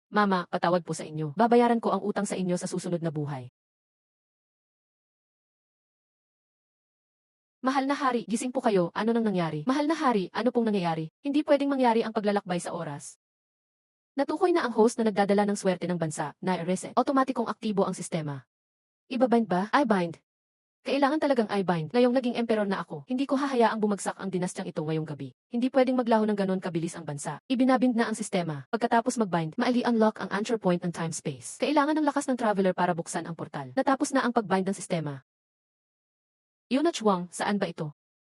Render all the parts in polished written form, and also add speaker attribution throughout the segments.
Speaker 1: Mama, patawad po sa inyo. Babayaran ko ang utang sa inyo sa susunod na buhay. Mahal na hari, gising po kayo, ano nang nangyari? Mahal na hari, ano pong nangyayari? Hindi pwedeng mangyari ang paglalakbay sa oras. Natukoy na ang host na nagdadala ng swerte ng bansa, na reset. Automatikong aktibo ang sistema. Ibabind ba? I bind. Kailangan talagang I bind. Ngayong naging emperor na ako, hindi ko hahayaang bumagsak ang dinastyang ito ngayong gabi. Hindi pwedeng maglaho ng ganon kabilis ang bansa. Ibinabind na ang sistema. Pagkatapos mag-bind, maali-unlock ang answer point ng time-space. Kailangan ng lakas ng traveler para buksan ang portal. Natapos na ang pag-bind ng sistema. Yuna Chuang, saan ba ito?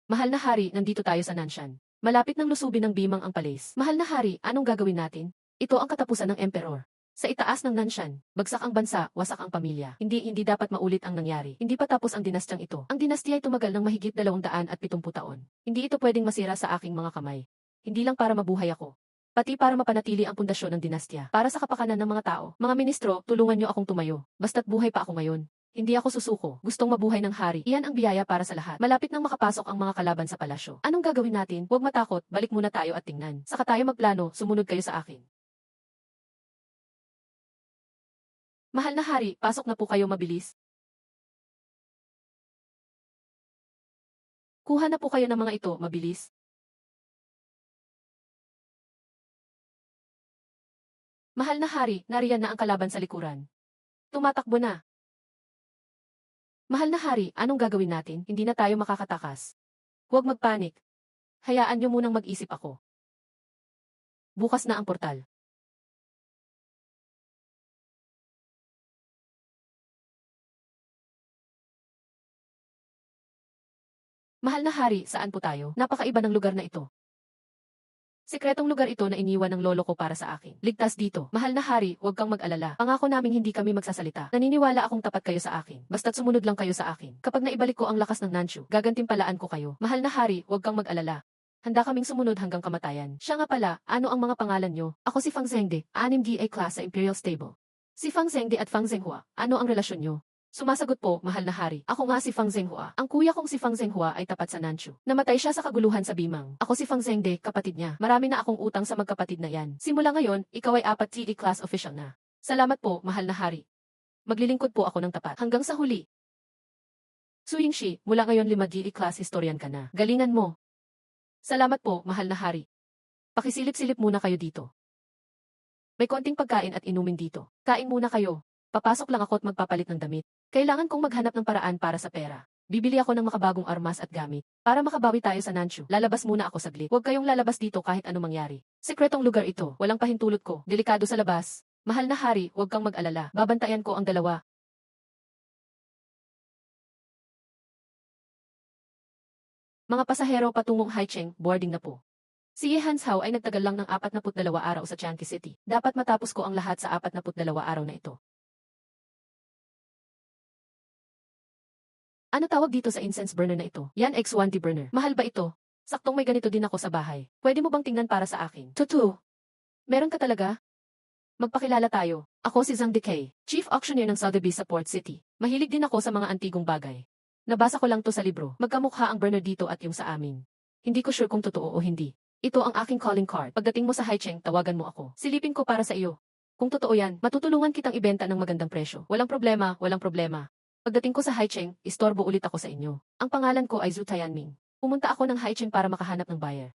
Speaker 1: Mahal na hari, nandito tayo sa Nanshan. Malapit ng lusubin ng bimang ang palis. Mahal na hari, anong gagawin natin? Ito ang katapusan ng emperor. Sa itaas ng Nanshan, bagsak ang bansa, wasak ang pamilya. Hindi dapat maulit ang nangyari. Hindi pa tapos ang dinastyang ito. Ang dinastiya ay tumagal ng mahigit 270 taon. Hindi ito pwedeng masira sa aking mga kamay. Hindi lang para mabuhay ako. Pati para mapanatili ang pundasyon ng dinastya. Para sa kapakanan ng mga tao. Mga ministro, tulungan niyo akong tumayo. Basta't buhay pa ako ngayon. Hindi ako susuko. Gustong mabuhay ng hari. Iyan ang biyaya para sa lahat. Malapit nang makapasok ang mga kalaban sa palasyo. Anong gagawin natin? Huwag matakot. Balik muna tayo at tingnan. Saka tayo magplano. Sumunod kayo sa akin. Mahal na hari, pasok na po kayo mabilis. Kuha na po kayo ng mga ito, mabilis. Mahal na hari, nariyan na ang kalaban sa likuran. Tumatakbo na. Mahal na hari, anong gagawin natin? Hindi na tayo makakatakas. Huwag magpanik. Hayaan niyo munang mag-isip ako. Bukas na ang portal. Mahal na hari, saan po tayo? Napakaiba ng lugar na ito. Sekretong lugar ito na iniwan ng lolo ko para sa akin. Ligtas dito. Mahal na hari, huwag kang mag-alala. Pangako naming hindi kami magsasalita. Naniniwala akong tapat kayo sa akin. Basta't sumunod lang kayo sa akin. Kapag naibalik ko ang lakas ng Nanshu, gagantimpalaan ko kayo. Mahal na hari, huwag kang mag-alala. Handa kaming sumunod hanggang kamatayan. Siya nga pala, ano ang mga pangalan nyo? Ako si Fang Zhengde, 6 DA class sa Imperial Stable. Si Fang Zhengde at Fang Zhenghua, ano ang relasyon nyo? Sumasagot po, mahal na hari. Ako nga si Fang Zhenghua. Ang kuya kong si Fang Zhenghua ay tapat sa Nanshu. Namatay siya sa kaguluhan sa Bimang. Ako si Fang Zhengde, kapatid niya. Marami na akong utang sa magkapatid na yan. Simula ngayon, ikaw ay 4 TE class official na. Salamat po, mahal na hari. Maglilingkod po ako ng tapat. Hanggang sa huli. Su Yingxi, mula ngayon 5 DE class historian ka na. Galingan mo. Salamat po, mahal na hari. Pakisilip-silip muna kayo dito. May konting pagkain at inumin dito. Kain muna kayo. Papasok lang ako at magpapalit ng damit. Kailangan kong maghanap ng paraan para sa pera. Bibili ako ng makabagong armas at gamit. Para makabawi tayo sa Nanshu, lalabas muna ako saglit. Huwag kayong lalabas dito kahit ano mangyari. Sekretong lugar ito, walang pahintulot ko. Delikado sa labas. Mahal na hari, huwag kang mag-alala. Babantayan ko ang dalawa. Mga pasahero patungong Haicheng, boarding na po. Si Ye Hanshao ay nagtagal lang ng 42 araw sa Changi City. Dapat matapos ko ang lahat sa 42 araw na ito. Ano tawag dito sa incense burner na ito? Yan X1D burner. Mahal ba ito? Saktong may ganito din ako sa bahay. Pwede mo bang tingnan para sa akin? Tutu. Meron ka talaga? Magpakilala tayo. Ako si Zhang Decay, Chief Auctioneer ng Sotheby's sa Port City. Mahilig din ako sa mga antigong bagay. Nabasa ko lang to sa libro. Magkamukha ang burner dito at yung sa amin. Hindi ko sure kung totoo o hindi. Ito ang aking calling card. Pagdating mo sa Haicheng, tawagan mo ako. Silipin ko para sa iyo. Kung totoo yan, matutulungan kitang ibenta ng magandang presyo. Walang problema, walang problema. Pagdating ko sa Haicheng, istorbo ulit ako sa inyo. Ang pangalan ko ay Zhu Tianming. Pumunta ako ng Haicheng para makahanap ng buyer.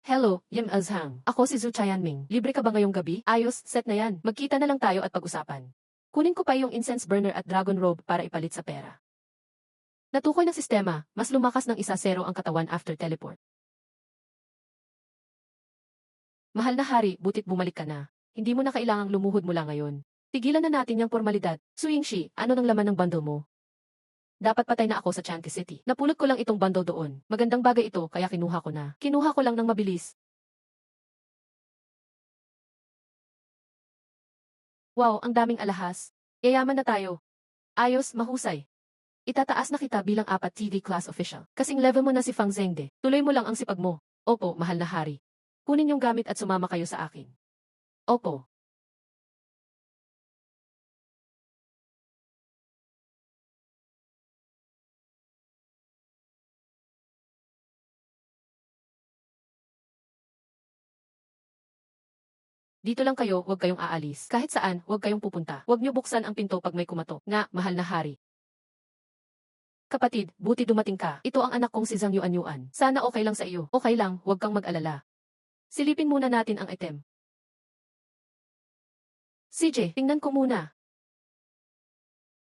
Speaker 1: Hello, Yim Azhang. Ako si Zhu Tianming. Libre ka ba ngayong gabi? Ayos, set na yan. Magkita na lang tayo at pag-usapan. Kunin ko pa yung incense burner at dragon robe para ipalit sa pera. Natukoy ng sistema, mas lumakas ng 1-0 ang katawan after teleport. Mahal na hari, butit bumalik ka na. Hindi mo na kailangang lumuhod mula ngayon. Tigilan na natin yung formalidad. Su Yingxi, ano nang laman ng bundle mo? Dapat patay na ako sa Changi City. Napulot ko lang itong bundle doon. Magandang bagay ito kaya kinuha ko na. Kinuha ko lang ng mabilis. Wow, ang daming alahas. Yayaman na tayo. Ayos, mahusay. Itataas na kita bilang 4 TV class official. Kasing level mo na si Fang Zhengde. Tuloy mo lang ang sipag mo. Opo, mahal na hari. Kunin yung gamit at sumama kayo sa akin. Opo. Dito lang kayo, huwag kayong aalis. Kahit saan, huwag kayong pupunta. Huwag niyo buksan ang pinto pag may kumatok. Nga, mahal na hari. Kapatid, buti dumating ka. Ito ang anak kong si Zhang Yuanyuan. Sana okay lang sa iyo. Okay lang, huwag kang mag-alala. Silipin muna natin ang item. CJ, tingnan ko muna.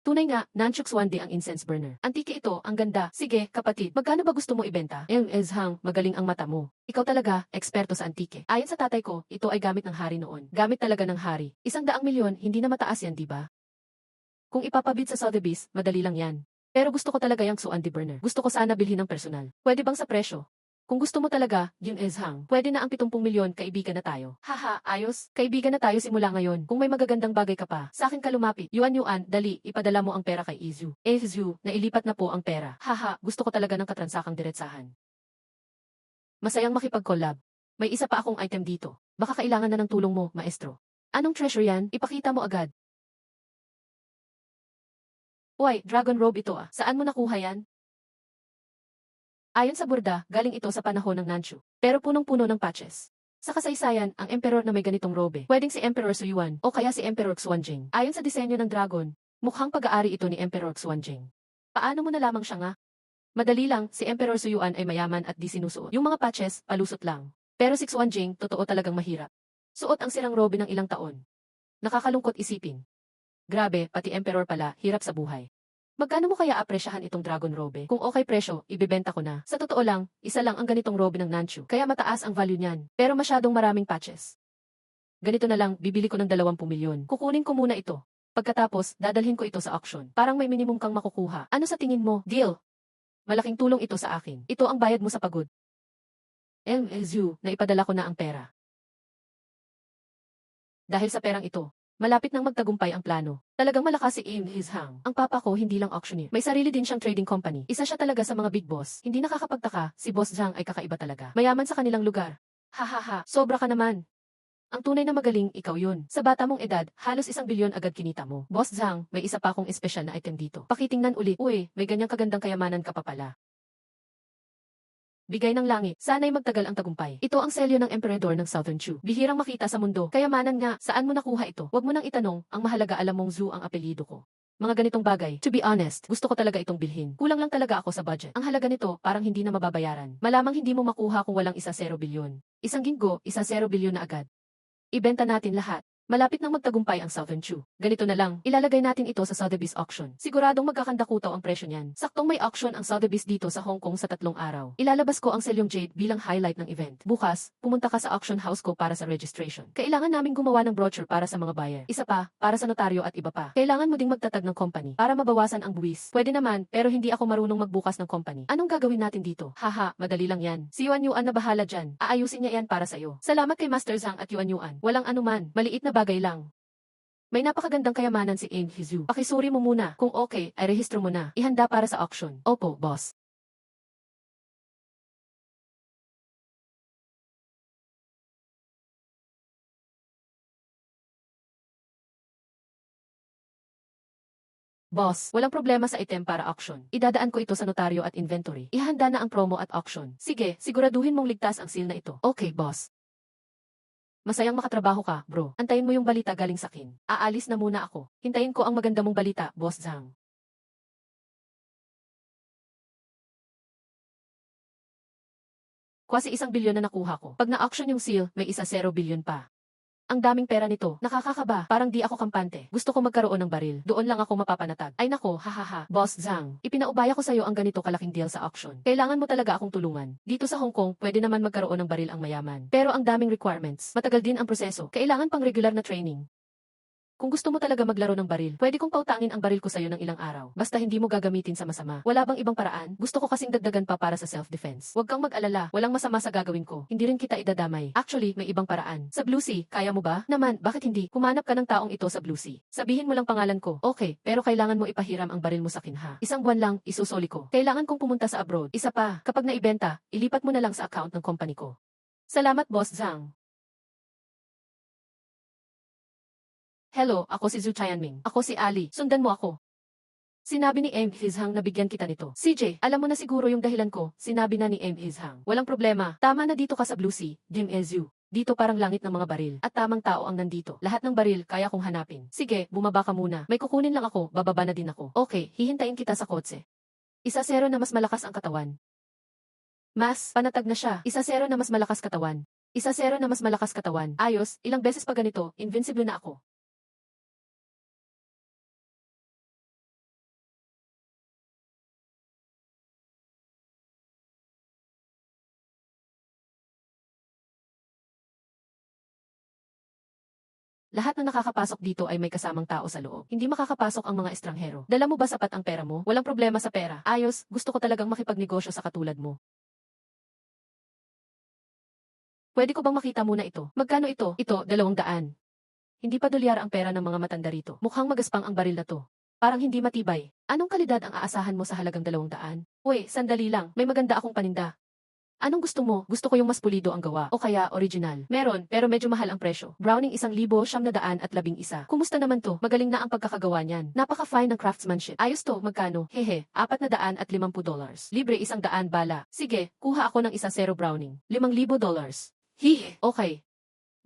Speaker 1: Tunay nga, Nanchuk Swande ang incense burner. Antike ito, ang ganda. Sige, kapatid, magkano ba gusto mo ibenta? Ezhang, magaling ang mata mo. Ikaw talaga, eksperto sa antike. Ayon sa tatay ko, ito ay gamit ng hari noon. Gamit talaga ng hari. 100 milyon, hindi na mataas yan, di ba? Kung ipapabid sa Sotheby's, madali lang yan. Pero gusto ko talaga yung Swande burner. Gusto ko sana bilhin ng personal. Pwede bang sa presyo? Kung gusto mo talaga, yun Ezhang, pwede na ang 70 milyon, kaibigan na tayo. Haha, ayos, kaibigan na tayo simula ngayon. Kung may magagandang bagay ka pa, sa akin ka lumapit. Yuan, dali, ipadala mo ang pera kay Izu. Izu, nailipat na po ang pera. Haha, gusto ko talaga ng katransakang diretsahan. Masayang makipag-collab. May isa pa akong item dito. Baka kailangan na ng tulong mo, maestro. Anong treasure yan? Ipakita mo agad. Uy, dragon robe ito ah. Saan mo nakuha yan? Ayon sa burda, galing ito sa panahon ng Nanchu. Pero punong-puno ng patches. Sa kasaysayan, ang emperor na may ganitong robe, pwedeng si Emperor Suyuan o kaya si Emperor Xuanjing. Ayon sa disenyo ng dragon, mukhang pag-aari ito ni Emperor Xuanjing. Paano mo nalamang siya nga? Madali lang, si Emperor Suyuan ay mayaman at di sinusuot. Yung mga patches, palusot lang. Pero si Xuanjing, totoo talagang mahirap. Suot ang sirang robe ng ilang taon. Nakakalungkot isipin. Grabe, pati emperor pala, hirap sa buhay. Magkano mo kaya apresyahan itong dragon robe? Kung okay presyo, ibebenta ko na. Sa totoo lang, isa lang ang ganitong robe ng Nanchu. Kaya mataas ang value niyan. Pero masyadong maraming patches. Ganito na lang, bibili ko ng 20 milyon. Kukunin ko muna ito. Pagkatapos, dadalhin ko ito sa auction. Parang may minimum kang makukuha. Ano sa tingin mo? Deal! Malaking tulong ito sa akin. Ito ang bayad mo sa pagod. MSU, naipadala ko na ang pera. Dahil sa perang ito, malapit nang magtagumpay ang plano. Talagang malakas si Ezhang. Ang papa ko hindi lang auctioneer. May sarili din siyang trading company. Isa siya talaga sa mga big boss. Hindi nakakapagtaka, si Boss Zhang ay kakaiba talaga. Mayaman sa kanilang lugar. Hahaha, sobra ka naman. Ang tunay na magaling, ikaw yun. Sa bata mong edad, halos 1 bilyon agad kinita mo. Boss Zhang, may isa pa akong espesyal na item dito. Pakitingnan ulit. Uy, may ganyang kagandang kayamanan ka pa pala. Bigay ng langit, sana'y magtagal ang tagumpay. Ito ang selyo ng emperador ng Southern Chu. Bihirang makita sa mundo. Kayamanan nga, saan mo nakuha ito? Huwag mo nang itanong, ang mahalaga alam mong Zhu ang apelyido ko. Mga ganitong bagay, to be honest, gusto ko talaga itong bilhin. Kulang lang talaga ako sa budget. Ang halaga nito, parang hindi na mababayaran. Malamang hindi mo makuha kung walang 1 bilyon. Isang linggo, 1 bilyon na agad. Ibenta natin lahat. Malapit nang magtagumpay ang Southern Chu. Ganito na lang, ilalagay natin ito sa Sotheby's auction. Siguradong magkakandakutaw ang presyo niyan. Saktong may auction ang Sotheby's dito sa Hong Kong sa 3 araw. Ilalabas ko ang selyong jade bilang highlight ng event. Bukas, pumunta ka sa auction house ko para sa registration. Kailangan naming gumawa ng brochure para sa mga buyer. Isa pa, para sa notaryo at iba pa. Kailangan mo ding magtatag ng company para mabawasan ang buwis. Pwede naman, pero hindi ako marunong magbukas ng company. Anong gagawin natin dito? Haha, madali lang yan. Si Yuan na bahala dyan. Aayusin niya yan para sa'yo. Salamat kay Master Zhang at Yuan. Walang anuman, maliit na bagay lang. May napakagandang kayamanan si Zhu. Pakisuri mo muna. Kung okay, ay rehistro mo na. Ihanda para sa auction. Opo, boss. Boss, walang problema sa item para auction. Idadaan ko ito sa notaryo at inventory. Ihanda na ang promo at auction. Sige, siguraduhin mong ligtas ang seal na ito. Okay, boss. Masayang makatrabaho ka, bro. Antayin mo yung balita galing sa akin. Aalis na muna ako. Hintayin ko ang maganda mong balita, Boss Zhang. Kwasi 1 bilyon na nakuha ko. Pag na-auction yung seal, may 1 bilyon pa. Ang daming pera nito. Nakakakaba. Parang di ako kampante. Gusto ko magkaroon ng baril. Doon lang ako mapapanatag. Ay nako, hahaha. Boss Zhang, ipinaubaya ko sa'yo ang ganito kalaking deal sa auction. Kailangan mo talaga akong tulungan. Dito sa Hong Kong, pwede naman magkaroon ng baril ang mayaman. Pero ang daming requirements. Matagal din ang proseso. Kailangan pang regular na training. Kung gusto mo talaga maglaro ng baril, pwede kong pautangin ang baril ko sa'yo ng ilang araw. Basta hindi mo gagamitin sa masama. Wala bang ibang paraan? Gusto ko kasing dagdagan pa para sa self-defense. Huwag kang mag-alala, walang masama sa gagawin ko. Hindi rin kita idadamay. Actually, may ibang paraan. Sa Blue Sea, kaya mo ba? Naman, bakit hindi? Kumanap ka ng taong ito sa Blue Sea. Sabihin mo lang pangalan ko. Okay, pero kailangan mo ipahiram ang baril mo sa akin ha. 1 buwan lang, isusoli ko. Kailangan kong pumunta sa abroad. Isa pa, kapag naibenta, ilipat mo na lang sa account ng company ko. Salamat, Boss Zhang. Hello, ako si Zhu Tianming. Ako si Ali. Sundan mo ako. Sinabi ni Ezhang na bigyan kita nito. CJ, alam mo na siguro yung dahilan ko. Sinabi na ni Ezhang. Walang problema. Tama na dito ka sa Blue Sea, Jim Ezu. Dito parang langit ng mga baril. At tamang tao ang nandito. Lahat ng baril kaya kong hanapin. Sige, bumaba ka muna. May kukunin lang ako, bababa na din ako. Okay, hihintayin kita sa kotse. 1-0 na mas malakas ang katawan. Mas, panatag na siya. 1-0 na mas malakas katawan. 1-0 na mas malakas katawan. Ayos, ilang beses pa ganito, invincible na ako. Lahat na nakakapasok dito ay may kasamang tao sa loob. Hindi makakapasok ang mga estranghero. Dala mo ba sapat ang pera mo? Walang problema sa pera. Ayos, gusto ko talagang makipagnegosyo sa katulad mo. Pwede ko bang makita muna ito? Magkano ito? Ito, 200. Hindi pa dolyar ang pera ng mga matanda rito. Mukhang magaspang ang baril na to. Parang hindi matibay. Anong kalidad ang aasahan mo sa halagang 200? Uy, sandali lang. May maganda akong paninda. Anong gusto mo? Gusto ko yung mas pulido ang gawa. O kaya, original. Meron, pero medyo mahal ang presyo. Browning 1,911. Kumusta naman to? Magaling na ang pagkakagawa niyan. Napaka-fine ng craftsmanship. Ayos to, magkano? Hehe, $450. Libre 100 bala. Sige, kuha ako ng 1-0 Browning. $5,000. Hihe, okay.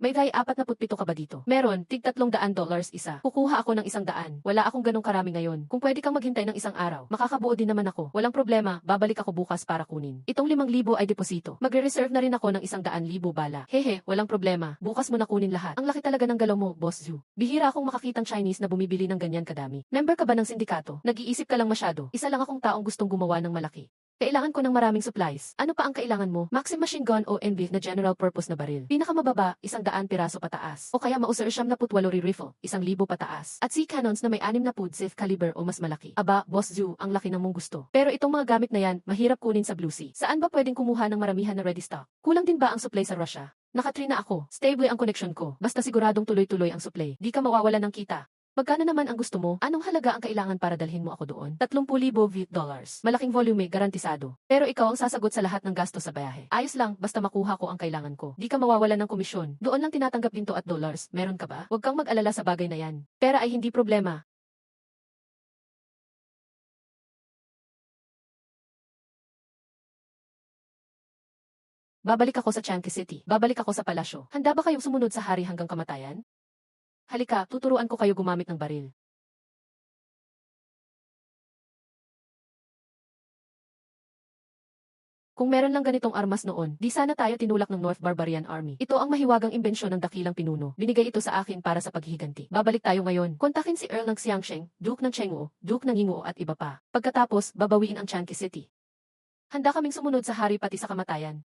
Speaker 1: May gay 47 ka ba dito? Meron, tig $300 isa. Kukuha ako ng 100. Wala akong ganong karami ngayon. Kung pwede kang maghintay ng isang araw, makakabuo din naman ako. Walang problema, babalik ako bukas para kunin. Itong 5,000 ay deposito. Magre-reserve na rin ako ng 100,000 bala. Hehe, walang problema. Bukas mo na kunin lahat. Ang laki talaga ng galaw mo, Boss Zhu. Bihira akong makakitang Chinese na bumibili ng ganyan kadami. Member ka ba ng sindikato? Nag-iisip ka lang masyado. Isa lang akong taong gustong gumawa ng malaki. Kailangan ko ng maraming supplies. Ano pa ang kailangan mo? Maxim machine gun o NB na general purpose na baril. Pinakamababa, 100 piraso pataas. O kaya mauser 78 rifle, 1,000 pataas. At sea cannons na may 60 caliber o mas malaki. Aba, Boss Zhu, ang laki ng mong gusto. Pero itong mga gamit na yan, mahirap kunin sa Blue Sea. Saan ba pwedeng kumuha ng maramihan na ready stock? Kulang din ba ang supply sa Russia? Naka-3 na ako. Stable ang connection ko. Basta siguradong tuloy-tuloy ang supply. Di ka mawawalan ng kita. Magkano naman ang gusto mo? Anong halaga ang kailangan para dalhin mo ako doon? 30,000 dollars. Malaking volume, garantisado. Pero ikaw ang sasagot sa lahat ng gasto sa biyahe. Ayos lang, basta makuha ko ang kailangan ko. Di ka mawawalan ng komisyon. Doon lang tinatanggap ginto at dollars. Meron ka ba? Huwag kang mag-alala sa bagay na yan. Pera ay hindi problema. Babalik ako sa Changi City. Babalik ako sa palasyo. Handa ba kayong sumunod sa hari hanggang kamatayan? Halika, tuturuan ko kayo gumamit ng baril. Kung meron lang ganitong armas noon, di sana tayo tinulak ng North Barbarian Army. Ito ang mahiwagang imbensyon ng dakilang pinuno. Binigay ito sa akin para sa paghihiganti. Babalik tayo ngayon. Kontakin si Earl ng Xiangsheng, Duke ng Chengguo, Duke ng Yingguo at iba pa. Pagkatapos, babawiin ang Changi City. Handa kaming sumunod sa hari pati sa kamatayan.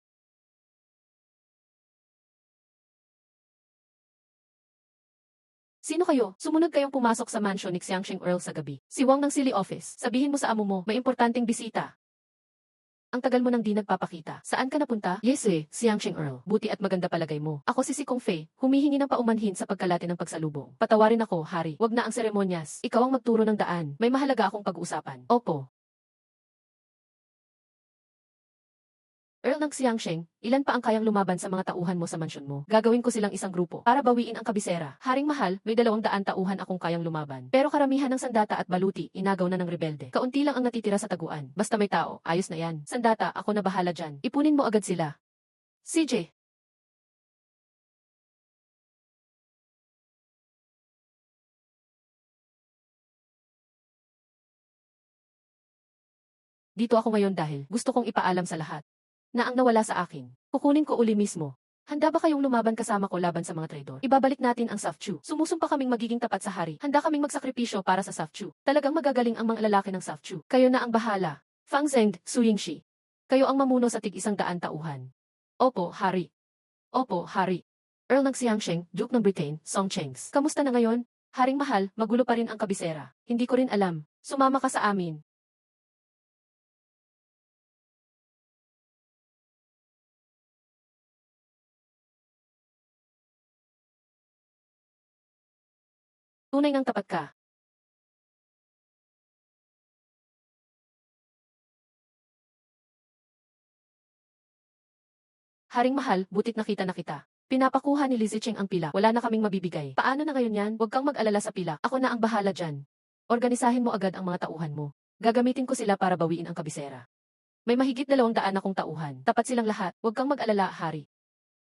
Speaker 1: Sino kayo? Sumunod kayong pumasok sa mansion ni Xiangsheng Earl sa gabi. Si Wang ng Silly Office. Sabihin mo sa amo mo, may importanteng bisita. Ang tagal mo nang di nagpapakita. Saan ka napunta? Yes Xiangsheng Earl. Buti at maganda palagay mo. Ako si Kong Fei, humihingi ng paumanhin sa pagkalate ng pagsalubong. Patawarin ako, hari. Wag na ang seremonyas. Ikaw ang magturo ng daan. May mahalaga akong pag-uusapan. Opo. Earl ng Xiangsheng, ilan pa ang kayang lumaban sa mga tauhan mo sa mansyon mo? Gagawin ko silang isang grupo para bawiin ang kabisera. Haring mahal, may 200 tauhan akong kayang lumaban. Pero karamihan ng sandata at baluti, inagaw na ng rebelde. Kaunti lang ang natitira sa taguan. Basta may tao, ayos na yan. Sandata, ako na bahala dyan. Ipunin mo agad sila. CJ. Dito ako ngayon dahil gusto kong ipaalam sa lahat na ang nawala sa akin, kukunin ko uli mismo. Handa ba kayong lumaban kasama ko laban sa mga traidor? Ibabalik natin ang Safchu. Sumusumpa kaming magiging tapat sa hari. Handa kaming magsakripisyo para sa Safchu. Talagang magagaling ang mga lalaki ng Safchu. Kayo na ang bahala. Fang Zheng, Su Yingxi. Kayo ang mamuno sa tig-100 tauhan. Opo, hari. Opo, hari. Earl ng Xiangsheng, Duke ng Britain, Song Chengs. Kamusta na ngayon? Haring mahal, magulo pa rin ang kabisera. Hindi ko rin alam. Sumama ka sa amin. Tunay ngang tapat ka. Haring mahal, butit nakita na kita. Pinapakuha ni Li Zicheng ang pila. Wala na kaming mabibigay. Paano na ngayon yan? Huwag kang mag-alala sa pila. Ako na ang bahala dyan. Organisahin mo agad ang mga tauhan mo. Gagamitin ko sila para bawiin ang kabisera. May mahigit 200 akong tauhan. Tapat silang lahat. Huwag kang mag-alala, hari.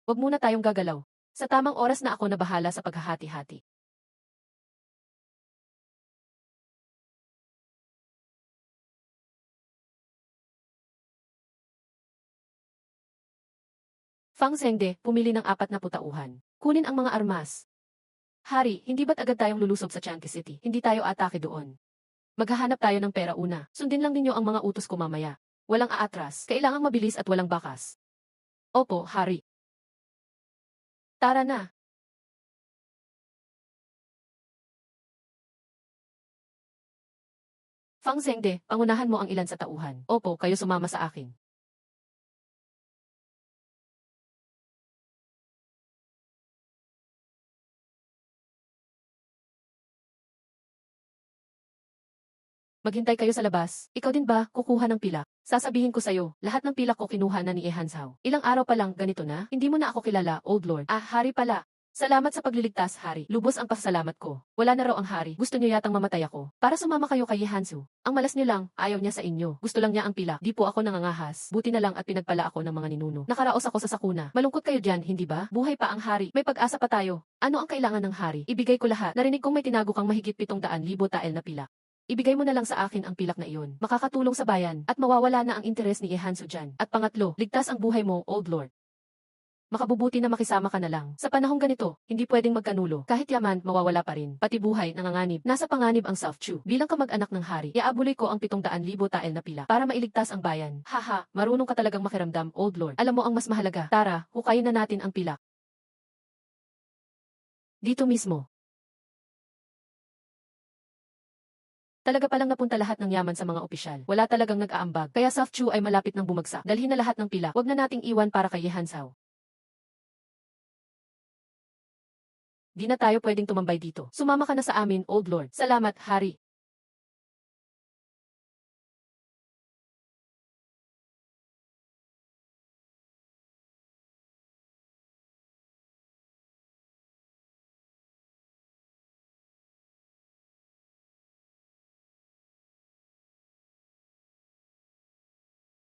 Speaker 1: Huwag muna tayong gagalaw. Sa tamang oras na ako na bahala sa paghahati-hati. Fang Zhengde, pumili ng 4 na Kunin ang mga armas. Hari, hindi ba't agad tayong lulusob sa Changi City? Hindi tayo atake doon. Maghahanap tayo ng pera una. Sundin lang ninyo ang mga utos ko mamaya. Walang aatras. Kailangang mabilis at walang bakas. Opo, Hari. Tara na. Fang Zhengde, pangunahan mo ang ilan sa tauhan. Opo, kayo sumama sa akin. Maghintay kayo sa labas. Ikaw din ba, kukuha ng pilak? Sasabihin ko sa'yo, lahat ng pilak ko kinuha na ni Ehanzhao. Ilang araw pa lang, ganito na? Hindi mo na ako kilala, Old Lord. Ah, Hari pala. Salamat sa pagliligtas, Hari. Lubos ang pasasalamat ko. Wala na raw ang Hari. Gusto niyo yatang mamatay ako. Para sumama kayo kay Ehanzhao. Ang malas niyo lang, ayaw niya sa inyo. Gusto lang niya ang pilak. Di po ako nangangahas. Buti na lang at pinagpala ako ng mga ninuno. Nakaraos ako sa sakuna. Malungkot kayo diyan, hindi ba? Buhay pa ang Hari. May pag-asa pa tayo. Ano ang kailangan ng Hari? Ibigay ko lahat. Narinig kong may tinago kang mahigit 700,000 tael na pilak. Ibigay mo na lang sa akin ang pilak na iyon. Makakatulong sa bayan at mawawala na ang interes ni Ehansu dyan. At pangatlo, ligtas ang buhay mo, Old Lord. Makabubuti na makisama ka na lang. Sa panahong ganito, hindi pwedeng magkanulo. Kahit yaman, mawawala pa rin. Pati buhay, nanganganib. Nasa panganib ang Self-Chu. Bilang kamag-anak ng hari, iaabuloy ko ang 700,000 tael na pilak para mailigtas ang bayan. Haha, marunong ka talagang makiramdam, Old Lord. Alam mo ang mas mahalaga. Tara, hukayin na natin ang pilak. Dito mismo. Talaga palang napunta lahat ng yaman sa mga opisyal. Wala talagang nag-aambag. Kaya Self-Chu ay malapit ng bumagsak. Dalhin na lahat ng pilak. Huwag na nating iwan para kay Yehansao. Di na tayo pwedeng tumambay dito. Sumama ka na sa amin, Old Lord. Salamat, Hari.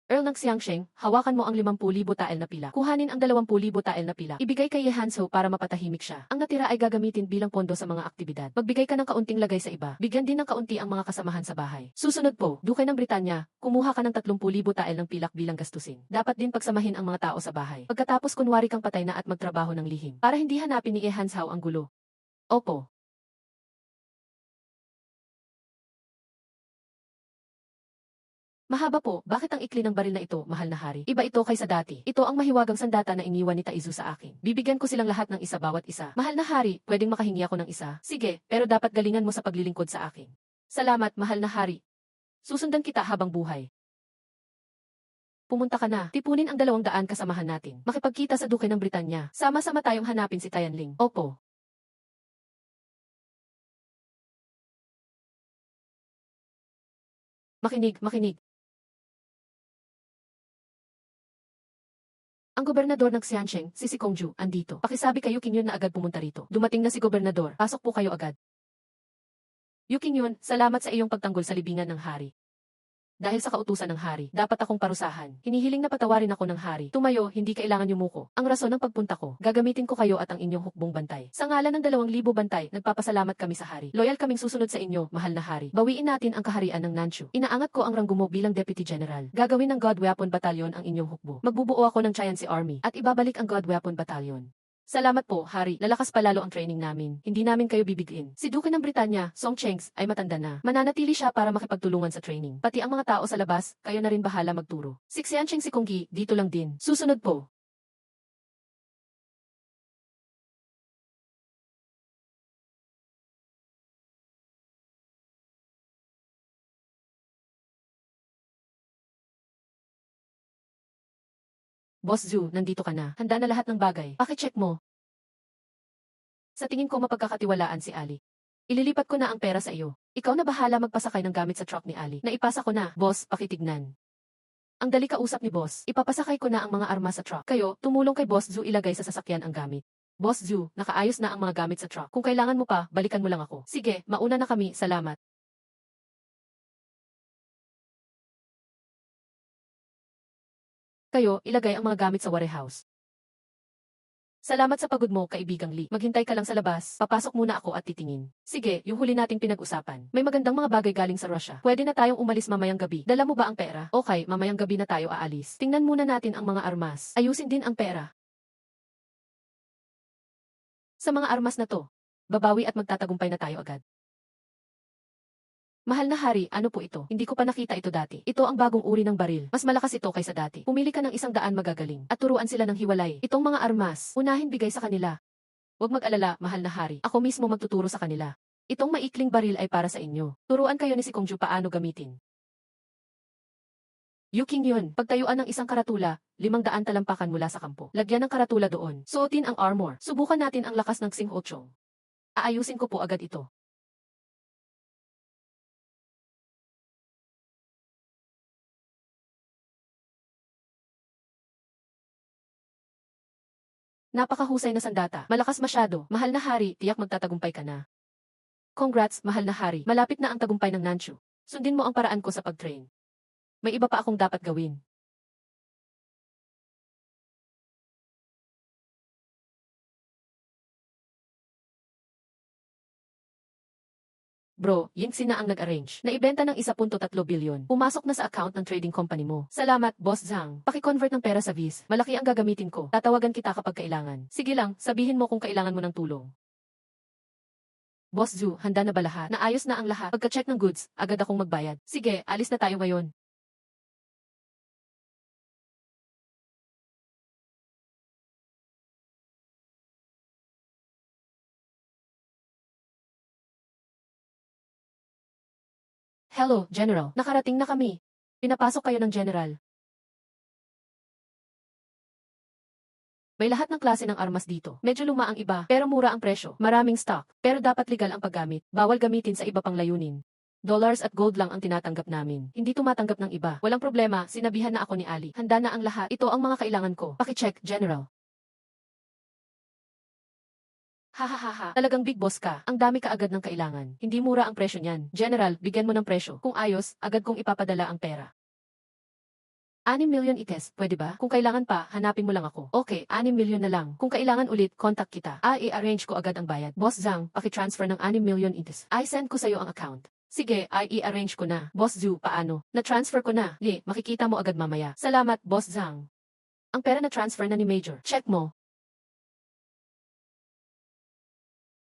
Speaker 1: Earl ng Xiangsheng, hawakan mo ang 50,000 tael na pila. Kuhanin ang 20,000 tael na pila. Ibigay kay Yehanso para mapatahimik siya. Ang natira ay gagamitin bilang pondo sa mga aktibidad. Magbigay ka ng kaunting lagay sa iba. Bigyan din ng kaunti ang mga kasamahan sa bahay. Susunod po, Duke ng Britanya, kumuha ka ng 30,000 tael ng pilak bilang gastusin. Dapat din pagsamahin ang mga tao sa bahay. Pagkatapos kunwari kang patay na at magtrabaho ng lihim. Para hindi hanapin ni Yehanso ang gulo. Opo. Mahaba po, bakit ang ikli ng baril na ito, mahal na hari? Iba ito kaysa dati. Ito ang mahiwagang sandata na iniwan ni Taizu sa akin. Bibigyan ko silang lahat ng isa bawat isa. Mahal na hari, pwedeng makahingi ako ng isa. Sige, pero dapat galingan mo sa paglilingkod sa akin. Salamat, mahal na hari. Susundan kita habang buhay. Pumunta ka na. Tipunin ang 200 kasamahan natin. Makipagkita sa Duke ng Britanya. Sama-sama tayong hanapin si Tianling. Opo. Makinig, makinig. Ang gobernador ng Xiansheng, si Kongju, andito. Pakisabi kay Yuking Yun na agad pumunta rito. Dumating na si gobernador. Pasok po kayo agad. Yuking Yun, salamat sa iyong pagtanggol sa libingan ng hari. Dahil sa kautusan ng hari, dapat akong parusahan. Hinihiling na patawarin ako ng hari. Tumayo, hindi kailangan yumuko. Ang rason ng pagpunta ko, gagamitin ko kayo at ang inyong hukbong bantay. Sa ngalan ng 2,000 bantay, nagpapasalamat kami sa hari. Loyal kaming susunod sa inyo, mahal na hari. Bawiin natin ang kaharian ng Nanchu. Inaangat ko ang ranggo mo bilang Deputy General. Gagawin ng God Weapon Battalion ang inyong hukbo. Magbubuo ako ng Chayansi Army at ibabalik ang God Weapon Battalion. Salamat po, Hari. Lalakas palalo ang training namin. Hindi namin kayo bibigin. Si Duke ng Britanya, Song Chengs, ay matanda na. Mananatili siya para makipagtulungan sa training. Pati ang mga tao sa labas, kayo na rin bahala magturo. Si Xiancheng si Konggi, dito lang din. Susunod po. Boss Zhu, nandito ka na. Handa na lahat ng bagay. Pakicheck mo. Sa tingin ko mapagkakatiwalaan si Ali. Ililipat ko na ang pera sa iyo. Ikaw na bahala magpasakay ng gamit sa truck ni Ali. Naipasa ko na, boss, pakitignan. Ang dali kausap ni boss, ipapasakay ko na ang mga armas sa truck. Kayo, tumulong kay Boss Zhu ilagay sa sasakyan ang gamit. Boss Zhu, nakaayos na ang mga gamit sa truck. Kung kailangan mo pa, balikan mo lang ako. Sige, mauna na kami, salamat. Kayo, ilagay ang mga gamit sa warehouse. Salamat sa pagod mo, kaibigang Lee. Maghintay ka lang sa labas. Papasok muna ako at titingin. Sige, yung huli nating pinag-usapan. May magandang mga bagay galing sa Russia. Pwede na tayong umalis mamayang gabi. Dala mo ba ang pera? Okay, mamayang gabi na tayo aalis. Tingnan muna natin ang mga armas. Ayusin din ang pera. Sa mga armas na to, babawi at magtatagumpay na tayo agad. Mahal na hari, ano po ito? Hindi ko pa nakita ito dati. Ito ang bagong uri ng baril. Mas malakas ito kaysa dati. Pumili ka ng 100 magagaling at turuan sila ng hiwalay. Itong mga armas, unahin bigay sa kanila. Huwag mag-alala, mahal na hari. Ako mismo magtuturo sa kanila. Itong maikling baril ay para sa inyo. Turuan kayo ni si Kongju paano gamitin. Yuking yun. Pagtayuan ng isang karatula, 500 talampakan mula sa kampo. Lagyan ng karatula doon. Suotin ang armor. Subukan natin ang lakas ng Xing Ochong. Aayusin ko po agad ito. Napakahusay na sandata. Malakas masyado. Mahal na hari, tiyak magtatagumpay ka na. Congrats, mahal na hari. Malapit na ang tagumpay ng Nanchu. Sundin mo ang paraan ko sa pag-train. May iba pa akong dapat gawin. Bro, Yingxin na ang nag-arrange. Naibenta ng 1.3 bilyon. Pumasok na sa account ng trading company mo. Salamat, Boss Zhang. Paki-convert ng pera sa Viz. Malaki ang gagamitin ko. Tatawagan kita kapag kailangan. Sige lang, sabihin mo kung kailangan mo ng tulong. Boss Zhu, handa na ba lahat? Naayos na ang lahat. Pagka-check ng goods, agad akong magbayad. Sige, alis na tayo ngayon. Hello, General. Nakarating na kami. Pinapasok kayo ng General. May lahat ng klase ng armas dito. Medyo luma ang iba, pero mura ang presyo. Maraming stock, pero dapat legal ang paggamit. Bawal gamitin sa iba pang layunin. Dollars at gold lang ang tinatanggap namin. Hindi tumatanggap ng iba. Walang problema, sinabihan na ako ni Ali. Handa na ang lahat. Ito ang mga kailangan ko. Paki-check, General. Hahaha, talagang big boss ka. Ang dami ka agad ng kailangan. Hindi mura ang presyo niyan. General, bigyan mo ng presyo. Kung ayos, agad kong ipapadala ang pera. 6 milyon ites, pwede ba? Kung kailangan pa, hanapin mo lang ako. Okay, 6 milyon na lang. Kung kailangan ulit, contact kita. I-arrange ko agad ang bayad. Boss Zhang, paki-transfer ng 6 milyon ites. I-send ko sa'yo ang account. Sige, i-arrange ko na. Boss Zhu, paano? Na-transfer ko na. Li, makikita mo agad mamaya. Salamat, Boss Zhang. Ang pera na transfer na ni Major. Check mo.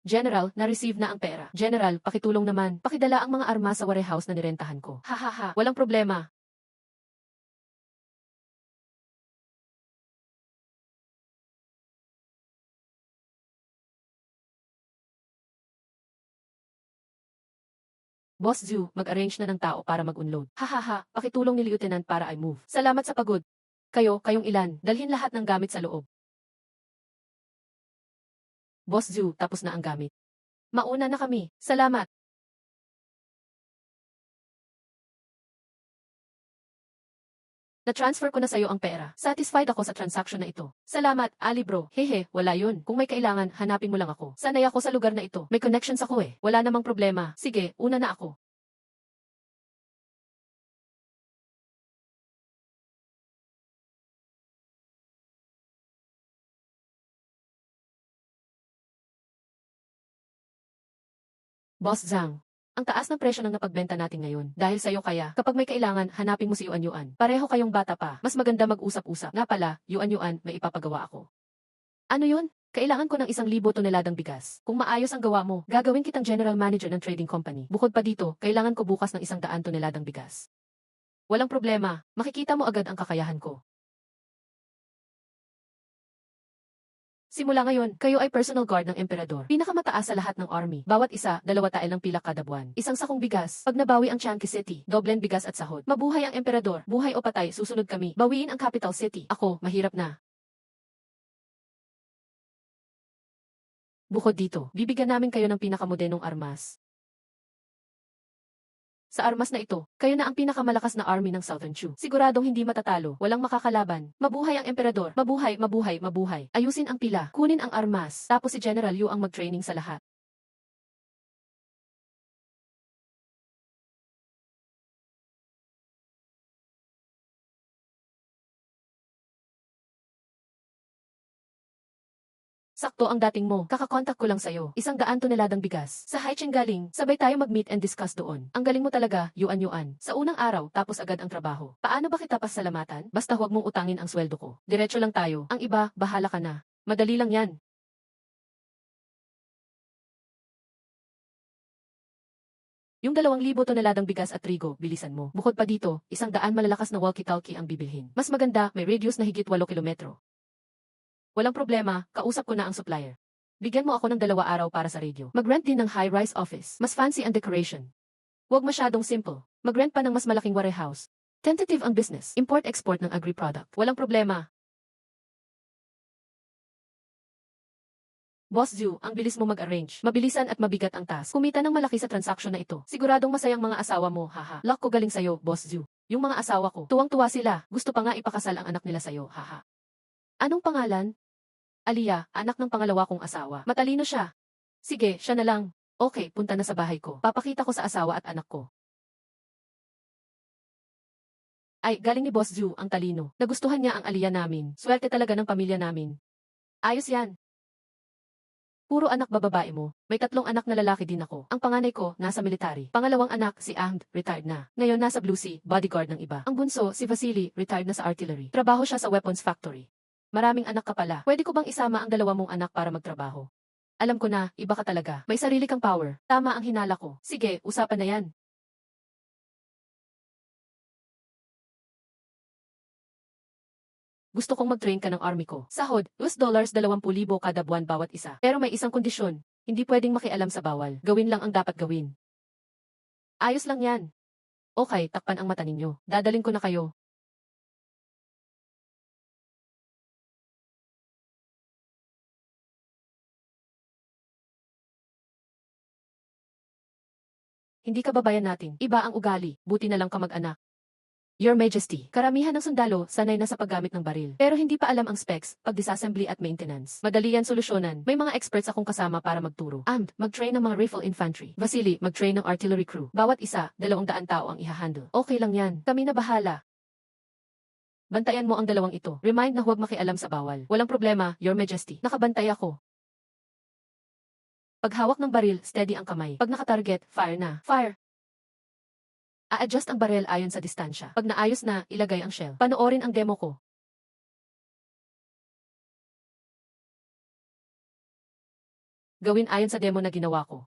Speaker 1: General, na-receive na ang pera. General, pakitulong naman. Pakidala ang mga arma sa warehouse na nirentahan ko. Hahaha, walang problema. Boss Zhu, mag-arrange na ng tao para mag-unload. Hahaha, pakitulong ni Lieutenant para I move. Salamat sa pagod. Kayong ilan, dalhin lahat ng gamit sa loob. Boss Zhu, tapos na ang gamit. Mauna na kami. Salamat. Na-transfer ko na sa'yo ang pera. Satisfied ako sa transaction na ito. Salamat, Ali bro. Hehe, wala yun. Kung may kailangan, hanapin mo lang ako. Sanay ako sa lugar na ito. May connections ako eh. Wala namang problema. Sige, una na ako. Boss Zhang. Ang taas ng presyo ng napagbenta natin ngayon. Dahil sa'yo kaya, kapag may kailangan, hanapin mo si Yuan Yuan. Pareho kayong bata pa. Mas maganda mag-usap-usap. Nga pala, Yuan Yuan, may ipapagawa ako. Ano yun? Kailangan ko ng 1,000 toneladang bigas. Kung maayos ang gawa mo, gagawin kitang general manager ng trading company. Bukod pa dito, kailangan ko bukas ng 100 toneladang bigas. Walang problema, makikita mo agad ang kakayahan ko. Simula ngayon, kayo ay personal guard ng emperador. Pinakamataas sa lahat ng army. Bawat isa, 2 tael ng pilak kada buwan. Isang sakong bigas. Pag nabawi ang Changi City, doblen bigas at sahod. Mabuhay ang emperador. Buhay o patay, susunod kami. Bawiin ang capital city. Ako, mahirap na. Bukod dito, bibigyan namin kayo ng pinakamodenong armas. Sa armas na ito, kayo na ang pinakamalakas na army ng Southern Chu. Siguradong hindi matatalo, walang makakalaban. Mabuhay ang emperador. Mabuhay, mabuhay, mabuhay. Ayusin ang pila, kunin ang armas. Tapos si General Yu ang mag-training sa lahat. Sakto ang dating mo. Kakakontak ko lang sa'yo. 100 toneladang bigas. Sa Haicheng galing, sabay tayo mag-meet and discuss doon. Ang galing mo talaga, yuan-yuan. Sa unang araw, tapos agad ang trabaho. Paano ba kita pasalamatan? Basta huwag mong utangin ang sweldo ko. Diretso lang tayo. Ang iba, bahala ka na. Madali lang yan. Yung 2,000 toneladang bigas at trigo, bilisan mo. Bukod pa dito, 100 malalakas na walkie-talkie ang bibilhin. Mas maganda, may radius na higit 8 kilometro. Walang problema, kausap ko na ang supplier. Bigyan mo ako ng 2 araw para sa radio. Mag-rent din ng high-rise office. Mas fancy ang decoration. Huwag masyadong simple. Mag-rent pa ng mas malaking warehouse. Tentative ang business. Import-export ng agri-product. Walang problema. Boss Zhu, ang bilis mo mag-arrange. Mabilisan at mabigat ang task. Kumita ng malaki sa transaksyon na ito. Siguradong masayang mga asawa mo, haha. Luck ko galing sa'yo, Boss Zhu. Yung mga asawa ko, tuwang-tuwa sila. Gusto pa nga ipakasal ang anak nila sa'yo, haha. Anong pangalan? Aliyah, anak ng pangalawa kong asawa. Matalino siya. Sige, siya na lang. Okay, punta na sa bahay ko. Papakita ko sa asawa at anak ko. Ay, galing ni Boss Zhu, ang talino. Nagustuhan niya ang Aliyah namin. Swerte talaga ng pamilya namin. Ayos yan. Puro anak bababae mo. May 3 anak na lalaki din ako. Ang panganay ko, nasa military. Pangalawang anak, si Ahmed, retired na. Ngayon nasa Blue Sea, bodyguard ng iba. Ang bunso, si Vasily, retired na sa artillery. Trabaho siya sa weapons factory. Maraming anak ka pala. Pwede ko bang isama ang 2 mong anak para magtrabaho? Alam ko na, iba ka talaga. May sarili kang power. Tama ang hinala ko. Sige, usapan na yan. Gusto kong mag-train ka ng army ko. Sahod, $20,000 kada buwan bawat isa. Pero may isang kondisyon. Hindi pwedeng makialam sa bawal. Gawin lang ang dapat gawin. Ayos lang yan. Okay, takpan ang mata ninyo. Dadalin ko na kayo. Hindi ka babayan natin. Iba ang ugali. Buti na lang ka mag-anak. Your Majesty, karamihan ng sundalo sanay na sa paggamit ng baril. Pero hindi pa alam ang specs, pag-disassembly at maintenance. Madali yan solusyonan. May mga experts akong kasama para magturo. Ahmed, mag-train ng mga rifle infantry. Vasily, mag-train ng artillery crew. Bawat isa, 200 tao ang ihahandle. Okay lang yan. Kami na bahala. Bantayan mo ang 2 ito. Remind na huwag makialam sa bawal. Walang problema, Your Majesty. Nakabantay ako. Pag hawak ng baril, steady ang kamay. Pag nakatarget, fire na. Fire! A-adjust ang barel ayon sa distansya. Pag naayos na, ilagay ang shell. Panoorin ang demo ko. Gawin ayon sa demo na ginawa ko.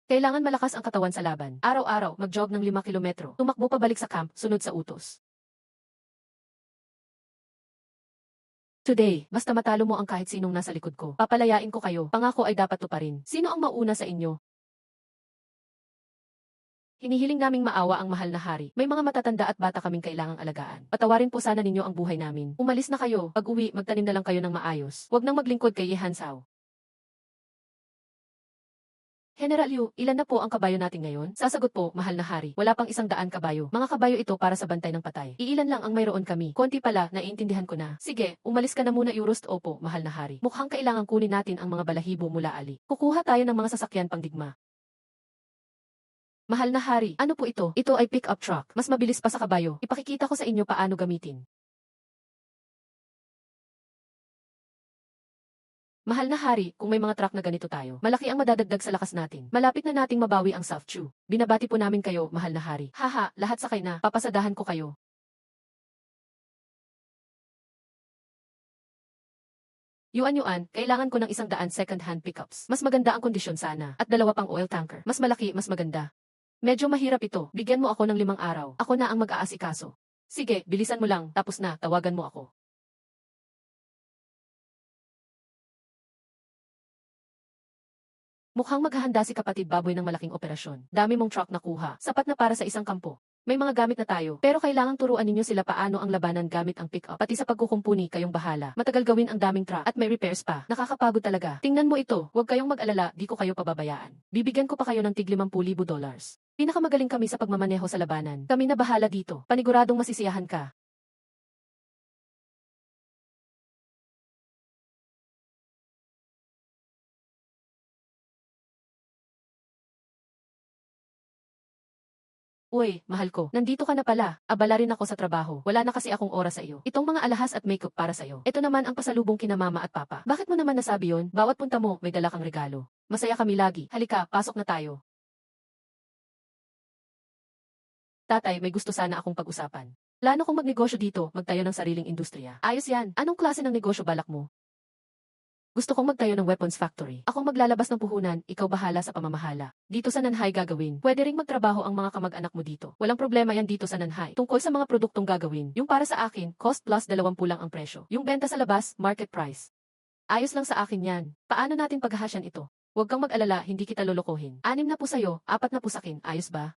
Speaker 1: Kailangan malakas ang katawan sa laban. Araw-araw, mag-jog ng 5 kilometro. Tumakbo pabalik sa camp, sunod sa utos. Today, basta matalo mo ang kahit sinong nasa likod ko. Papalayain ko kayo. Pangako ay dapat tuparin. Sino ang mauna sa inyo? Hinihiling naming maawa ang mahal na hari. May mga matatanda at bata kaming kailangang alagaan. Patawarin po sana ninyo ang buhay namin. Umalis na kayo. Pag-uwi, magtanim na lang kayo ng maayos. Huwag nang maglingkod kay Yehansao. General Yu, ilan na po ang kabayo natin ngayon? Sasagot po, mahal na hari. Wala pang 100 kabayo. Mga kabayo ito para sa bantay ng patay. Iilan lang ang mayroon kami. Konti pala, naiintindihan ko na. Sige, umalis ka na muna Eurust. Opo, mahal na hari. Mukhang kailangan kunin natin ang mga balahibo mula ali. Kukuha tayo ng mga sasakyan pangdigma. Mahal na hari, ano po ito? Ito ay pick-up truck. Mas mabilis pa sa kabayo. Ipakikita ko sa inyo paano gamitin. Mahal na hari, kung may mga truck na ganito tayo, malaki ang madadagdag sa lakas natin. Malapit na nating mabawi ang South-Chu. Binabati po namin kayo, mahal na hari. Haha, lahat sakay na, papasadahan ko kayo. Yuan-yuan, kailangan ko ng 100 second-hand pickups. Mas maganda ang kondisyon sana. At 2 pang oil tanker. Mas malaki, mas maganda. Medyo mahirap ito. Bigyan mo ako ng 5 araw. Ako na ang mag-aasikaso. Sige, bilisan mo lang, tapos na, tawagan mo ako. Mukhang maghahanda si kapatid baboy ng malaking operasyon. Dami mong truck nakuha. Sapat na para sa isang kampo. May mga gamit na tayo, pero kailangang turuan ninyo sila paano ang labanan gamit ang pick-up. Pati sa pagkukumpuni, kayong bahala. Matagal gawin ang daming truck at may repairs pa. Nakakapagod talaga. Tingnan mo ito, huwag kayong mag-alala, di ko kayo pababayaan. Bibigyan ko pa kayo ng tig $50,000. Pinakamagaling kami sa pagmamaneho sa labanan. Kami na bahala dito. Paniguradong masisiyahan ka. Uy, mahal ko, nandito ka na pala. Abala rin ako sa trabaho. Wala na kasi akong oras sa iyo. Itong mga alahas at makeup para sa iyo. Ito naman ang pasalubong kina mama at papa. Bakit mo naman nasabi yon? Bawat punta mo, may dala kang regalo. Masaya kami lagi. Halika, pasok na tayo. Tatay, may gusto sana akong pag-usapan. Plano kong magnegosyo dito, magtayo ng sariling industriya. Ayos yan. Anong klase ng negosyo balak mo? Gusto kong magtayo ng weapons factory. Akong maglalabas ng puhunan, ikaw bahala sa pamamahala. Dito sa Nanhay gagawin. Pwede ring magtrabaho ang mga kamag-anak mo dito. Walang problema yan dito sa Nanhay. Tungkol sa mga produktong gagawin, yung para sa akin, cost plus 20 lang ang presyo. Yung benta sa labas, market price. Ayos lang sa akin yan. Paano natin paghahasyan ito? Huwag kang mag-alala, hindi kita lolokohin. 6 na po sa'yo, 4 na po sa'kin, ayos ba?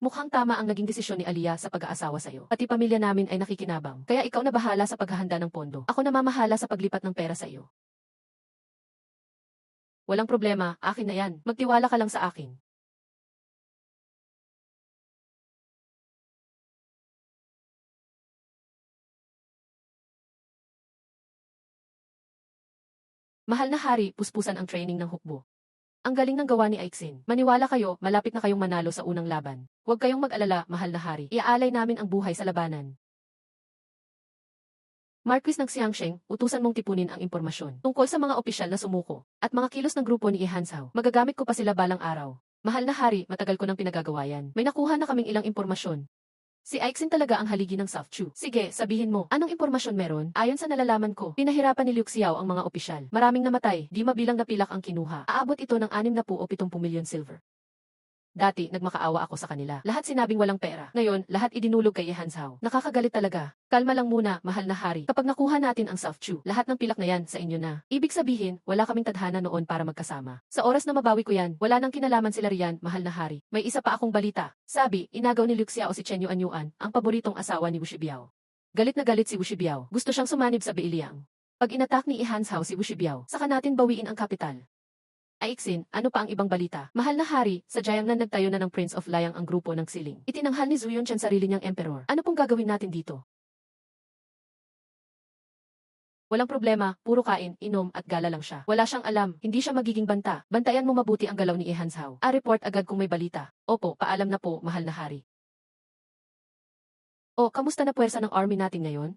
Speaker 1: Mukhang tama ang naging desisyon ni Aliyah sa pag-aasawa sa'yo. Pati pamilya namin ay nakikinabang. Kaya ikaw na bahala sa paghahanda ng pondo. Ako na mamahala sa paglipat ng pera sa iyo. Walang problema, akin na yan. Magtiwala ka lang sa akin. Mahal na hari, puspusan ang training ng hukbo. Ang galing ng gawa ni Aixin. Maniwala kayo, malapit na kayong manalo sa unang laban. Huwag kayong mag-alala, mahal na hari. Iaalay namin ang buhay sa labanan. Marquis ng Xiangsheng, utusan mong tipunin ang impormasyon tungkol sa mga opisyal na sumuko at mga kilos ng grupo ni Ihansao. Magagamit ko pa sila balang araw. Mahal na hari, matagal ko nang pinagagawa yan. May nakuha na kaming ilang impormasyon. Si Aixin talaga ang haligi ng South Chu. Sige, sabihin mo, anong impormasyon meron? Ayon sa nalalaman ko, pinahirapan ni Liu Xiao ang mga opisyal. Maraming namatay, di mabilang na pilak ang kinuha. Aabot ito ng 60 o 70 milyon silver. Dati, nagmakaawa ako sa kanila. Lahat sinabing walang pera. Ngayon, lahat idinulog kay Ihansao. Nakakagalit talaga. Kalma lang muna, mahal na hari. Kapag nakuha natin ang South Chu, lahat ng pilak na yan sa inyo na. Ibig sabihin, wala kaming tadhana noon para magkasama. Sa oras na mabawi ko yan, wala nang kinalaman sila riyan, mahal na hari. May isa pa akong balita. Sabi, inagaw ni Liu Xiao si Chen Yuanyuan, ang paboritong asawa ni Wu Shibiao. Galit na galit si Wu Shibiao. Gusto siyang sumanib sa Beiliang. Pag inatak ni Ihansao si Wu Shibiao, saka natin bawiin ang kapital. Aixin, ano pa ang ibang balita? Mahal na hari, sa Jiangnan nagtayo na ng Prince of Liang ang grupo ng Siling. Itinanghal ni Zhu Yunchen sarili niyang emperor. Ano pong gagawin natin dito? Walang problema, puro kain, inom at gala lang siya. Wala siyang alam, hindi siya magiging banta. Bantayan mo mabuti ang galaw ni Ihansao. Report agad kung may balita. Opo, paalam na po, mahal na hari. O, kamusta na puwersa ng army natin ngayon?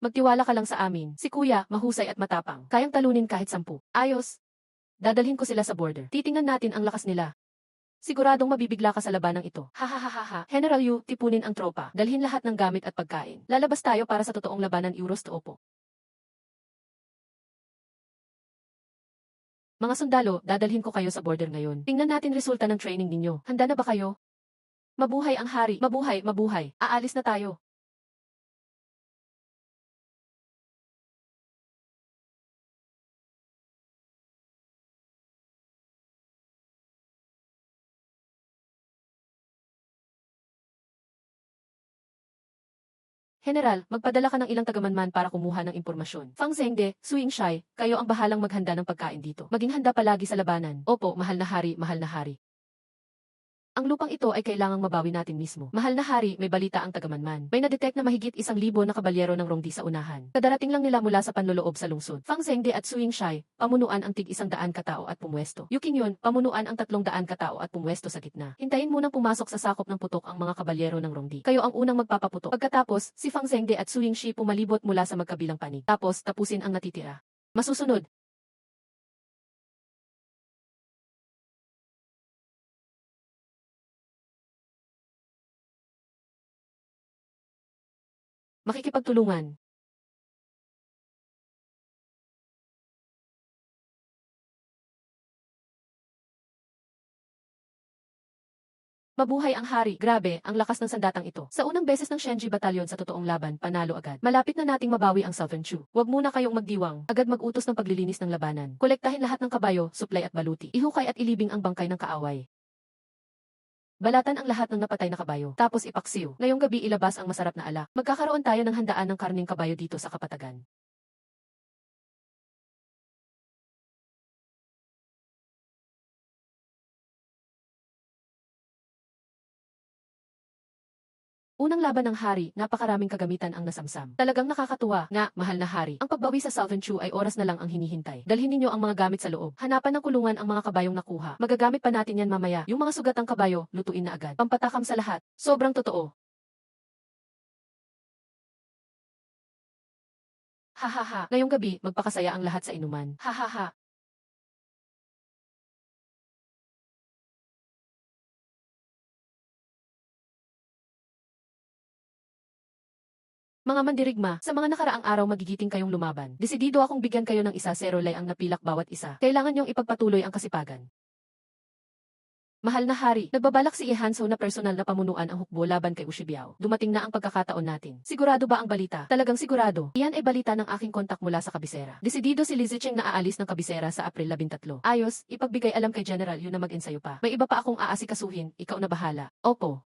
Speaker 1: Magtiwala ka lang sa amin. Si kuya, mahusay at matapang. Kayang talunin kahit 10. Ayos. Dadalhin ko sila sa border. Titingnan natin ang lakas nila. Siguradong mabibigla ka sa labanang ito. Ha. General Yu, tipunin ang tropa. Dalhin lahat ng gamit at pagkain. Lalabas tayo para sa totoong labanan Euros to Opo. Mga sundalo, dadalhin ko kayo sa border ngayon. Tingnan natin resulta ng training ninyo. Handa na ba kayo? Mabuhay ang hari. Mabuhay. Aalis na tayo. General, magpadala ka ng ilang tagamanman para kumuha ng impormasyon. Fang Zhengde, Suing Shai, kayo ang bahalang maghanda ng pagkain dito. Maging handa palagi sa labanan. Opo, mahal na hari, mahal na hari. Ang lupang ito ay kailangang mabawi natin mismo. Mahal na hari, may balita ang tagamanman. May nadetect na mahigit 1,000 na kabalyero ng Rongdi sa unahan. Kadarating lang nila mula sa panloloob sa lungsod. Fang Zhengde at Suing Shai, pamunuan ang tig 100 katao at pumwesto. Yu Qingyun, pamunuan ang 300 katao at pumwesto sa gitna. Hintayin munang pumasok sa sakop ng putok ang mga kabalyero ng Rongdi. Kayo ang unang magpapaputok. Pagkatapos, si Fang Zhengde at Suing Shi pumalibot mula sa magkabilang panig. Tapos, tapusin ang natitira. Masusunod, makikipagtulungan. Mabuhay ang hari. Grabe, ang lakas ng sandatang ito. Sa unang beses ng Shenji Battalion sa totoong laban, panalo agad. Malapit na nating mabawi ang Southern Chu. Huwag muna kayong magdiwang. Agad mag-utos ng paglilinis ng labanan. Kolektahin lahat ng kabayo, suplay at baluti. Ihukay at ilibing ang bangkay ng kaaway. Balatan ang lahat ng napatay na kabayo. Tapos ipaksiw. Ngayong gabi ilabas ang masarap na alak. Magkakaroon tayo ng handaan ng karning kabayo dito sa Kapatagan. Unang laban ng hari, napakaraming kagamitan ang nasamsam. Talagang nakakatuwa nga, mahal na hari. Ang pagbawi sa Southern Chu ay oras na lang ang hinihintay. Dalhin ninyo ang mga gamit sa loob. Hanapan ng kulungan ang mga kabayong nakuha. Magagamit pa natin yan mamaya. Yung mga sugatang kabayo, lutuin na agad. Pampatakam sa lahat. Sobrang totoo. Hahaha. Ngayong gabi, magpakasaya ang lahat sa inuman. Hahaha. Mga mandirigma, sa mga nakaraang araw magigiting kayong lumaban. Desidido akong bigyan kayo ng isa zero lay ang napilak bawat isa. Kailangan niyong ipagpatuloy ang kasipagan. Mahal na hari, nagbabalak si Ihanso na personal na pamunuan ang hukbo laban kay Ushibiao. Dumating na ang pagkakataon natin. Sigurado ba ang balita? Talagang sigurado. Iyan ay balita ng aking kontak mula sa kabisera. Desidido si Lizicheng na aalis ng kabisera sa April 13. Ayos, ipagbigay alam kay General yun na mag-ensayo pa. May iba pa akong aasikasuhin, ikaw na bahala. Opo.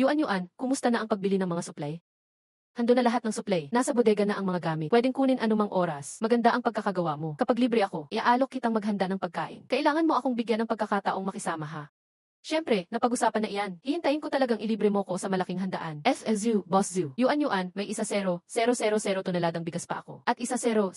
Speaker 1: Yuan-yuan, kumusta na ang pagbili ng mga supply? Hando na lahat ng supply. Nasa bodega na ang mga gamit. Pwedeng kunin anumang oras. Maganda ang pagkakagawa mo. Kapag libre ako, iaalok kitang maghanda ng pagkain. Kailangan mo akong bigyan ng pagkakataong makisama ha. Siyempre, napag-usapan na iyan. Hihintayin ko talagang ilibre mo ko sa malaking handaan. SSU, Boss Zoo. Yuan-yuan, may isa 0,000 toneladang bigas pa ako. At isa 0,000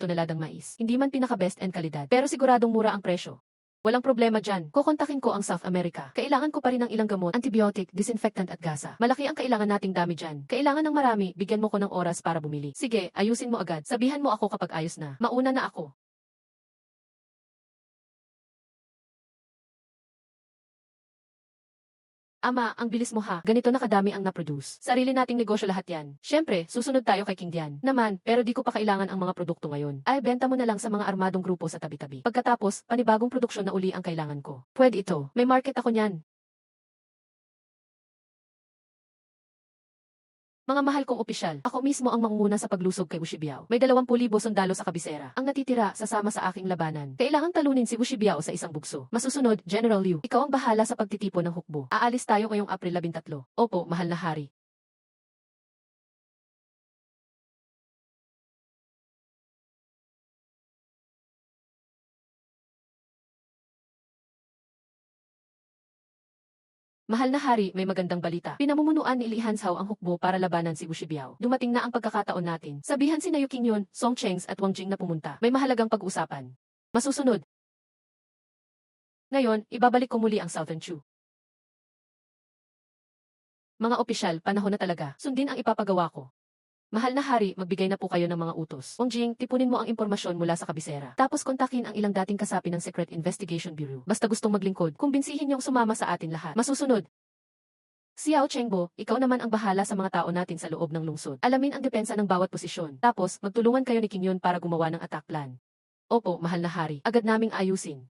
Speaker 1: toneladang mais. Hindi man pinaka-best and kalidad. Pero siguradong mura ang presyo. Walang problema dyan. Kukontakin ko ang South America. Kailangan ko pa rin ng ilang gamot, antibiotic, disinfectant at gasa. Malaki ang kailangan nating dami dyan. Kailangan ng marami, bigyan mo ko ng oras para bumili. Sige, ayusin mo agad. Sabihan mo ako kapag ayos na. Mauna na ako. Ama, ang bilis mo ha. Ganito na kadami ang na-produce. Sarili nating negosyo lahat yan. Siyempre, susunod tayo kay King Dian. Naman, pero di ko pa kailangan ang mga produkto ngayon. Ay, benta mo na lang sa mga armadong grupo sa tabi-tabi. Pagkatapos, panibagong produksyon na uli ang kailangan ko. Pwede ito. May market ako niyan. Mga mahal kong opisyal, ako mismo ang mangunguna sa paglusog kay Wushibiao. May 20,000 sundalo sa kabisera. Ang natitira, sasama sa aking labanan. Kailangang talunin si Wushibiao sa isang bugso. Masusunod, General Liu, ikaw ang bahala sa pagtitipon ng hukbo. Aalis tayo ngayong April 13. Opo, mahal na hari. Mahal na hari, may magandang balita. Pinamumunuan ni Li Hanshao ang hukbo para labanan si Wushibiao. Dumating na ang pagkakataon natin. Sabihan si Yu Qingyun, Song Chengs at Wang Jing na pumunta. May mahalagang pag-usapan. Masusunod. Ngayon, ibabalik ko muli ang Southern Chu. Mga opisyal, panahon na talaga. Sundin ang ipapagawa ko. Mahal na hari, magbigay na po kayo ng mga utos. Wang Jing, tipunin mo ang impormasyon mula sa kabisera. Tapos kontakin ang ilang dating kasapi ng Secret Investigation Bureau. Basta gustong maglingkod, kumbinsihin niyong sumama sa atin lahat. Masusunod. Xiao Chengbo, ikaw naman ang bahala sa mga tao natin sa loob ng lungsod. Alamin ang depensa ng bawat posisyon. Tapos, magtulungan kayo ni King Yun para gumawa ng attack plan. Opo, mahal na hari. Agad naming ayusin.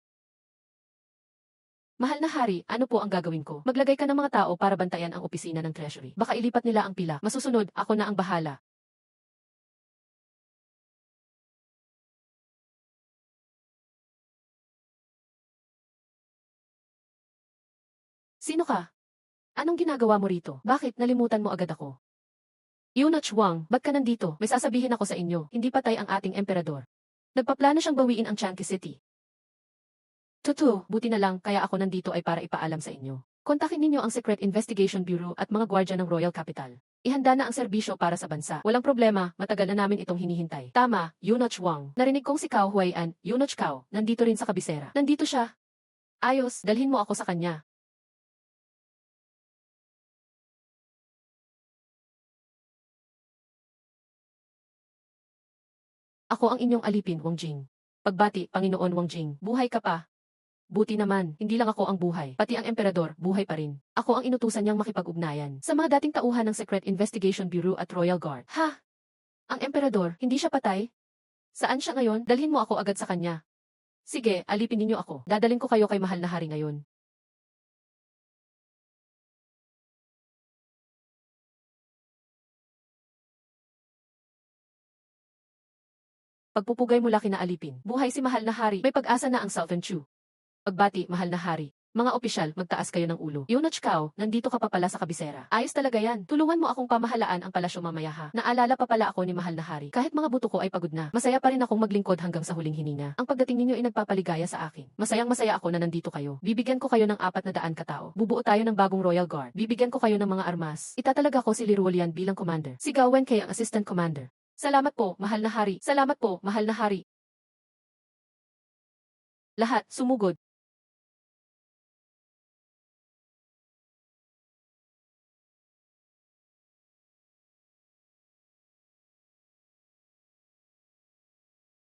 Speaker 1: Mahal na hari, ano po ang gagawin ko? Maglagay ka ng mga tao para bantayan ang opisina ng Treasury. Baka ilipat nila ang pila. Masusunod, ako na ang bahala. Sino ka? Anong ginagawa mo rito? Bakit nalimutan mo agad ako? Yuna Chuang, ba't ka nandito? May sasabihin ako sa inyo, hindi patay ang ating emperador. Nagpaplano siyang bawiin ang Changi City. Totoo, buti na lang kaya ako nandito ay para ipaalam sa inyo. Kontakin ninyo ang Secret Investigation Bureau at mga gwardya ng Royal Capital. Ihanda na ang serbisyo para sa bansa. Walang problema, matagal na namin itong hinihintay. Tama, Yunoch Wang. Narinig kong si Cao Huayan, Yunoch Cao, nandito rin sa kabisera. Nandito siya. Ayos, dalhin mo ako sa kanya. Ako ang inyong alipin, Wang Jing. Pagbati, Panginoon Wang Jing, buhay ka pa. Buti naman, hindi lang ako ang buhay, pati ang emperador, buhay pa rin. Ako ang inutusan niyang makipag-ugnayan sa mga dating tauhan ng Secret Investigation Bureau at Royal Guard. Ha? Ang emperador, hindi siya patay? Saan siya ngayon? Dalhin mo ako agad sa kanya. Sige, alipin ninyo ako. Dadalhin ko kayo kay mahal na hari ngayon. Pagpupugay mula kina alipin. Buhay si mahal na hari. May pag-asa na ang Southern Chu. Pagbati, mahal na hari. Mga opisyal, magtaas kayo ng ulo. Yun Chikaw, nandito ka pa pala sa kabisera. Ayos talaga yan. Tulungan mo akong pamahalaan ang palasyo mamaya ha. Naalala pa pala ako ni mahal na hari. Kahit mga buto ko ay pagod na, masaya pa rin akong maglingkod hanggang sa huling hininga. Ang pagdating ninyo ay nagpapaligaya sa akin. Masayang-masaya ako na nandito kayo. Bibigyan ko kayo ng 400 katao. Bubuo tayo ng bagong Royal Guard. Bibigyan ko kayo ng mga armas. Itatalaga ko si Liruolian bilang commander. Si Gao Wenkei ang assistant commander. Salamat po, mahal na hari. Salamat po, mahal na hari. Lahat, sumugod.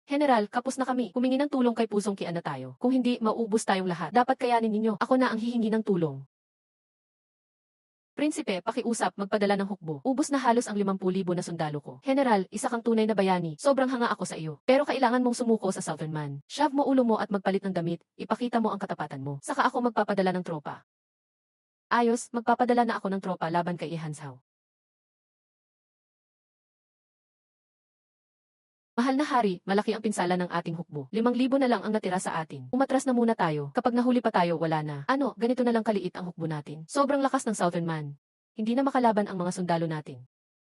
Speaker 1: General, kapos na kami. Humingi ng tulong kay Pusong Kian na tayo. Kung hindi, mauubos tayong lahat. Dapat kayanin ninyo. Ako na ang hihingi ng tulong. Prinsipe, pakiusap, magpadala ng hukbo. Ubos na halos ang 50,000 na sundalo ko. General, isa kang tunay na bayani. Sobrang hanga ako sa iyo. Pero kailangan mong sumuko sa Southern Man. Shove mo ulo mo at magpalit ng damit. Ipakita mo ang katapatan mo. Saka ako magpapadala ng tropa. Ayos, magpapadala na ako ng tropa laban kay Ihanshaw. Mahal na hari, malaki ang pinsala ng ating hukbo. 5,000 na lang ang natira sa atin. Umatras na muna tayo. Kapag nahuli pa tayo, wala na. Ano, ganito na lang kaliit ang hukbo natin. Sobrang lakas ng Southern Man. Hindi na makalaban ang mga sundalo natin.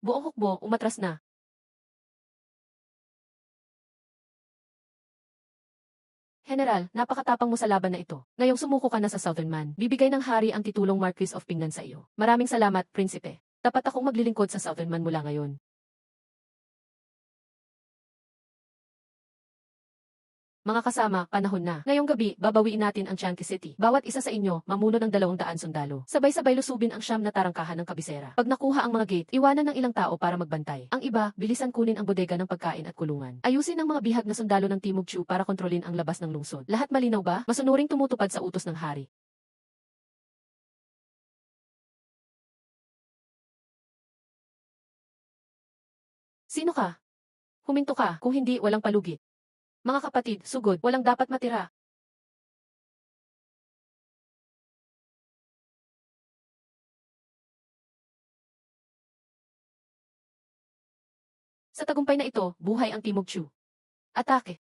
Speaker 1: Buong hukbo, umatras na. General, napakatapang mo sa laban na ito. Ngayong sumuko ka na sa Southern Man, bibigay ng hari ang titulong Marquis of Pinggan sa iyo. Maraming salamat, Prinsipe. Tapat akong maglilingkod sa Southern Man mula ngayon. Mga kasama, panahon na. Ngayong gabi, babawiin natin ang Changi City. Bawat isa sa inyo, mamuno ng 200 sundalo. Sabay-sabay lusubin ang siyam na tarangkahan ng kabisera. Pag nakuha ang mga gate, iwanan ng ilang tao para magbantay. Ang iba, bilisan kunin ang bodega ng pagkain at kulungan. Ayusin ang mga bihag na sundalo ng Timog Chu para kontrolin ang labas ng lungsod. Lahat malinaw ba? Masunuring tumutupad sa utos ng hari. Sino ka? Huminto ka, kung hindi, walang palugit. Mga kapatid, sugod, walang dapat matira. Sa tagumpay na ito, buhay ang Timog Chu. Atake.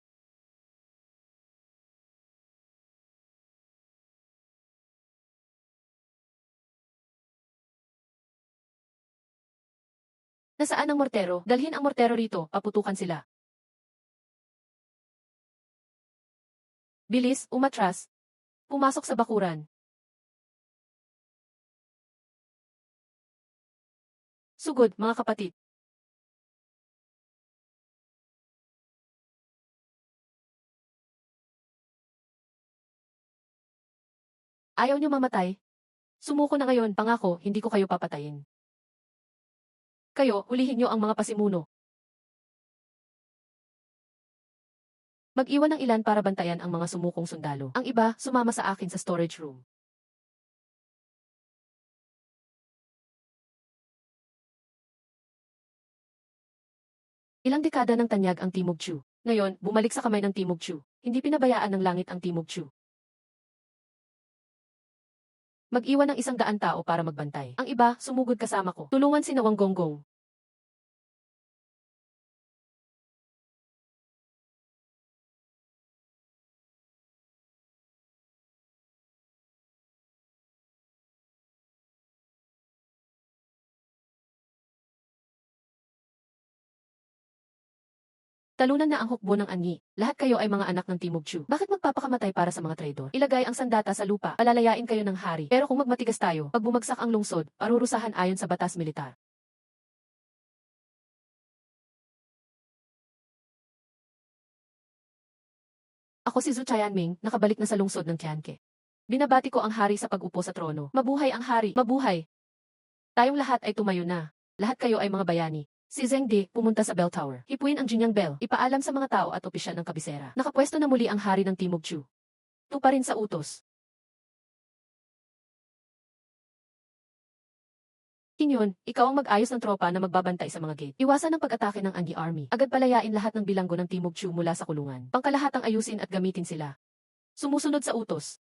Speaker 1: Nasaan ang mortero? Dalhin ang mortero rito, paputukan sila. Bilis, umatras. Pumasok sa bakuran. Sugod, mga kapatid. Ayaw niyo mamatay? Sumuko na ngayon, pangako, hindi ko kayo papatayin. Kayo, hulihin niyo ang mga pasimuno. Mag-iwan ng ilan para bantayan ang mga sumukong sundalo. Ang iba, sumama sa akin sa storage room. Ilang dekada ng tanyag ang Timog Chu. Ngayon, bumalik sa kamay ng Timog Chu. Hindi pinabayaan ng langit ang Timog Chu. Mag-iwan ng 100 tao para magbantay. Ang iba, sumugod kasama ko. Tulungan si Nawang Gonggong. Talunan na ang hukbo ng anyi. Lahat kayo ay mga anak ng Timog Chu. Bakit magpapakamatay para sa mga traidor? Ilagay ang sandata sa lupa. Palalayain kayo ng hari. Pero kung magmatigas tayo, pag bumagsak ang lungsod, parurusahan ayon sa batas militar. Ako si Zhu Tianming, nakabalik na sa lungsod ng Tianke. Binabati ko ang hari sa pag-upo sa trono. Mabuhay ang hari! Mabuhay! Tayong lahat ay tumayo na. Lahat kayo ay mga bayani. Si Zheng Di pumunta sa bell tower. Hipuin ang Jinyang Bell. Ipaalam sa mga tao at opisyal ng kabisera. Nakapwesto na muli ang hari ng Timog Chu. Tuparin sa utos. Kinyon, ikaw ang mag-ayos ng tropa na magbabantay sa mga gate. Iwasan ang pag-atake ng Angie Army. Agad palayain lahat ng bilanggo ng Timog Chu mula sa kulungan. Pangkalahatang ayusin at gamitin sila. Sumusunod sa utos.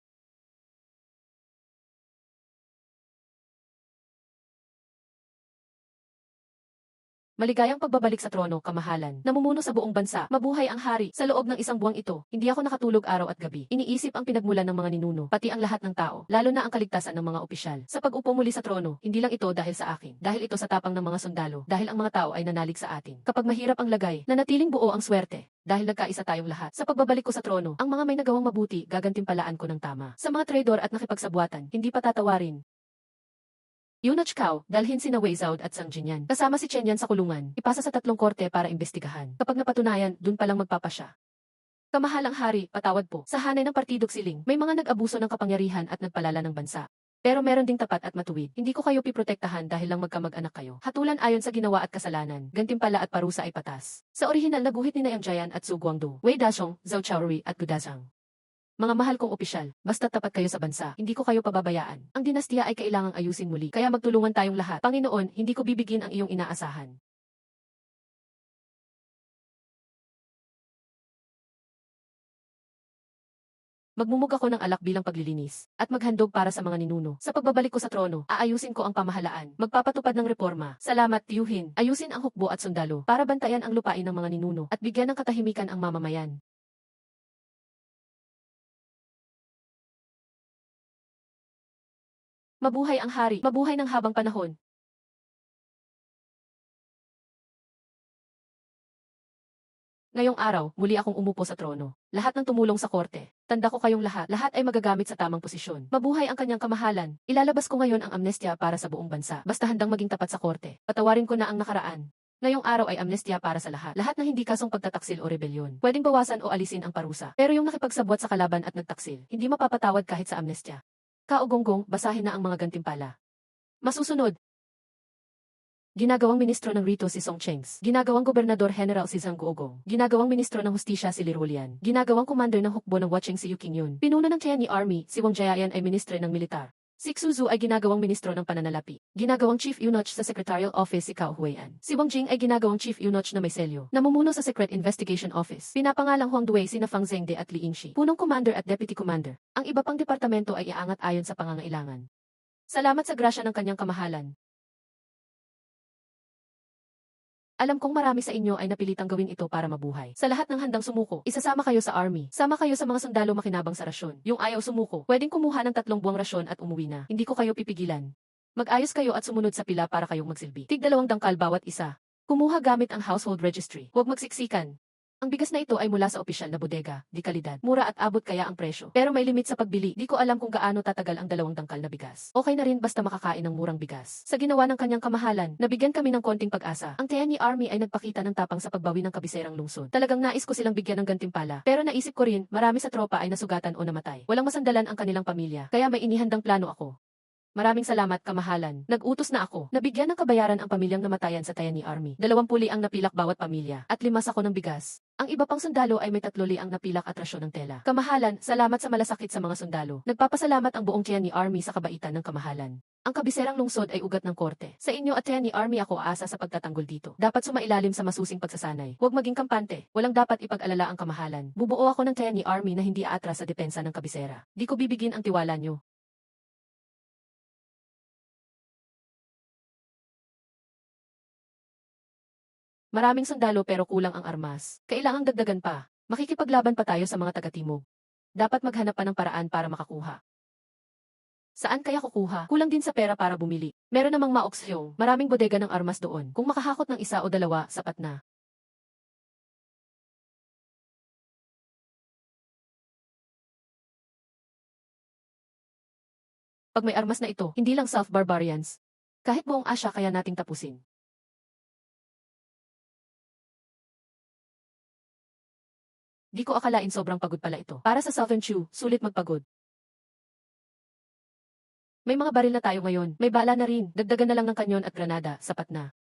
Speaker 1: Maligayang pagbabalik sa trono, kamahalan. Namumuno sa buong bansa. Mabuhay ang hari. Sa loob ng isang buwang ito, hindi ako nakatulog araw at gabi. Iniisip ang pinagmulan ng mga ninuno, pati ang lahat ng tao, lalo na ang kaligtasan ng mga opisyal. Sa pag-upo muli sa trono, hindi lang ito dahil sa akin. Dahil ito sa tapang ng mga sundalo. Dahil ang mga tao ay nanalig sa atin. Kapag mahirap ang lagay, nanatiling buo ang swerte. Dahil nagkaisa tayong lahat. Sa pagbabalik ko sa trono, ang mga may nagawang mabuti, gagantimpalaan ko ng tama. Sa mga traidor at nakipagsabuatan, hindi patatawarin. Yunoch Kao, dalhin sina Wei Zhao at Sang Jinyan. Kasama si Chen Yan sa kulungan, ipasa sa 3 korte para imbestigahan. Kapag napatunayan, dun palang magpapasya. Kamahalang hari, patawad po. Sa hanay ng partidok siling, may mga nag-abuso ng kapangyarihan at nagpalala ng bansa. Pero meron ding tapat at matuwid. Hindi ko kayo piprotektahan dahil lang magkamag-anak kayo. Hatulan ayon sa ginawa at kasalanan. Gantimpala at parusa ay patas. Sa orihinal na guhit ni Yang Jian at Su Guangdu, Wei Dashong, Zhao Chaohui at Gudazhang. Mga mahal kong opisyal, basta tapat kayo sa bansa, hindi ko kayo pababayaan. Ang dinastiya ay kailangang ayusin muli, kaya magtulungan tayong lahat. Panginoon, hindi ko bibigin ang iyong inaasahan. Magmumug ako ng alak bilang paglilinis, at maghandog para sa mga ninuno. Sa pagbabalik ko sa trono, aayusin ko ang pamahalaan. Magpapatupad ng reforma. Salamat, tiyuhin. Ayusin ang hukbo at sundalo, para bantayan ang lupain ng mga ninuno, at bigyan ng katahimikan ang mamamayan. Mabuhay ang hari, mabuhay ng habang panahon. Ngayong araw, muli akong umupo sa trono. Lahat ng tumulong sa korte. Tanda ko kayong lahat. Lahat ay magagamit sa tamang posisyon. Mabuhay ang kanyang kamahalan. Ilalabas ko ngayon ang amnestya para sa buong bansa. Basta handang maging tapat sa korte. Patawarin ko na ang nakaraan. Ngayong araw ay amnestya para sa lahat. Lahat ng hindi kasong pagtataksil o rebelyon. Pwedeng bawasan o alisin ang parusa. Pero yung nakipagsabwat sa kalaban at nagtaksil, hindi mapapatawad kahit sa amnestya. Kaugonggong, basahin na ang mga gantimpala. Masusunod. Ginagawang ministro ng Rito si Song Chengs. Ginagawang gobernador general si Zhang Guogong. Ginagawang ministro ng hustisya si Li Rulian. Ginagawang commander ng hukbo ng Watching si Yu Qingyun. Pinuno ng Tianyi Army, si Wang Jiayan ay ministro ng militar. Si Xu ay ginagawang ministro ng pananalapi. Ginagawang chief eunuch sa secretarial office si Cao Huiyan. Si Wang Jing ay ginagawang chief eunuch na may selyo. Namumuno sa secret investigation office. Pinapangalang Huang Dui sina Fang Zhengde at Li Yingxi. Punong commander at deputy commander. Ang iba pang departamento ay iaangat ayon sa pangangailangan. Salamat sa grasya ng kanyang kamahalan. Alam kong marami sa inyo ay napilitang gawin ito para mabuhay. Sa lahat ng handang sumuko, isasama kayo sa army. Sama kayo sa mga sundalo makinabang sa rasyon. Yung ayaw sumuko, pwedeng kumuha ng 3 buwang rasyon at umuwi na. Hindi ko kayo pipigilan. Mag-ayos kayo at sumunod sa pila para kayong magsilbi. Tig 2 dangkal bawat isa. Kumuha gamit ang household registry. Huwag magsiksikan. Ang bigas na ito ay mula sa opisyal na bodega, di kalidad. Mura at abot kaya ang presyo. Pero may limit sa pagbili. Di ko alam kung gaano tatagal ang 2 dangkal na bigas. Okay na rin basta makakain ng murang bigas. Sa ginawa ng kanyang kamahalan, nabigyan kami ng konting pag-asa. Ang Tianyi Army ay nagpakita ng tapang sa pagbawi ng kabiserang lungsod. Talagang nais ko silang bigyan ng gantimpala. Pero naisip ko rin, marami sa tropa ay nasugatan o namatay. Walang masandalan ang kanilang pamilya. Kaya may inihandang plano ako. Maraming salamat, kamahalan. Nag-utos na ako. Nabigyan ng kabayaran ang pamilyang namatayan sa Tianyi Army. 20 ang napilak bawat pamilya. At 5 sako ng bigas. Ang iba pang sundalo ay may 3 ang napilak at rasyon ng tela. Kamahalan, salamat sa malasakit sa mga sundalo. Nagpapasalamat ang buong Tianyi Army sa kabaitan ng kamahalan. Ang kabiserang lungsod ay ugat ng korte. Sa inyo at Tianyi Army ako aasa sa pagtatanggol dito. Dapat sumailalim sa masusing pagsasanay. Huwag maging kampante. Walang dapat ipag-alala ang kamahalan. Bubuo ako ng Tianyi Army na hindi aatras sa depensa ng kabisera. Di ko bibigin ang tiwala nyo. Maraming sundalo pero kulang ang armas. Kailangang dagdagan pa. Makikipaglaban pa tayo sa mga taga-timog. Dapat maghanap pa ng paraan para makakuha. Saan kaya kukuha? Kulang din sa pera para bumili. Meron namang maoksyong, maraming bodega ng armas doon. Kung makahakot ng 1 o 2, sapat na. Pag may armas na ito, hindi lang self-barbarians. Kahit buong Asya kaya nating tapusin. Di ko akalain sobrang pagod pala ito. Para sa Southern Chu, sulit magpagod. May mga baril na tayo ngayon. May bala na rin. Dagdagan na lang ng kanyon at granada. Sapat na.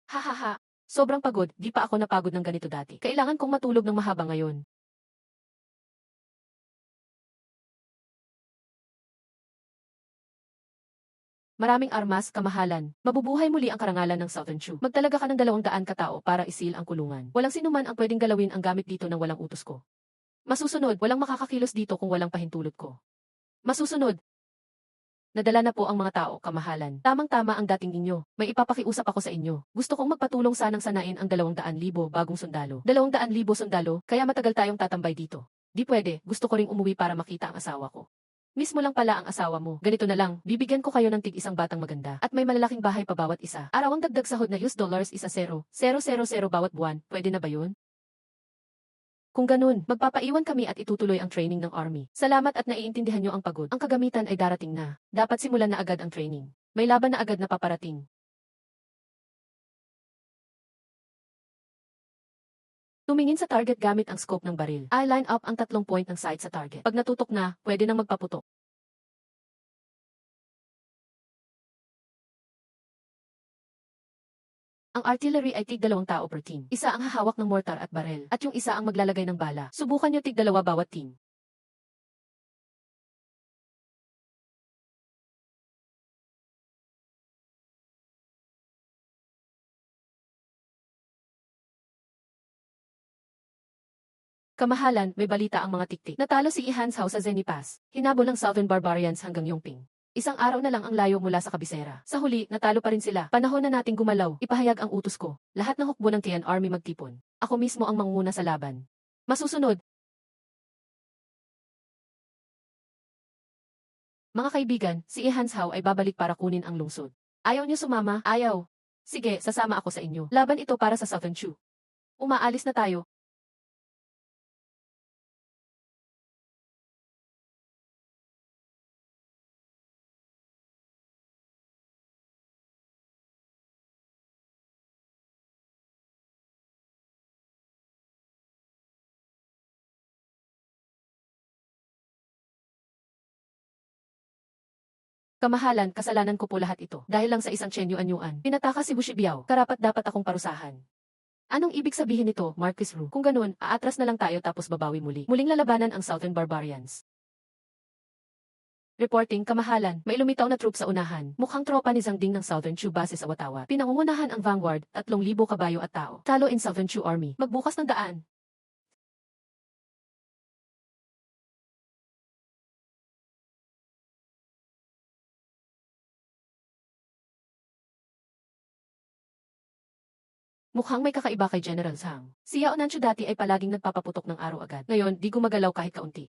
Speaker 1: Hahaha. Sobrang pagod. Di pa ako napagod ng ganito dati. Kailangan kong matulog ng mahaba ngayon. Maraming armas, kamahalan. Mabubuhay muli ang karangalan ng Southern Chu. Magtalaga ka ng 200 katao para isil ang kulungan. Walang sinuman ang pwedeng galawin ang gamit dito ng walang utos ko. Masusunod, walang makakakilos dito kung walang pahintulot ko. Masusunod, nadala na po ang mga tao, kamahalan. Tamang-tama ang dating ninyo. May ipapakiusap ako sa inyo. Gusto kong magpatulong sanang sanain ang 200,000 bagong sundalo. 200,000 sundalo, kaya matagal tayong tatambay dito. Di pwede, gusto ko ring umuwi para makita ang asawa ko. Mismo lang pala ang asawa mo. Ganito na lang, bibigyan ko kayo ng tig-isang batang maganda. At may malalaking bahay pa bawat isa. Araw ang dagdag sahod na $1 isa 0,000 bawat buwan. Pwede na ba yun? Kung ganun, magpapaiwan kami at itutuloy ang training ng Army. Salamat at naiintindihan nyo ang pagod. Ang kagamitan ay darating na. Dapat simulan na agad ang training. May laban na agad na paparating. Tumingin sa target gamit ang scope ng baril. I-line up ang 3 point ng sight sa target. Pag natutok na, pwede nang magpaputok. Ang artillery ay tig-2 tao per team. Isa ang hahawak ng mortar at barel, at yung isa ang maglalagay ng bala. Subukan nyo tig-2 bawat team. Kamahalan, may balita ang mga tiktik. Natalo si Ihans Hao sa Zeni Pass. Hinabol ng Southern Barbarians hanggang Yongping. Isang araw na lang ang layo mula sa kabisera. Sa huli, natalo pa rin sila. Panahon na nating gumalaw. Ipahayag ang utos ko. Lahat ng hukbo ng Tian Army magtipon. Ako mismo ang mangunguna sa laban. Masusunod. Mga kaibigan, si Ihans Hao ay babalik para kunin ang lungsod. Ayaw niyo sumama? Ayaw. Sige, sasama ako sa inyo. Laban ito para sa Southern Chu. Umaalis na tayo. Kamahalan, kasalanan ko po lahat ito. Dahil lang sa isang Chenyu-anyuan. Pinataka si Bushibiao. Karapat-dapat akong parusahan. Anong ibig sabihin nito, Marquis Ru? Kung ganun, aatras na lang tayo tapos babawi muli. Muling lalabanan ang Southern Barbarians. Reporting, kamahalan, may lumitaw na troop sa unahan. Mukhang tropa ni Zhang Ding ng Southern Chu base sa Watawat. Pinangungunahan ang vanguard, 3,000 kabayo at tao. Talo in Southern Chu Army. Magbukas ng daan. Mukhang may kakaiba kay General Zhang. Si Yao Nanchu dati ay palaging nagpapaputok ng araw agad. Ngayon, di gumagalaw kahit kaunti.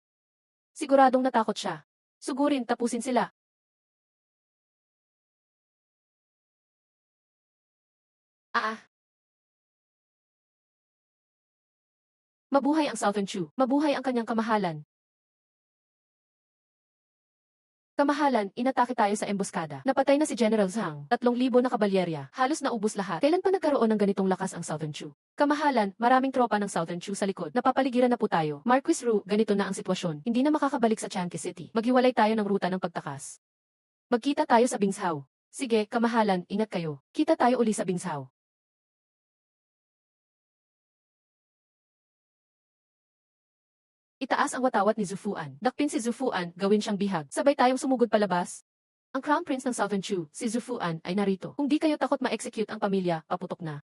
Speaker 1: Siguradong natakot siya. Sugurin, tapusin sila. Ah, mabuhay ang Southern Chu. Mabuhay ang kanyang kamahalan. Kamahalan, inatake tayo sa emboscada. Napatay na si General Zhang. 3,000 na kabalyerya. Halos naubos lahat. Kailan pa nagkaroon ng ganitong lakas ang Southern Chu? Kamahalan, maraming tropa ng Southern Chu sa likod. Napapaligiran na po tayo. Marquis Ru, ganito na ang sitwasyon. Hindi na makakabalik sa Changi City. Maghiwalay tayo ng ruta ng pagtakas. Magkita tayo sa Bingshao. Sige, kamahalan, ingat kayo. Kita tayo uli sa Bingshao. Itaas ang watawat ni Zufuan. Dakpin si Zufuan, gawin siyang bihag. Sabay tayong sumugod palabas. Ang Crown Prince ng Southern Chu, si Zufuan, ay narito. Kung di kayo takot ma-execute ang pamilya, paputok na.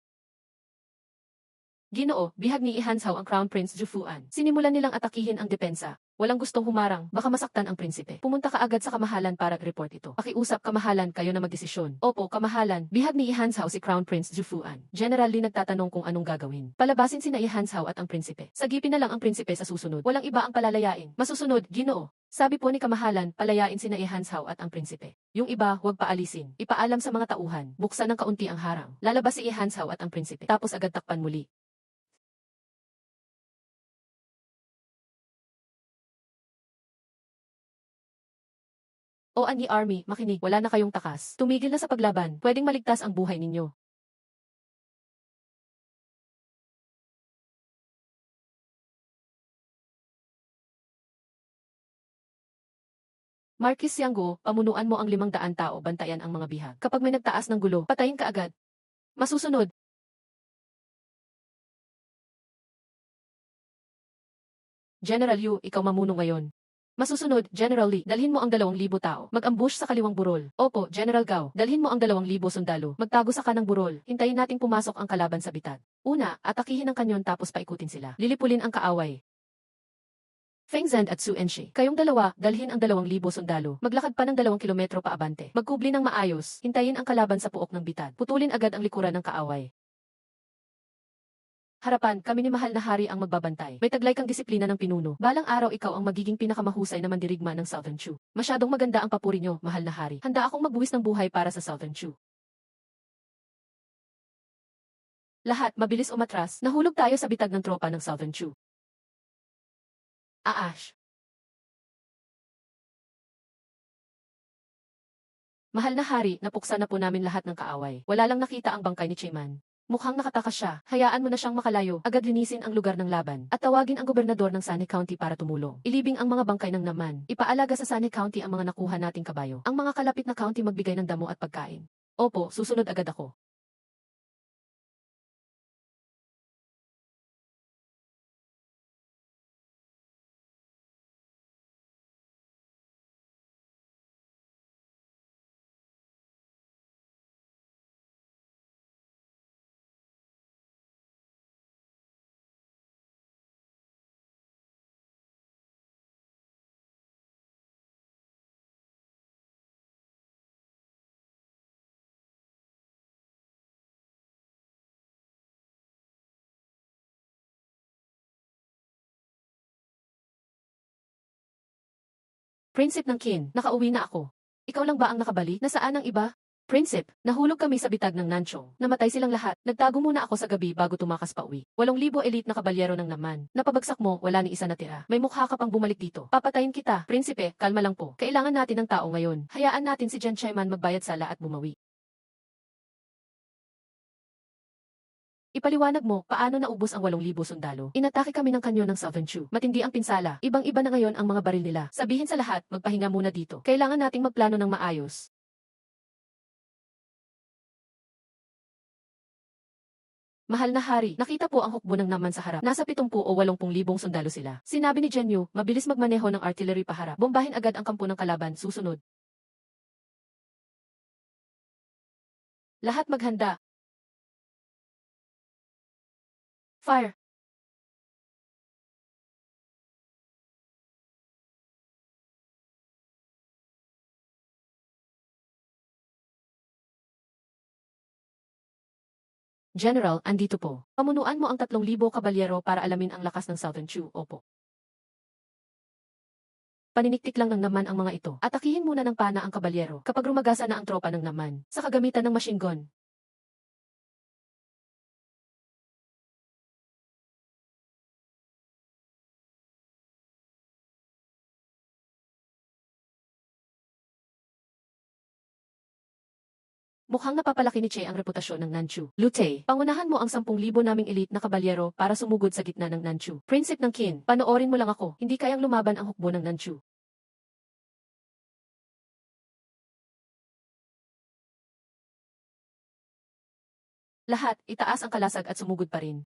Speaker 1: Ginoo, bihag ni Ihans Hao ang Crown Prince Zufuan. Sinimulan nilang atakihin ang depensa. Walang gustong humarang, baka masaktan ang prinsipe. Pumunta ka agad sa kamahalan para report ito. Pakiusap kamahalan, kayo na magdesisyon. Opo, kamahalan, bihag ni Ihans Hao si Crown Prince Zufuan. General Lee nagtatanong kung anong gagawin. Palabasin sina Ihans Hao at ang prinsipe. Sagipin na lang ang prinsipe sa susunod. Walang iba ang palalayain. Masusunod, Ginoo. Sabi po ni kamahalan, palayain sina Ihans Hao at ang prinsipe. Yung iba, huwag paalisin. Ipaalam sa mga tauhan. Buksan ng kaunti ang harang. Lalabas si Ihans Hao at ang prinsipe. Tapos agad takpan muli. O Anyi Army, makinig, wala na kayong takas. Tumigil na sa paglaban, pwedeng maligtas ang buhay ninyo. Marquis Yanggo, pamunuan mo ang 500 tao, bantayan ang mga bihag. Kapag may nagtaas ng gulo, patayin ka agad. Masusunod. General Yu, ikaw mamuno ngayon. Masusunod, General Lee, dalhin mo ang 2,000 tao. Mag-ambush sa kaliwang burol. Opo, General Gao, dalhin mo ang 2,000 sundalo. Magtago sa kanang burol. Hintayin nating pumasok ang kalaban sa bitad. Una, atakihin ang kanyon tapos paikutin sila. Lilipulin ang kaaway. Feng Zand at Su Enshi, kayong dalawa, dalhin ang 2,000 sundalo. Maglakad pa ng 2 kilometro paabante. Magkubli ng maayos. Hintayin ang kalaban sa puok ng bitad. Putulin agad ang likuran ng kaaway. Harapan, kami ni mahal na hari ang magbabantay. May taglay kang disiplina ng pinuno. Balang araw ikaw ang magiging pinakamahusay na mandirigma ng Southern Chu. Masyadong maganda ang papuri nyo, mahal na hari. Handa akong magbuwis ng buhay para sa Southern Chu. Lahat, mabilis umatras, nahulog tayo sa bitag ng tropa ng Southern Chu. Aash. Mahal na hari, napuksa na po namin lahat ng kaaway. Wala lang nakita ang bangkay ni Chiman. Mukhang nakatakas siya, hayaan mo na siyang makalayo, agad linisin ang lugar ng laban, at tawagin ang gobernador ng Sunny County para tumulong. Ilibing ang mga bangkay ng naman, ipaalaga sa Sunny County ang mga nakuha nating kabayo. Ang mga kalapit na county magbigay ng damo at pagkain. Opo, susunod agad ako. Prinsip ng Kin, nakauwi na ako. Ikaw lang ba ang nakabalik? Nasaan ang iba? Prinsip, nahulog kami sa bitag ng Nanchong. Namatay silang lahat. Nagtago muna ako sa gabi bago tumakas pa uwi. 8,000 elite na kabalyero ng naman. Napabagsak mo, wala ni isa natira. May mukha ka pang bumalik dito. Papatayin kita. Prinsipe, kalma lang po. Kailangan natin ng tao ngayon. Hayaan natin si Jen Chaiman magbayad sala at bumawi. Ipaliwanag mo, paano naubos ang 8,000 sundalo? Inatake kami ng kanyon ng Southern Chu. Matindi ang pinsala. Ibang-iba na ngayon ang mga baril nila. Sabihin sa lahat, magpahinga muna dito. Kailangan nating magplano ng maayos. Mahal na hari, nakita po ang hukbo ng naman sa harap. Nasa 70 o 80,000 sundalo sila. Sinabi ni Jenyu, mabilis magmaneho ng artillery paharap. Bombahin agad ang kampo ng kalaban, susunod. Lahat maghanda. Fire! General, andito po. Pamunuan mo ang 3,000 kabalyero para alamin ang lakas ng Southern Chu, opo. Paniniktik lang ng naman ang mga ito. Atakihin muna ng pana ang kabalyero kapag rumagasa na ang tropa ng naman. Sa kagamitan ng machine gun. Mukhang napapalaki ni Che ang reputasyon ng Nanchu. Lute, pangunahan mo ang 10,000 naming elite na kabalyero para sumugod sa gitna ng Nanchu. Prinsip ng Qin, panoorin mo lang ako. Hindi kayang lumaban ang hukbo ng Nanchu. Lahat, itaas ang kalasag at sumugod pa rin.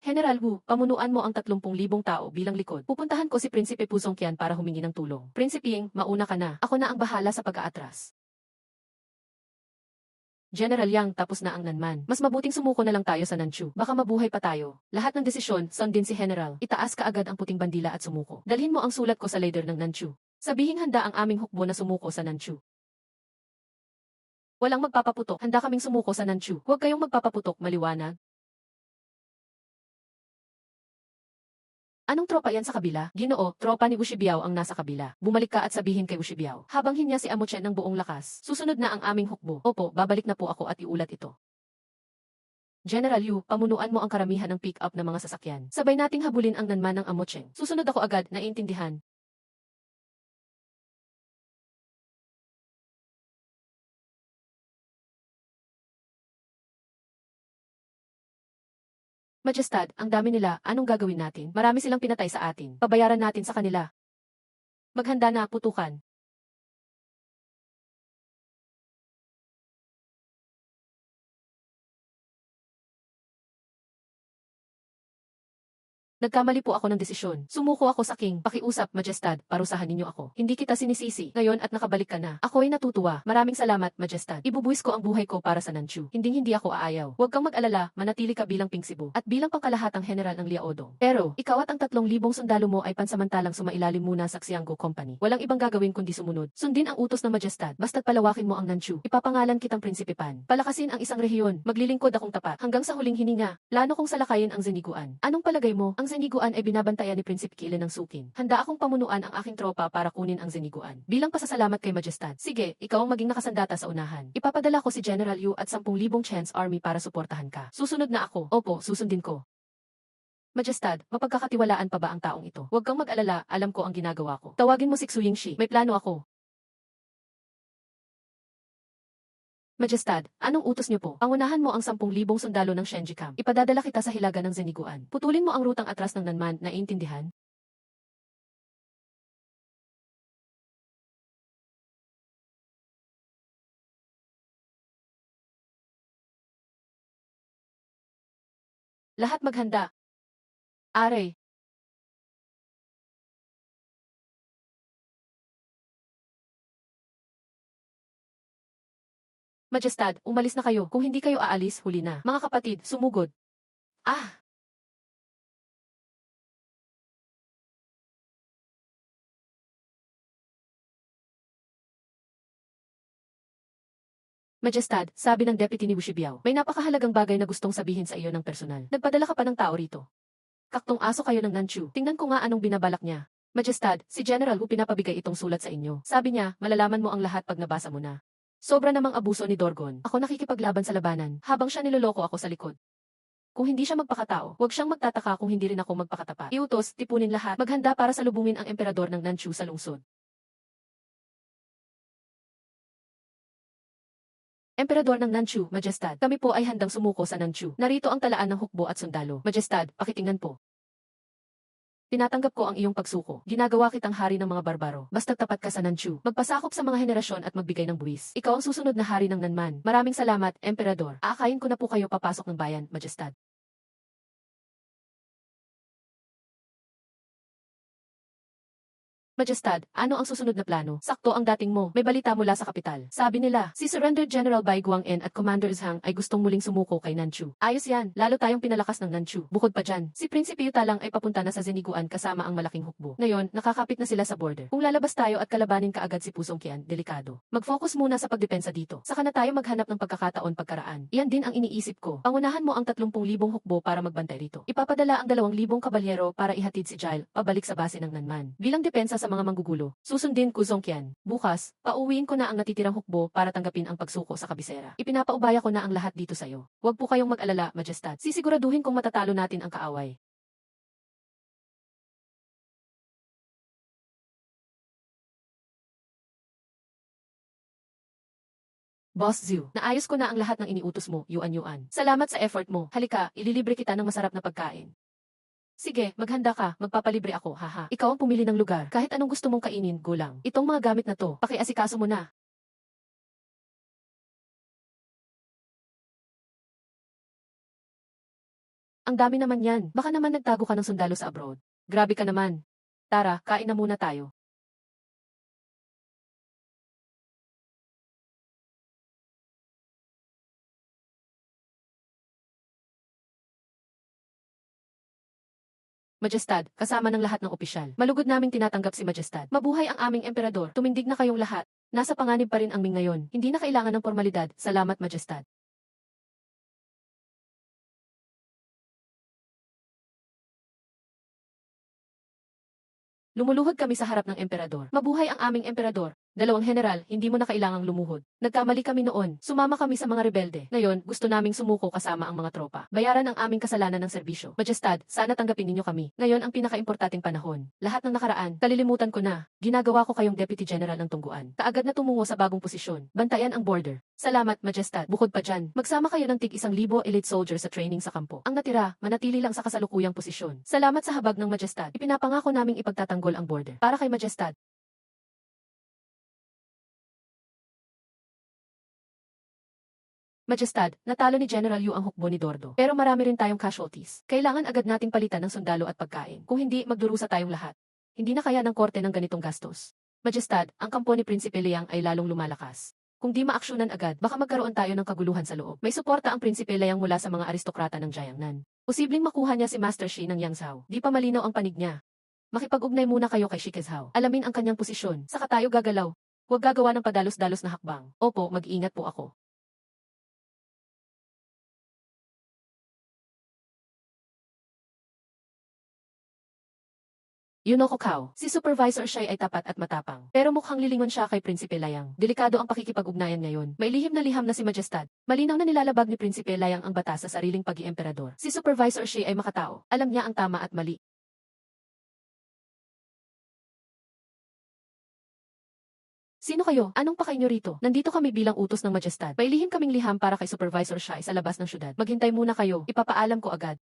Speaker 1: General Wu, pamunuan mo ang 30,000 tao bilang likod. Pupuntahan ko si Prinsipe Pusong Kian para humingi ng tulong. Prinsiping, mauna ka na. Ako na ang bahala sa pag-aatras. General Yang, tapos na ang Nanman. Mas mabuting sumuko na lang tayo sa Nanchu. Baka mabuhay pa tayo. Lahat ng desisyon, sundin si General. Itaas ka agad ang puting bandila at sumuko. Dalhin mo ang sulat ko sa leader ng Nanchu. Sabihing handa ang aming hukbo na sumuko sa Nanchu. Walang magpapaputok. Handa kaming sumuko sa Nanchu. Huwag kayong magpapaputok, maliwanag. Anong tropa yan sa kabila? Ginoo, tropa ni Wushibiao ang nasa kabila. Bumalik ka at sabihin kay Wushibiao. Habang hinya si Amochen ng buong lakas. Susunod na ang aming hukbo. Opo, babalik na po ako at iulat ito. General Yu, pamunuan mo ang karamihan ng pick-up na mga sasakyan. Sabay nating habulin ang nanman ng Amochen. Susunod ako agad, naiintindihan. Majestad, ang dami nila, anong gagawin natin? Marami silang pinatay sa atin. Pabayaran natin sa kanila. Maghanda na, putukan. Nagkamali po ako ng desisyon. Sumuko ako sa king. Pakiusap, Majestad, parusahan ninyo ako. Hindi kita sinisisi. Ngayon at nakabalik ka na. Ako ay natutuwa. Maraming salamat, Majestad. Ibubuwis ko ang buhay ko para sa Nanchu. Hindi ako aayaw. Huwag kang mag-alala, manatili ka bilang Pingsibo at bilang pangkalahatang general ng Liaodong. Pero, ikaw at ang 3,000 sundalo mo ay pansamantalang sumailalim muna sa Xianggo Company. Walang ibang gagawin kundi sumunod. Sundin ang utos ng Majestad. Basta't palawakin mo ang Nanchu. Ipapangalan kitang Prinsipe Pan. Palakasin ang isang rehiyon. Maglilingkod akong tapat hanggang sa huling hininga. Plano kong salakayin ang Zeniguan. Anong palagay mo? Ang Zeniguan ay binabantayan ni Prinsipe Kile ng Sukin. Handa akong pamunuan ang aking tropa para kunin ang Zeniguan. Bilang pasasalamat kay Majestad. Sige, ikaw ang maging nakasandata sa unahan. Ipapadala ko si General Yu at 10,000 Chance Army para suportahan ka. Susunod na ako. Opo, susundin ko. Majestad, mapagkakatiwalaan pa ba ang taong ito? Huwag kang mag-alala, alam ko ang ginagawa ko. Tawagin mo si Xuyingshi. May plano ako. Majestad, anong utos niyo po? Pangunahan mo ang 10,000 sundalo ng Shenjikam. Ipadadala kita sa hilaga ng Zeniguan. Putulin mo ang rutang atras ng Nanman, naiintindihan? Lahat maghanda. Are. Majestad, umalis na kayo. Kung hindi kayo aalis, huli na. Mga kapatid, sumugod. Ah! Majestad, sabi ng deputy ni Wushibiao, may napakahalagang bagay na gustong sabihin sa iyo ng personal. Nagpadala ka pa ng tao rito. Kaktong aso kayo ng Nanchu. Tingnan ko nga anong binabalak niya. Majestad, si General Wu pinapabigay itong sulat sa inyo. Sabi niya, malalaman mo ang lahat pag nabasa mo na. Sobra namang abuso ni Dorgon. Ako nakikipaglaban sa labanan, habang siya niloloko ako sa likod. Kung hindi siya magpakatao, huwag siyang magtataka kung hindi rin ako magpakatapat. Iutos, tipunin lahat, maghanda para salubungin ang emperador ng Nanchu sa lungsod. Emperador ng Nanchu, Majestad, kami po ay handang sumuko sa Nanchu. Narito ang talaan ng hukbo at sundalo. Majestad, pakitingnan po. Tinatanggap ko ang iyong pagsuko. Ginagawa kitang hari ng mga barbaro. Basta tapat ka sa Nanchu. Magpasakop sa mga henerasyon at magbigay ng buwis. Ikaw ang susunod na hari ng Nanman. Maraming salamat, Emperador. Aakayin ko na po kayo papasok ng bayan, Majestad. Majestad, ano ang susunod na plano? Sakto ang dating mo. May balita mula sa kapital. Sabi nila, si Surrendered General Bai Guangen at Commander Zhang ay gustong muling sumuko kay Nanchu. Ayos yan, lalo tayong pinalakas ng Nanchu. Bukod pa dyan, si Prinsipe Yutalang ay papunta na sa Zeniguan kasama ang malaking hukbo. Ngayon, nakakapit na sila sa border. Kung lalabas tayo at kalabanin kaagad si Pusong Qian, delikado. Mag-focus muna sa pagdepensa dito. Saka na tayo maghanap ng pagkakataon pagkaraan. Iyan din ang iniisip ko. Pangunahan mo ang 30,000 hukbo para magbantay rito. Ipapadala ang 2,000 kabalyero para ihatid si Jail pabalik sa base ng Nanman. Bilang depensa sa mga manggugulo. Susundin ko Zongqian. Bukas, pauwiin ko na ang natitirang hukbo para tanggapin ang pagsuko sa kabisera. Ipinapaubaya ko na ang lahat dito sayo. Huwag po kayong mag-alala, Majestad. Sisiguraduhin kong matatalo natin ang kaaway. Boss Zhu, naayos ko na ang lahat ng iniutos mo, Yuan. Salamat sa effort mo. Halika, ililibre kita ng masarap na pagkain. Sige, maghanda ka, magpapalibre ako, haha. Ikaw ang pumili ng lugar, kahit anong gusto mong kainin, gulang. Itong mga gamit na to, pakiasikaso mo na. Ang dami naman yan, baka naman nagtago ka ng sundalo sa abroad. Grabe ka naman. Tara, kain na muna tayo. Majestad, kasama ng lahat ng opisyal. Malugod naming tinatanggap si Majestad. Mabuhay ang aming emperador. Tumindig na kayong lahat. Nasa panganib pa rin ang Ming ngayon. Hindi na kailangan ng formalidad. Salamat, Majestad. Lumuluhod kami sa harap ng emperador. Mabuhay ang aming emperador. Dalawang general, hindi mo na kailangang lumuhod. Nagkamali kami noon. Sumama kami sa mga rebelde. Ngayon, gusto naming sumuko kasama ang mga tropa. Bayaran ang aming kasalanan ng serbisyo. Majestad, sana tanggapin ninyo kami. Ngayon ang pinakaimportanteng panahon. Lahat ng nakaraan, kalilimutan ko na. Ginagawa ko kayong Deputy General ng Tungguan. Kaagad na tumungo sa bagong posisyon. Bantayan ang border. Salamat, Majestad. Bukod pa dyan, magsama kayo ng tig-1,000 elite soldier sa training sa kampo. Ang natira, manatili lang sa kasalukuyang posisyon. Salamat sa habag ng Majestad. Ipinapangako naming ipagtatanggol ang border. Para kay Majestad. Majestad, natalo ni General Yu ang hukbo ni Dordo. Pero marami rin tayong casualties. Kailangan agad nating palitan ng sundalo at pagkain. Kung hindi, magdurusa tayong lahat. Hindi na kaya ng korte ng ganitong gastos. Majestad, ang kampo ni Prinsipe Liang ay lalong lumalakas. Kung di maaksyonan agad, baka magkaroon tayo ng kaguluhan sa loob. May suporta ang Prinsipe Liang mula sa mga aristokrata ng Jiangnan. Posibleng makuha niya si Master Shi ng Yangzhou. Di pa malinaw ang panig niya. Makipag-ugnay muna kayo kay Shi Kezhao. Alamin ang kanyang posisyon. Saka tayo gagalaw. Huwag gagawa ng padalos-dalos na hakbang. Opo, mag-iingat po ako. Yunoko Kao, si Supervisor Shai ay tapat at matapang. Pero mukhang lilingon siya kay Prinsipe Layang. Delikado ang pakikipag-ugnayan ngayon. May lihim na si Majestad. Malinaw na nilalabag ni Prinsipe Layang ang batas sa sariling pag-iemperador. Si Supervisor Shai ay makatao. Alam niya ang tama at mali. Sino kayo? Anong pakay niyo rito? Nandito kami bilang utos ng Majestad. May lihim kaming liham para kay Supervisor Shai sa labas ng syudad. Maghintay muna kayo. Ipapaalam ko agad.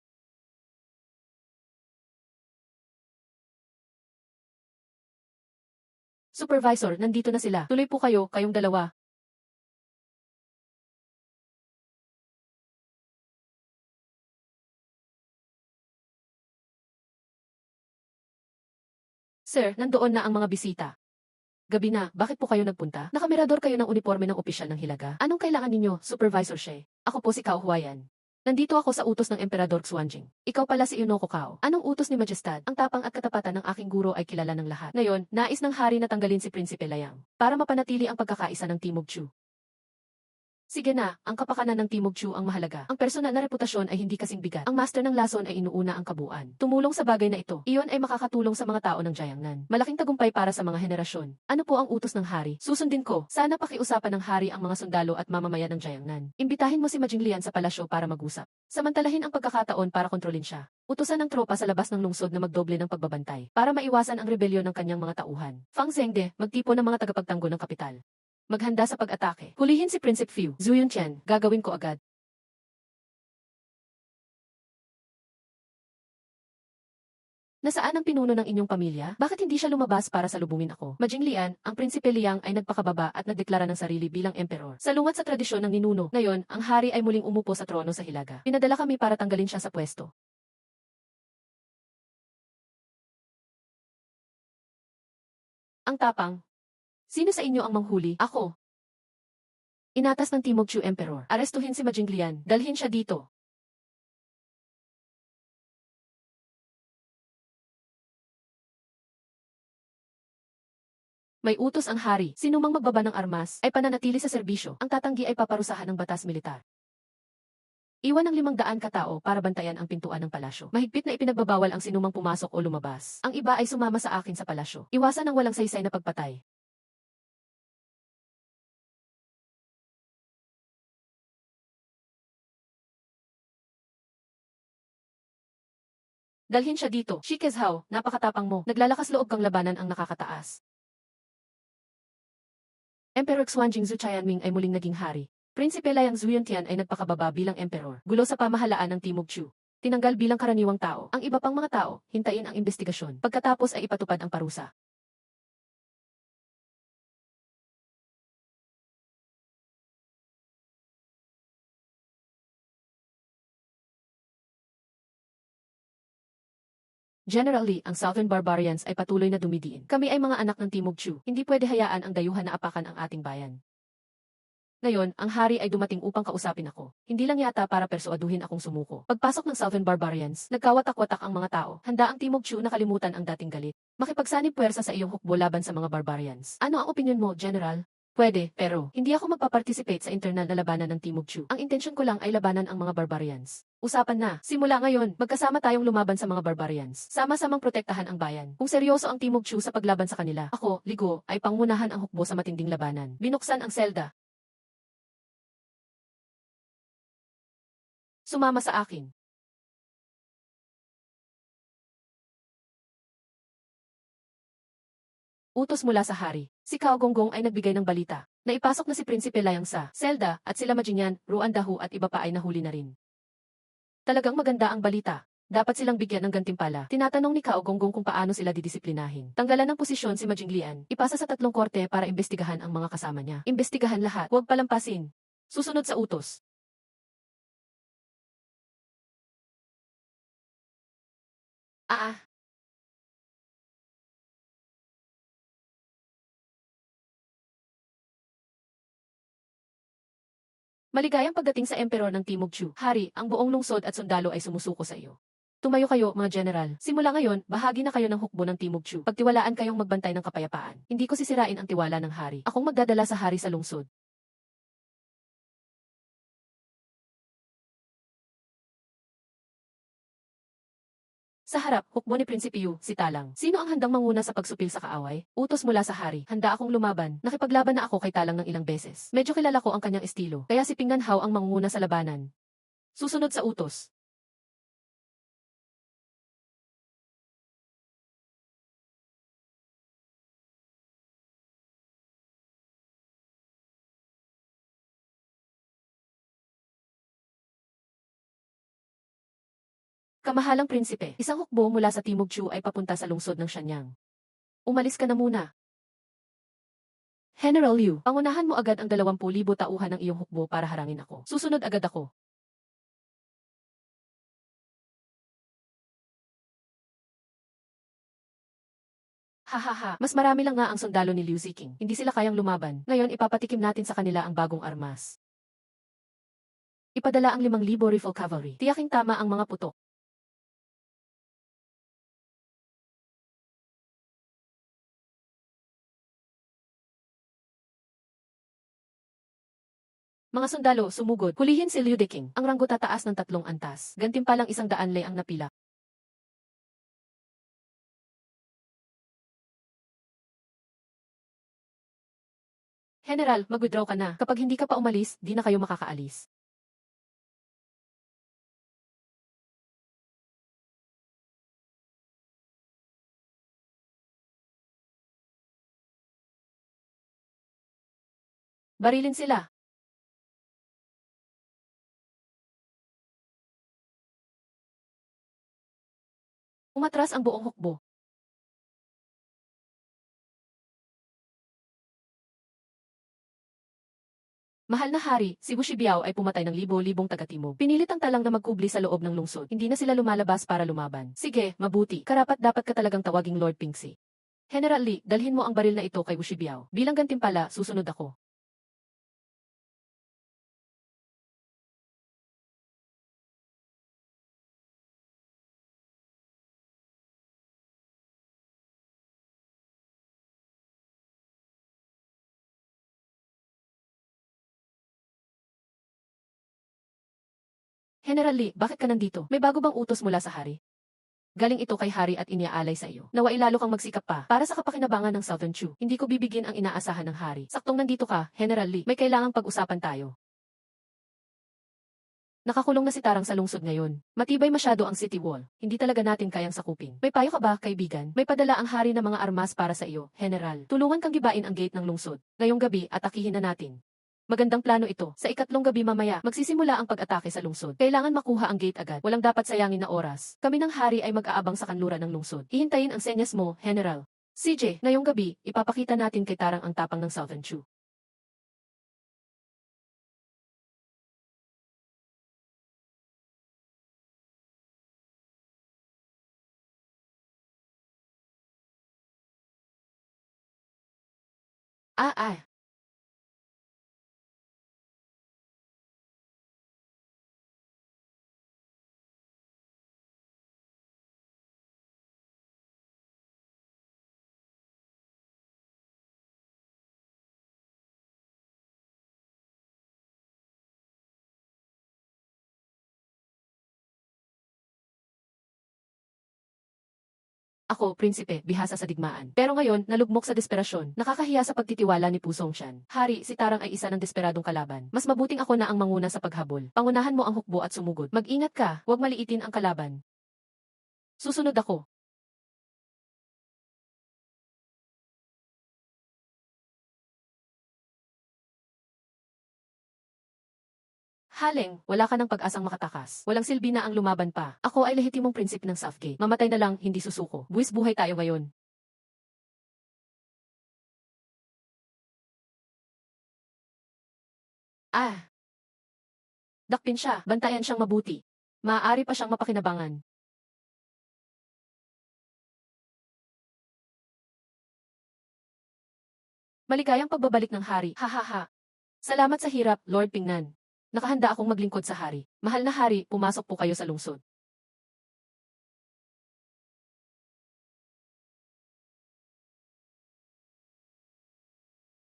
Speaker 1: Supervisor, nandito na sila. Tuloy po kayo, kayong dalawa. Sir, nandoon na ang mga bisita. Gabi na, bakit po kayo nagpunta? Nakamirador kayo ng uniforme ng opisyal ng Hilaga. Anong kailangan ninyo, Supervisor She? Ako po si Cao Huayan. Nandito ako sa utos ng Emperador Xuanjing. Ikaw pala si Yunoko Cao. Anong utos ni Majestad? Ang tapang at katapatan ng aking guro ay kilala ng lahat. Ngayon, nais ng hari na tanggalin si Prinsipe Layang para mapanatili ang pagkakaisa ng Timog Chu. Sige na, ang kapakanan ng Timog Chu ang mahalaga. Ang personal na reputasyon ay hindi kasing bigat. Ang master ng lason ay inuuna ang kabuuan. Tumulong sa bagay na ito. Iyon ay makakatulong sa mga tao ng Jiangnan. Malaking tagumpay para sa mga henerasyon. Ano po ang utos ng hari? Susundin ko. Sana pakiusapan ng hari ang mga sundalo at mamamayan ng Jiangnan. Imbitahin mo si Majing Lian sa palasyo para mag-usap. Samantalahin ang pagkakataon para kontrolin siya. Utusan ng tropa sa labas ng lungsod na magdoble ng pagbabantay para maiwasan ang rebelyon ng kanyang mga tauhan. Fang Zhengde, magtipon ng mga tagapagtanggol ng kapital. Maghanda sa pag-atake. Hulihin si Prinsipe Fu. Zhu Yuntian, gagawin ko agad. Nasaan ang pinuno ng inyong pamilya? Bakit hindi siya lumabas para salubungin ako? Majing Lian, ang Prinsipe Liang ay nagpakababa at nagdeklara ng sarili bilang emperor. Salungat sa tradisyon ng ninuno. Ngayon, ang hari ay muling umupo sa trono sa Hilaga. Pinadala kami para tanggalin siya sa pwesto. Ang tapang. Sino sa inyo ang manghuli? Ako. Inatas ng Timog Chu Emperor. Arestuhin si Majing Lian. Dalhin siya dito. May utos ang hari. Sinumang magbaba ng armas ay pananatili sa serbisyo. Ang tatanggi ay paparusahan ng batas militar. Iwan ng 500 katao para bantayan ang pintuan ng palasyo. Mahigpit na ipinagbabawal ang sinumang pumasok o lumabas. Ang iba ay sumama sa akin sa palasyo. Iwasan ang walang saysay na pagpatay. Dalhin siya dito. Shi Kezhao, napakatapang mo. Naglalakas loob kang labanan ang nakakataas. Emperor Xuanjing Zhu Qianming ay muling naging hari. Prinsipe Liang Zhuyantian ay nagpakababa bilang emperor. Gulo sa pamahalaan ng Timog Chu. Tinanggal bilang karaniwang tao. Ang iba pang mga tao, hintayin ang investigasyon. Pagkatapos ay ipatupad ang parusa. Generally, ang Southern Barbarians ay patuloy na dumidiin. Kami ay mga anak ng Timog Chu. Hindi pwede hayaan ang dayuhan na apakan ang ating bayan. Ngayon, ang hari ay dumating upang kausapin ako. Hindi lang yata para persuaduhin akong sumuko. Pagpasok ng Southern Barbarians, nagkawatak-watak ang mga tao. Handa ang Timog Chu na kalimutan ang dating galit. Makipagsanib puwersa sa iyong hukbo laban sa mga Barbarians. Ano ang opinyon mo, General? Pwede, pero hindi ako magpaparticipate sa internal na labanan ng Timog Chu. Ang intensyon ko lang ay labanan ang mga Barbarians. Usapan na. Simula ngayon, magkasama tayong lumaban sa mga Barbarians. Sama-samang protektahan ang bayan. Kung seryoso ang Timog Chu sa paglaban sa kanila, ako, Ligo, ay pangunahan ang hukbo sa matinding labanan. Binuksan ang selda. Sumama sa akin. Utos mula sa hari. Si Cao Gonggong ay nagbigay ng balita. Naipasok na si Prinsipe Liang sa selda at sila Majinyan, Ruan Dahu at iba pa ay nahuli na rin. Talagang maganda ang balita. Dapat silang bigyan ng gantimpala. Tinatanong ni Cao Gonggong kung paano sila didisiplinahin. Tanggalan ng posisyon si Majing Lian. Ipasa sa 3 korte para imbestigahan ang mga kasama niya. Imbestigahan lahat. Huwag palampasin. Susunod sa utos. Ah, ah. Maligayang pagdating sa Emperor ng Timog Chu. Hari, ang buong lungsod at sundalo ay sumusuko sa iyo. Tumayo kayo, mga general. Simula ngayon, bahagi na kayo ng hukbo ng Timog Chu. Pagtiwalaan kayong magbantay ng kapayapaan. Hindi ko sisirain ang tiwala ng hari. Akong magdadala sa hari sa lungsod. Sa harap, hukbo ni Prinsipe Yu, si Talang. Sino ang handang manguna sa pagsupil sa kaaway? Utos mula sa hari. Handa akong lumaban. Nakipaglaban na ako kay Talang ng ilang beses. Medyo kilala ko ang kanyang estilo. Kaya si Pinggan Hao ang mangunguna sa labanan. Susunod sa utos. Kamahalang prinsipe, isang hukbo mula sa Timog Chu ay papunta sa lungsod ng Shenyang. Umalis ka na muna. General Liu, pangunahan mo agad ang 20,000 tauhan ng iyong hukbo para harangin ako. Susunod agad ako. Hahaha, mas marami lang nga ang sundalo ni Liu Ziqing. Hindi sila kayang lumaban. Ngayon ipapatikim natin sa kanila ang bagong armas. Ipadala ang 5,000 rifle cavalry. Tiyaking tama ang mga putok. Mga sundalo, sumugod. Hulihin si Liu Deqing. Ang ranggo tataas ng 3 antas. Gantimpalang 100 lei ang napila. General, mag-withdraw ka na. Kapag hindi ka pa umalis, di na kayo makakaalis. Barilin sila. Umatras ang buong hukbo. Mahal na hari, si Wu Shibiao ay pumatay ng libo-libong taga-timog. Pinilit ang talang na magkubli sa loob ng lungsod. Hindi na sila lumalabas para lumaban. Sige, mabuti. Karapat dapat ka talagang tawaging Lord Pingsi. General Li, dalhin mo ang baril na ito kay Wu Shibiao. Bilang gantimpala, susunod ako. General Li, bakit ka nandito? May bago bang utos mula sa hari? Galing ito kay hari at iniaalay sa iyo. Nawa ilalo kang magsikap pa para sa kapakinabangan ng Southern Chu. Hindi ko bibigyan ang inaasahan ng hari. Saktong nandito ka, General Li. May kailangang pag-usapan tayo. Nakakulong na si Tarang sa lungsod ngayon. Matibay masyado ang city wall. Hindi talaga natin kayang sakupin. May payo ka ba, kaibigan? May padala ang hari ng mga armas para sa iyo, General. Tulungan kang gibain ang gate ng lungsod. Ngayong gabi, atakihin na natin. Magandang plano ito. Sa ikatlong gabi mamaya, magsisimula ang pag-atake sa lungsod. Kailangan makuha ang gate agad. Walang dapat sayangin na oras. Kami ng hari ay mag-aabang sa kanluran ng lungsod. Hihintayin ang senyas mo, General. CJ, ngayong gabi, ipapakita natin kay Tarang ang tapang ng Southern Chu. Ah, ah. Ako, prinsipe, bihasa sa digmaan. Pero ngayon, nalugmok sa desperasyon. Nakakahiya sa pagtitiwala ni Pusong Shan. Hari, si Tarang ay isa ng desperadong kalaban. Mas mabuting ako na ang manguna sa paghabol. Pangunahan mo ang hukbo at sumugod. Mag-ingat ka, huwag maliitin ang kalaban. Susunod ako. Haleng, wala ka ng pag-asang makatakas. Walang silbi na ang lumaban pa. Ako ay lehitimong prinsip ng Southgate. Mamatay na lang, hindi susuko. Buwis buhay tayo ngayon. Ah, dakpin siya. Bantayan siyang mabuti. Maaari pa siyang mapakinabangan. Maligayang pagbabalik ng hari, hahaha. Salamat sa hirap, Lord Pingnan. Nakahanda akong maglingkod sa hari. Mahal na hari, pumasok po kayo sa lungsod.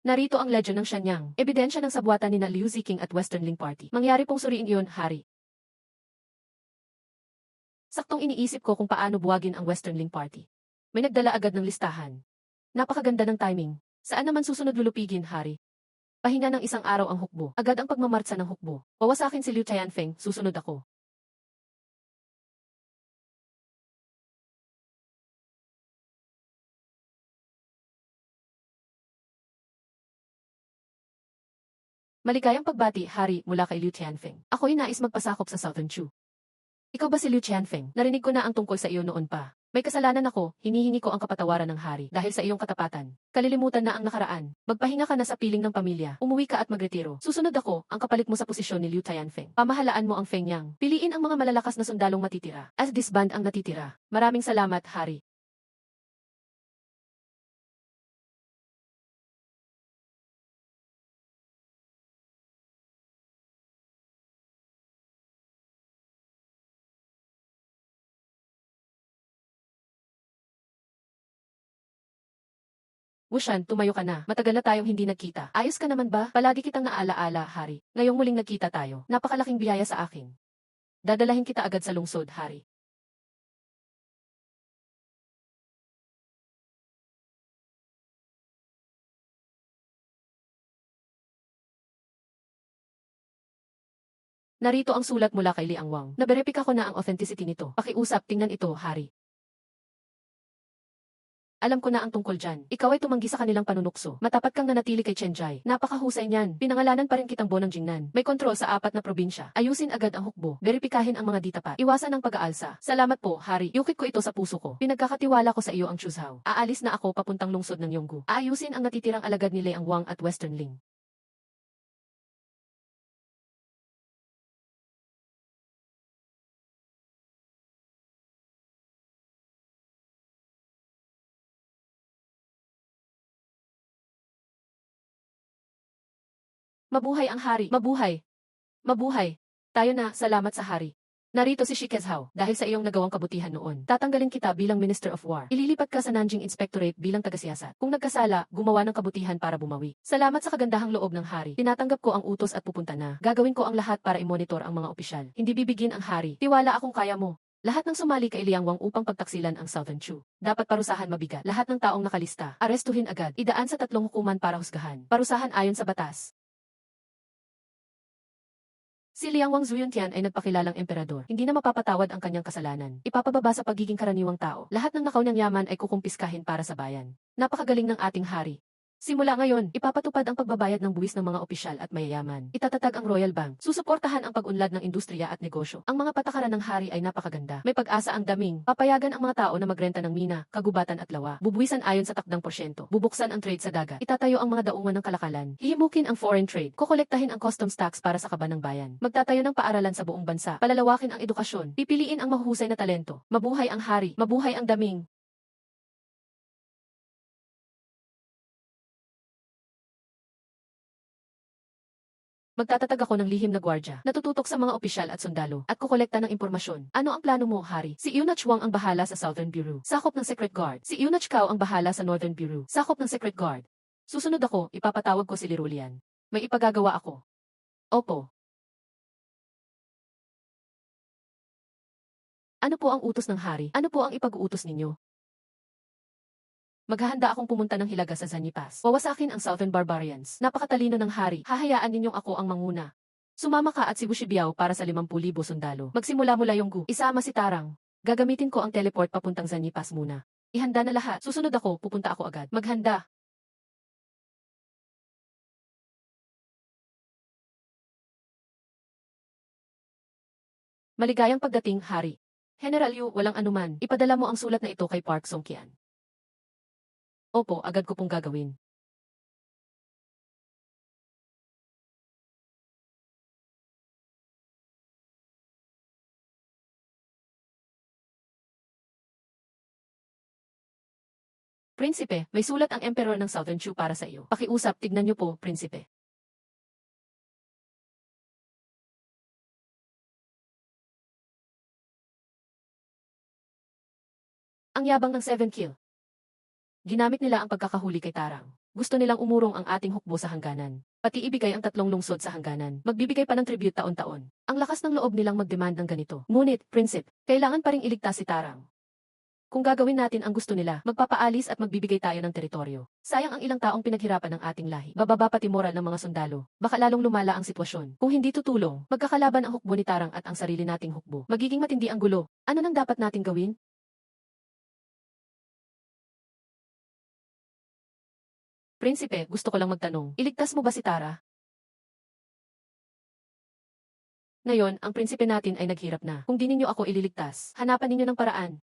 Speaker 1: Narito ang legend ng Shanyang, ebidensya ng sabwatan ni na Liu Ziqing at Western Ling Party. Mangyari pong suriin iyon, hari. Saktong iniisip ko kung paano buwagin ang Western Ling Party. May nagdala agad ng listahan. Napakaganda ng timing. Saan naman susunod lulupigin, hari? Pahinga ng isang araw ang hukbo. Agad ang pagmamartsa ng hukbo. Wawasakin si Liu Tianfeng, susunod ako. Maligayang pagbati, hari, mula kay Liu Tianfeng. Ako'y nais magpasakop sa Southern Chu. Ikaw ba si Liu Tianfeng? Narinig ko na ang tungkol sa iyo noon pa. May kasalanan ako, hinihingi ko ang kapatawaran ng hari dahil sa iyong katapatan. Kalilimutan na ang nakaraan. Magpahinga ka na sa piling ng pamilya. Umuwi ka at magretiro. Susunod ako, ang kapalit mo sa posisyon ni Liu Tianfeng. Pamahalaan mo ang Feng Yang. Piliin ang mga malalakas na sundalong matitira. As disband ang natitira. Maraming salamat, hari. Wushan, tumayo ka na. Matagal na tayong hindi nagkita. Ayos ka naman ba? Palagi kitang naalaala, hari. Ngayong muling nagkita tayo. Napakalaking biyaya sa akin. Dadalahin kita agad sa lungsod, hari. Narito ang sulat mula kay Liang Wang. Naberepika ko na ang authenticity nito. Pakiusap, tingnan ito, hari. Alam ko na ang tungkol dyan. Ikaw ay tumanggi sa kanilang panunukso. Matapat kang nanatili kay Chenjai. Napakahusay niyan. Pinangalanan pa rin kitang Bonang Jingnan. May kontrol sa 4 na probinsya. Ayusin agad ang hukbo. Beripikahin ang mga ditapat. Iwasan ang pag-aalsa. Salamat po, hari. Yukit ko ito sa puso ko. Pinagkakatiwala ko sa iyo ang Chuzhao. Aalis na ako papuntang lungsod ng Yonggu. Aayusin ang natitirang alagad ni Liang Wang at Western Ling. Mabuhay ang hari. Mabuhay. Mabuhay. Tayo na, salamat sa hari. Narito si Shikezhao, dahil sa iyong nagawang kabutihan noon. Tatanggalin kita bilang Minister of War. Ililipat ka sa Nanjing Inspectorate bilang tagasiyasat. Kung nagkasala, gumawa ng kabutihan para bumawi. Salamat sa kagandahang loob ng hari. Tinatanggap ko ang utos at pupunta na. Gagawin ko ang lahat para i-monitor ang mga opisyal. Hindi bibigin ang hari. Tiwala akong kaya mo. Lahat ng sumali kay Liang Wang upang pagtaksilan ang Southern Chu. Dapat parusahan mabigat. Lahat ng taong nakalista. Arestuhin agad. Idaan sa 3 hukuman para husgahan. Parusahan ayon sa batas. Si Liang Wang Zuyuntian ay nagpakilalang emperador. Hindi na mapapatawad ang kanyang kasalanan. Ipapababa sa pagiging karaniwang tao. Lahat ng nakaw niyang yaman ay kukumpiskahin para sa bayan. Napakagaling ng ating hari. Simula ngayon, ipapatupad ang pagbabayad ng buwis ng mga opisyal at mayayaman. Itatatag ang Royal Bank. Susuportahan ang pag-unlad ng industriya at negosyo. Ang mga patakaran ng hari ay napakaganda. May pag-asa ang daming. Papayagan ang mga tao na magrenta ng mina, kagubatan at lawa. Bubuwisan ayon sa takdang porsyento. Bubuksan ang trade sa dagat. Itatayo ang mga daungan ng kalakalan. Hihimukin ang foreign trade. Kokolektahin ang customs tax para sa kaban ng bayan. Magtatayo ng paaralan sa buong bansa. Palalawakin ang edukasyon. Pipiliin ang mahuhusay na talento. Mabuhay ang hari. Mabuhay ang daming. Magtatatag ako ng lihim na gwardya, natututok sa mga opisyal at sundalo, at kukolekta ng impormasyon. Ano ang plano mo, hari? Si Eunach Wang ang bahala sa Southern Bureau, sakop ng Secret Guard. Si Eunach Cao ang bahala sa Northern Bureau, sakop ng Secret Guard. Susunod ako, ipapatawag ko si Lirulian. May ipagagawa ako. Opo. Ano po ang utos ng hari? Ano po ang ipag-uutos ninyo? Maghahanda akong pumunta ng Hilaga sa Zanipas. Wawasakin ang Southern Barbarians. Napakatalino ng hari. Hahayaan ninyong ako ang manguna. Sumama ka at si Bushibiao para sa 50,000 sundalo. Magsimula mula Yonggu. Isama si Tarang. Gagamitin ko ang teleport papuntang Zanipas muna. Ihanda na lahat. Susunod ako, pupunta ako agad. Maghanda. Maligayang pagdating, hari. General Yu, walang anuman. Ipadala mo ang sulat na ito kay Park Songkian. Opo, agad ko pong gagawin. Prinsipe, may sulat ang Emperor ng Southern Chu para sa iyo. Pakiusap, tignan niyo po, Prinsipe. Ang yabang ng 7 kill. Ginamit nila ang pagkakahuli kay Tarang. Gusto nilang umurong ang ating hukbo sa hangganan. Pati ibigay ang 3 lungsod sa hangganan. Magbibigay pa ng tribute taon-taon. Ang lakas ng loob nilang mag-demand ng ganito. Ngunit, Prinsip, kailangan pa ring iligtas si Tarang. Kung gagawin natin ang gusto nila, magpapaalis at magbibigay tayo ng teritoryo. Sayang ang ilang taong pinaghirapan ng ating lahi. Bababa pati moral ng mga sundalo. Baka lalong lumala ang sitwasyon. Kung hindi tutulong, magkakalaban ang hukbo ni Tarang at ang sarili nating hukbo. Magiging matindi ang gulo. Ano nang dapat nating gawin? Prinsipe, gusto ko lang magtanong. Iligtas mo ba si Tara? Ngayon, ang prinsipe natin ay naghirap na. Kung di ninyo ako ililigtas, hanapan ninyo ng paraan.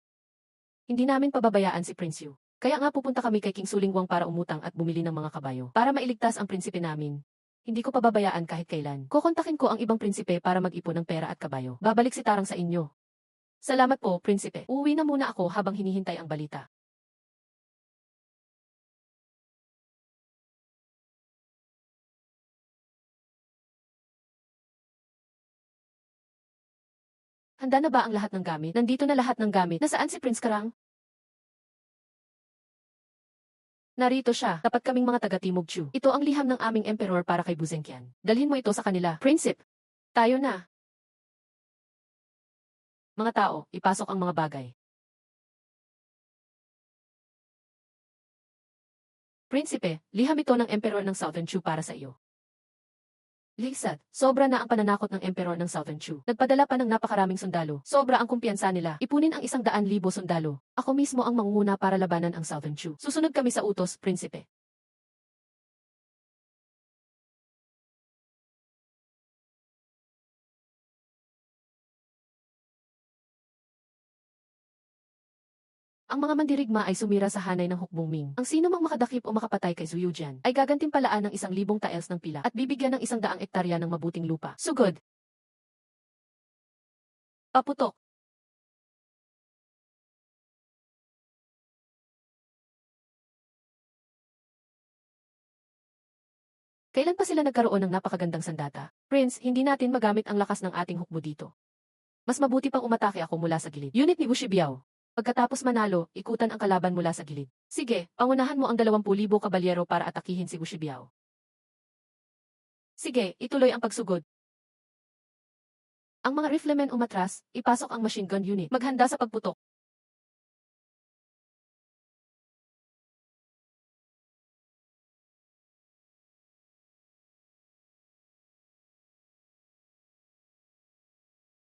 Speaker 1: Hindi namin pababayaan si Prince Yu. Kaya nga pupunta kami kay King Sulingwang para umutang at bumili ng mga kabayo. Para mailigtas ang prinsipe namin. Hindi ko pababayaan kahit kailan. Kukontakin ko ang ibang prinsipe para mag-ipon ng pera at kabayo. Babalik si Tarang sa inyo. Salamat po, prinsipe. Uuwi na muna ako habang hinihintay ang balita. Handa na ba ang lahat ng gamit? Nandito na lahat ng gamit. Nasaan si Prince Karang? Narito siya, tapat kaming mga taga-Timog Chu. Ito ang liham ng aming emperor para kay Buzengkian. Dalhin mo ito sa kanila. Prinsip, tayo na. Mga tao, ipasok ang mga bagay. Prinsipe, liham ito ng emperor ng Southern Chu para sa iyo. Ligsat, sobra na ang pananakot ng emperor ng Southern Chu. Nagpadala pa ng napakaraming sundalo. Sobra ang kumpiyansa nila. Ipunin ang 100,000 sundalo. Ako mismo ang mangunguna para labanan ang Southern Chu. Susunod kami sa utos, prinsipe. Ang mga mandirigma ay sumira sa hanay ng hukbong Ming. Ang sino mang makadakip o makapatay kay Zuyujian ay gagantimpalaan ng 1,000 taels ng pila at bibigyan ng 100 ektarya ng mabuting lupa. Sugod. Paputok. Kailan pa sila nagkaroon ng napakagandang sandata? Prince, hindi natin magamit ang lakas ng ating hukbo dito. Mas mabuti pang umatake ako mula sa gilid. Unit ni Bushibiao. Pagkatapos manalo, ikutan ang kalaban mula sa gilid. Sige, pangunahan mo ang 20,000 kabalyero para atakihin si Bushibiao. Sige, ituloy ang pagsugod. Ang mga riflemen umatras, ipasok ang machine gun unit. Maghanda sa pagputok.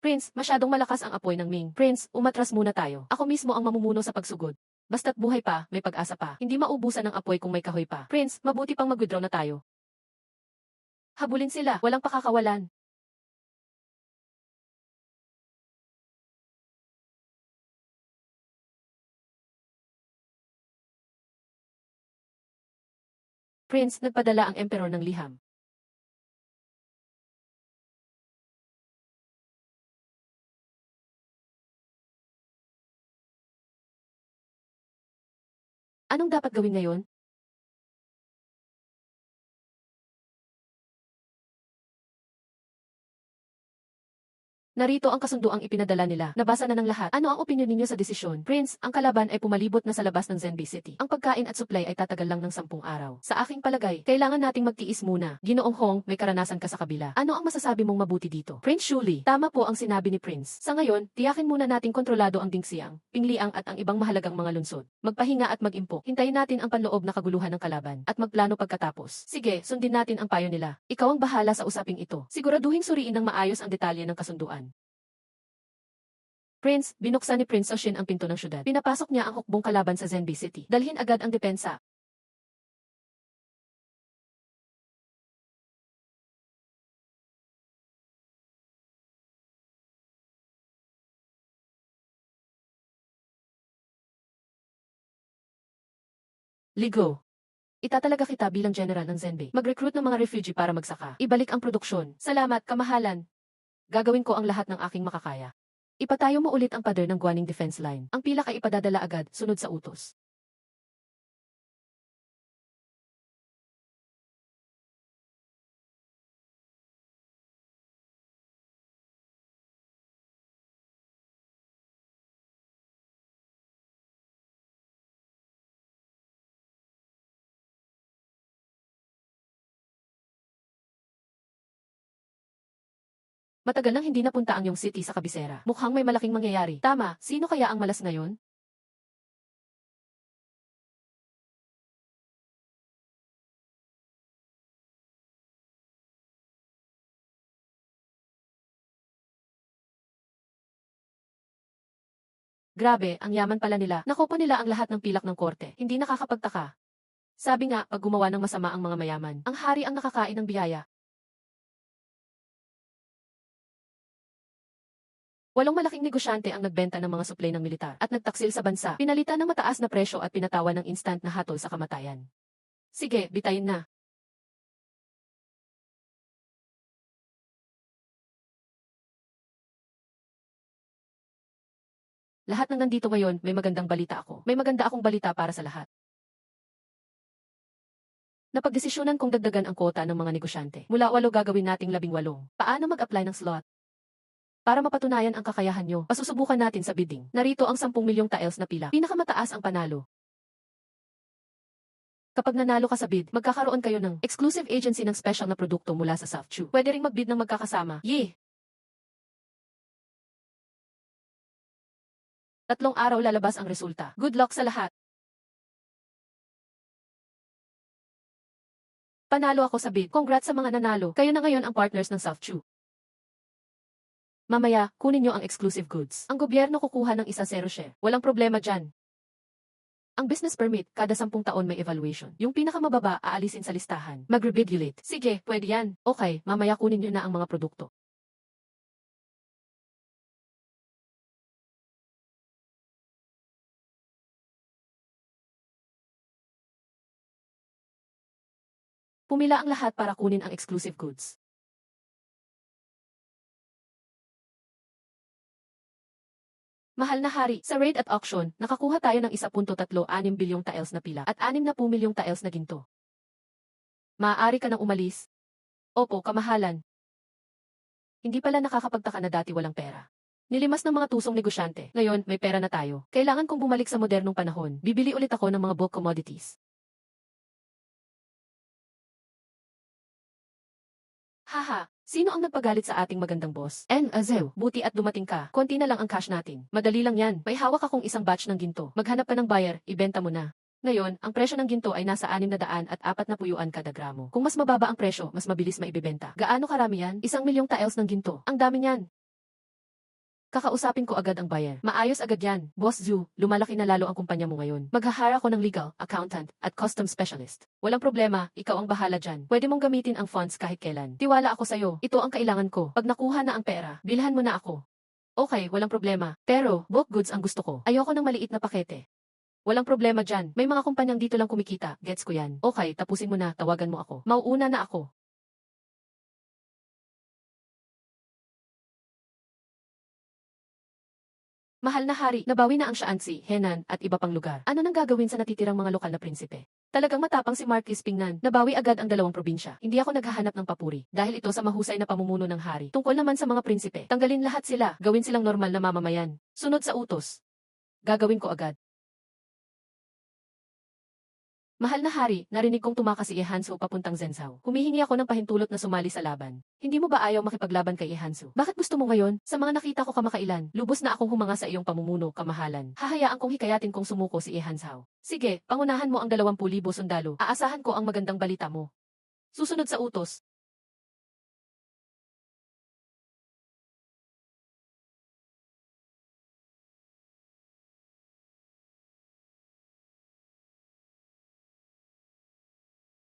Speaker 1: Prince, masyadong malakas ang apoy ng Ming. Prince, umatras muna tayo. Ako mismo ang mamumuno sa pagsugod. Basta't buhay pa, may pag-asa pa. Hindi maubusan ng apoy kung may kahoy pa. Prince, mabuti pang mag-withdraw na tayo. Habulin sila, walang pakakawalan. Prince, nagpadala ang emperor ng liham. Anong dapat gawin ngayon? Narito ang kasunduang ipinadala nila. Nabasa na ng lahat. Ano ang opinyon ninyo sa desisyon? Prince, ang kalaban ay pumalibot na sa labas ng Zenbei City. Ang pagkain at supply ay tatagal lang ng 10 araw. Sa aking palagay, kailangan nating magtiis muna. Ginoong Hong, may karanasan ka sa kabila. Ano ang masasabi mong mabuti dito? Prince Shuli, tama po ang sinabi ni Prince. Sa ngayon, tiyakin muna nating kontrolado ang Dingxiang, Pingliang at ang ibang mahalagang mga lungsod. Magpahinga at mag-impok. Hintayin natin ang panloob na kaguluhan ng kalaban at magplano pagkatapos. Sige, sundin natin ang payo nila. Ikaw ang bahala sa usaping ito. Siguraduhin suriin ng maayos ang detalye ng kasunduan. Prince, binuksan ni Prince Oshin ang pinto ng syudad. Pinapasok niya ang hukbong kalaban sa Zenbei City. Dalhin agad ang depensa. Ligo. Itatalaga kita bilang general ng Zenbei. Mag-recruit ng mga refugee para magsaka. Ibalik ang produksyon. Salamat, kamahalan. Gagawin ko ang lahat ng aking makakaya. Ipatayo mo ulit ang pader ng Guaning Defense Line. Ang pilak ay ipadadala agad, sunod sa utos. Matagal nang hindi napunta ang iyong city sa kabisera. Mukhang may malaking mangyayari. Tama, sino kaya ang malas ngayon? Grabe, ang yaman pala nila. Nakopo nila ang lahat ng pilak ng korte. Hindi nakakapagtaka. Sabi nga, pag gumawa ng masama ang mga mayaman, ang hari ang nakakain ng biyaya. Walong malaking negosyante ang nagbenta ng mga suplay ng militar at nagtaksil sa bansa, pinalitan ng mataas na presyo at pinatawan ng instant na hatol sa kamatayan. Sige, bitayin na. Lahat ng nandito ngayon, may magandang balita ako. May maganda akong balita para sa lahat. Napagdesisyonan kong dagdagan ang kota ng mga negosyante. Mula 8 gagawin nating 18. Paano mag-apply ng slot? Para mapatunayan ang kakayahan nyo, pasusubukan natin sa bidding. Narito ang 10 milyong taels na pila. Pinakamataas ang panalo. Kapag nanalo ka sa bid, magkakaroon kayo ng exclusive agency ng special na produkto mula sa SoftChew. Pwede ring mag-bid ng magkakasama. Yee! 3 araw lalabas ang resulta. Good luck sa lahat. Panalo ako sa bid. Congrats sa mga nanalo. Kayo na ngayon ang partners ng SoftChew. Mamaya, kunin nyo ang exclusive goods. Ang gobyerno kukuha ng 1 share. Walang problema dyan. Ang business permit, kada 10 taon may evaluation. Yung pinakamababa, aalisin sa listahan. Mag-rebidulate. Sige, pwede yan. Okay, mamaya kunin nyo na ang mga produkto. Pumila ang lahat para kunin ang exclusive goods. Mahal na hari, sa raid at auction, nakakuha tayo ng 1.36 bilyong taels na pila at 60 milyong taels na ginto. Maaari ka nang umalis. Opo, kamahalan. Hindi pala nakakapagtaka na dati walang pera. Nilimas ng mga tusong negosyante. Ngayon, may pera na tayo. Kailangan kong bumalik sa modernong panahon. Bibili ulit ako ng mga bulk commodities. Haha, sino ang nagpagalit sa ating magandang boss? Azew, buti at dumating ka. Konti na lang ang cash natin. Madali lang yan. May hawak akong isang batch ng ginto. Maghanap ka ng buyer, ibenta mo na. Ngayon, ang presyo ng ginto ay nasa 640 kada gramo. Kung mas mababa ang presyo, mas mabilis maibebenta. Gaano karami yan? 1 milyong taels ng ginto. Ang dami niyan. Kakausapin ko agad ang buyer. Maayos agad yan. Boss Zhu, lumalaki na lalo ang kumpanya mo ngayon. Maghahire ako ng legal, accountant, at custom specialist. Walang problema, ikaw ang bahala dyan. Pwede mong gamitin ang funds kahit kailan. Tiwala ako sa'yo. Ito ang kailangan ko. Pag nakuha na ang pera, bilhan mo na ako. Okay, walang problema. Pero, bulk goods ang gusto ko. Ayoko ng maliit na pakete. Walang problema dyan. May mga kumpanyang dito lang kumikita. Gets ko yan. Okay, tapusin mo na. Tawagan mo ako. Mauuna na ako. Mahal na hari, nabawi na ang Shaanxi, Henan, at iba pang lugar. Ano nang gagawin sa natitirang mga lokal na prinsipe? Talagang matapang si Marquis Pingnan, nabawi agad ang 2 probinsya. Hindi ako naghahanap ng papuri, dahil ito sa mahusay na pamumuno ng hari. Tungkol naman sa mga prinsipe, tanggalin lahat sila, gawin silang normal na mamamayan. Sunod sa utos. Gagawin ko agad. Mahal na hari, narinig kong tumakas si Hansu papuntang Zhenzhou. Humihingi ako ng pahintulot na sumali sa laban. Hindi mo ba ayaw makipaglaban kay Hansu? Bakit gusto mo ngayon? Sa mga nakita ko kamakailan, lubos na akong humanga sa iyong pamumuno, kamahalan. Hahayaan kong hikayatin kong sumuko si Hansu. Sige, pangunahan mo ang 20,000 sundalo. Aasahan ko ang magandang balita mo. Susunod sa utos.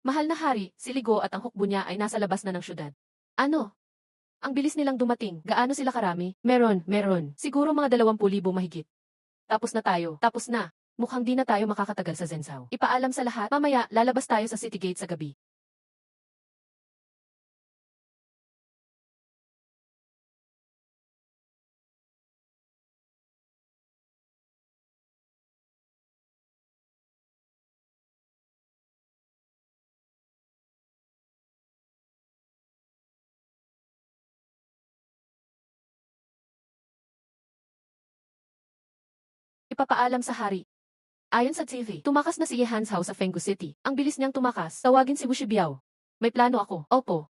Speaker 1: Mahal na hari, si Ligo at ang hukbo niya ay nasa labas na ng syudad. Ano? Ang bilis nilang dumating. Gaano sila karami? Meron. Siguro mga 20,000 mahigit. Tapos na tayo. Tapos na. Mukhang di na tayo makakatagal sa Zhenzhou. Ipaalam sa lahat. Mamaya, lalabas tayo sa city gate sa gabi. Ipapaalam sa hari. Ayon sa TV, tumakas na si Ye Hanshao sa Fenggu City. Ang bilis niyang tumakas. Tawagin si Wu Shibiao. May plano ako. Opo.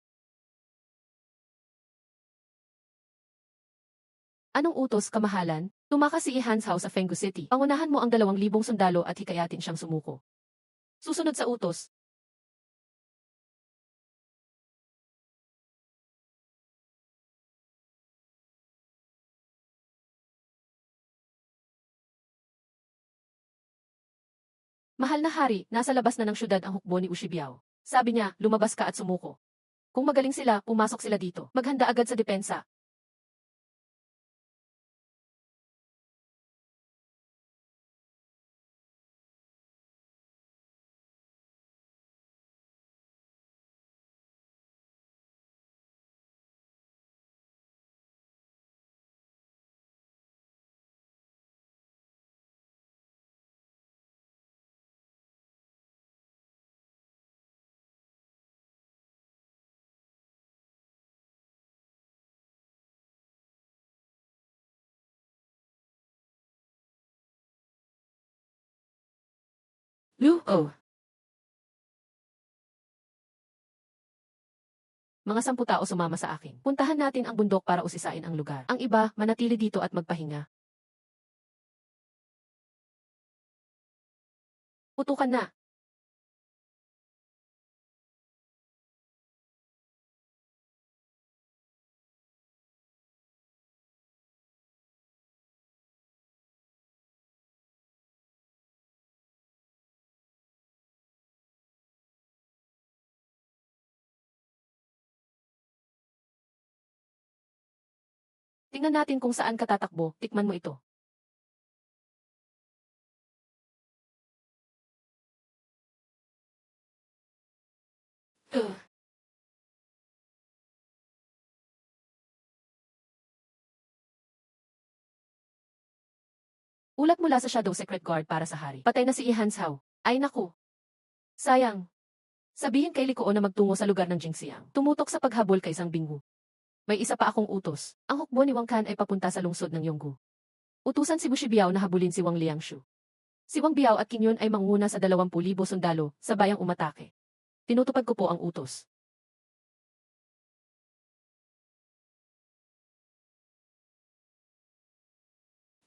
Speaker 1: Anong utos, kamahalan? Tumakas si Ihans Hao sa Fenggu City. Pangunahan mo ang 2,000 sundalo at hikayatin siyang sumuko. Susunod sa utos. Mahal na hari, nasa labas na ng syudad ang hukbo ni Ushibiao. Sabi niya, lumabas ka at sumuko. Kung magaling sila, pumasok sila dito. Maghanda agad sa depensa. Lu, oh. Mga 10 tao sumama sa akin. Puntahan natin ang bundok para usisain ang lugar. Ang iba, manatili dito at magpahinga. Putukan na. Tingnan natin kung saan ka tatakbo. Tikman mo ito. Ugh. Ulat mula sa Shadow Secret Guard para sa hari. Patay na si Ihans Hao. Ay naku. Sayang. Sabihin kay Likoo na magtungo sa lugar ng Jingxiang. Tumutok sa paghabol kay isang Binggu. May isa pa akong utos. Ang hukbo ni Wang Kan ay papunta sa lungsod ng Yonggu. Utusan si Bushibiao na habulin si Wang Liangshu. Si Wang Biao at Qin Yun ay manguna sa 20,000 sundalo sa bayang umatake. Tinutupad ko po ang utos.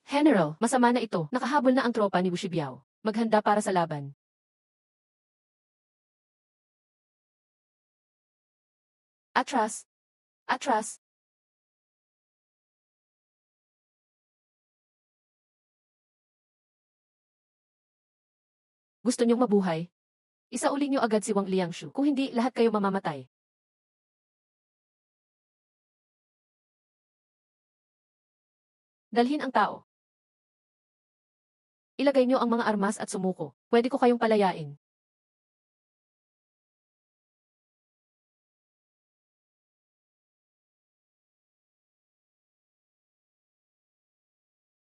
Speaker 1: General, masama na ito. Nakahabol na ang tropa ni Bushibiao. Maghanda para sa laban. Atras. Atras. Gusto niyong mabuhay? Isauli niyo agad si Wang Liangshu. Kung hindi, lahat kayo mamamatay. Dalhin ang tao. Ilagay niyo ang mga armas at sumuko. Pwede ko kayong palayain.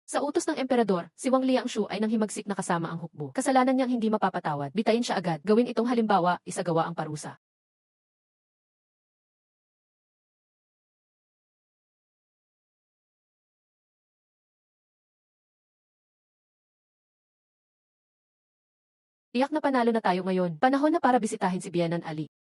Speaker 1: Sa utos ng emperador, si Wang Liangshu ay nanghimagsik na kasama ang hukbo. Kasalanan niyang hindi mapapatawad. Bitayin siya agad. Gawin itong halimbawa, isagawa ang parusa. Tiyak na panalo na tayo ngayon. Panahon na para bisitahin si Bianan Ali.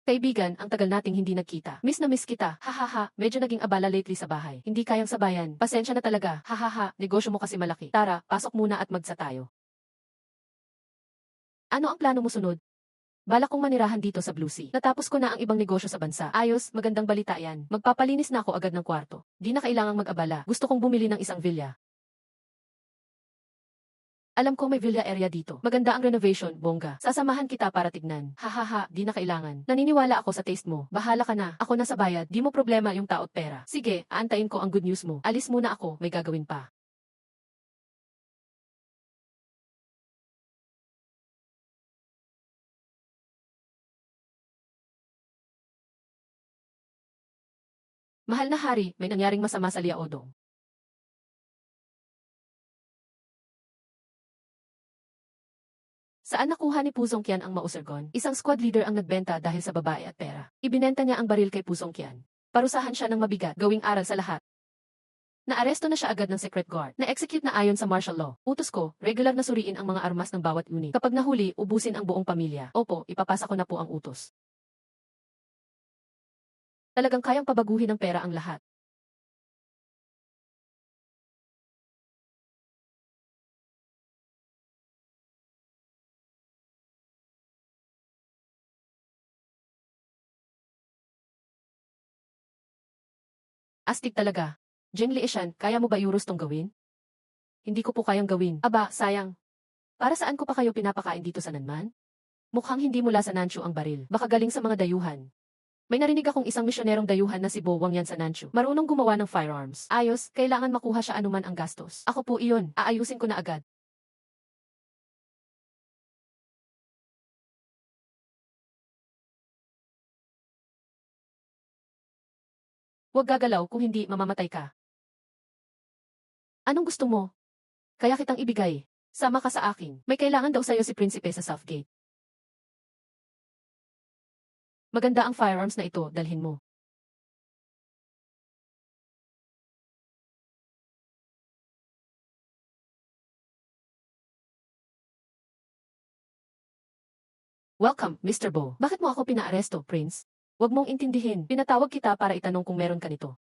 Speaker 1: Kaibigan, ang tagal nating hindi nagkita. Miss na miss kita. Hahaha, medyo naging abala lately sa bahay. Hindi kayang sabayan. Pasensya na talaga. Hahaha, negosyo mo kasi malaki. Tara, pasok muna at magsa tayo. Ano ang plano mo sunod? Balak kong manirahan dito sa Blue Sea. Natapos ko na ang ibang negosyo sa bansa. Ayos, magandang balita yan. Magpapalinis na ako agad ng kwarto. Di na kailangang mag-abala. Gusto kong bumili ng isang villa. Alam ko may villa area dito. Maganda ang renovation, bongga. Sasamahan kita para tignan. Hahaha, di na kailangan. Naniniwala ako sa taste mo. Bahala ka na. Ako na sa bayad. Di mo problema yung tao't pera. Sige, aantayin ko ang good news mo. Alis muna ako, may gagawin pa. Mahal na hari, may nangyaring masama sa Liaodong. Saan nakuha ni Pusong Kian ang mausergon? Isang squad leader ang nagbenta dahil sa babae at pera. Ibinenta niya ang baril kay Pusong Kian. Parusahan siya ng mabigat, gawing aral sa lahat. Naaresto na siya agad ng secret guard. Na-execute na ayon sa martial law. Utos ko, regular na suriin ang mga armas ng bawat unit. Kapag nahuli, ubusin ang buong pamilya. Opo, ipapasa ko na po ang utos. Talagang kayang pabaguhin ng pera ang lahat. Astig talaga. Jeng Liishan, kaya mo ba Euros tong gawin? Hindi ko po kayang gawin. Aba, sayang. Para saan ko pa kayo pinapakain dito sa Nanman? Mukhang hindi mula sa Nanchu ang baril. Baka galing sa mga dayuhan. May narinig akong isang misyonerong dayuhan na si Bo Wang yan sa Nanchu. Marunong gumawa ng firearms. Ayos, kailangan makuha siya anuman ang gastos. Ako po iyon, aayusin ko na agad. Huwag gagalaw kung hindi mamamatay ka. Anong gusto mo? Kaya kitang ibigay. Sama ka sa akin. May kailangan daw sa'yo si Prinsipe sa Southgate. Maganda ang firearms na ito, dalhin mo. Welcome, Mr. Bo. Bakit mo ako pinaaresto, Prince? Huwag mong intindihin. Pinatawag kita para itanong kung meron ka nito.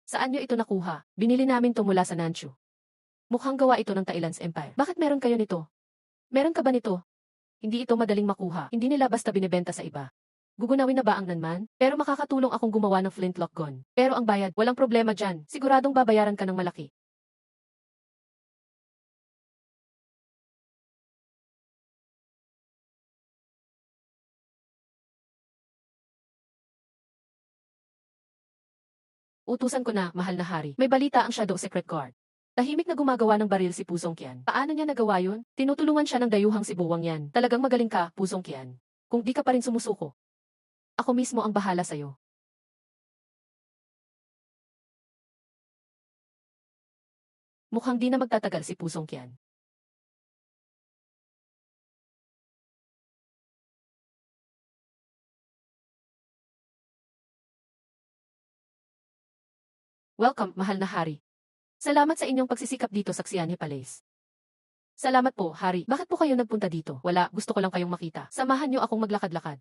Speaker 1: Saan nyo ito nakuha? Binili namin to mula sa Nanchu. Mukhang gawa ito ng Thailand's Empire. Bakit meron kayo nito? Meron ka ba nito? Hindi ito madaling makuha. Hindi nila basta binebenta sa iba. Gugunawin na ba ang Nanman? Pero makakatulong akong gumawa ng flintlock gun. Pero ang bayad, walang problema dyan. Siguradong babayaran ka ng malaki. Utusan ko na, mahal na hari. May balita ang Shadow Secret Guard. Tahimik na gumagawa ng baril si Pusong Kian. Paano niya nagawa yun? Tinutulungan siya ng dayuhang si Buwang yan. Talagang magaling ka, Pusong Kian. Kung di ka pa rin sumusuko, ako mismo ang bahala sa'yo. Mukhang di na magtatagal si Pusong Kian. Welcome, mahal na hari. Salamat sa inyong pagsisikap dito sa Xianhe Palace. Salamat po, hari. Bakit po kayo nagpunta dito? Wala, gusto ko lang kayong makita. Samahan niyo akong maglakad-lakad.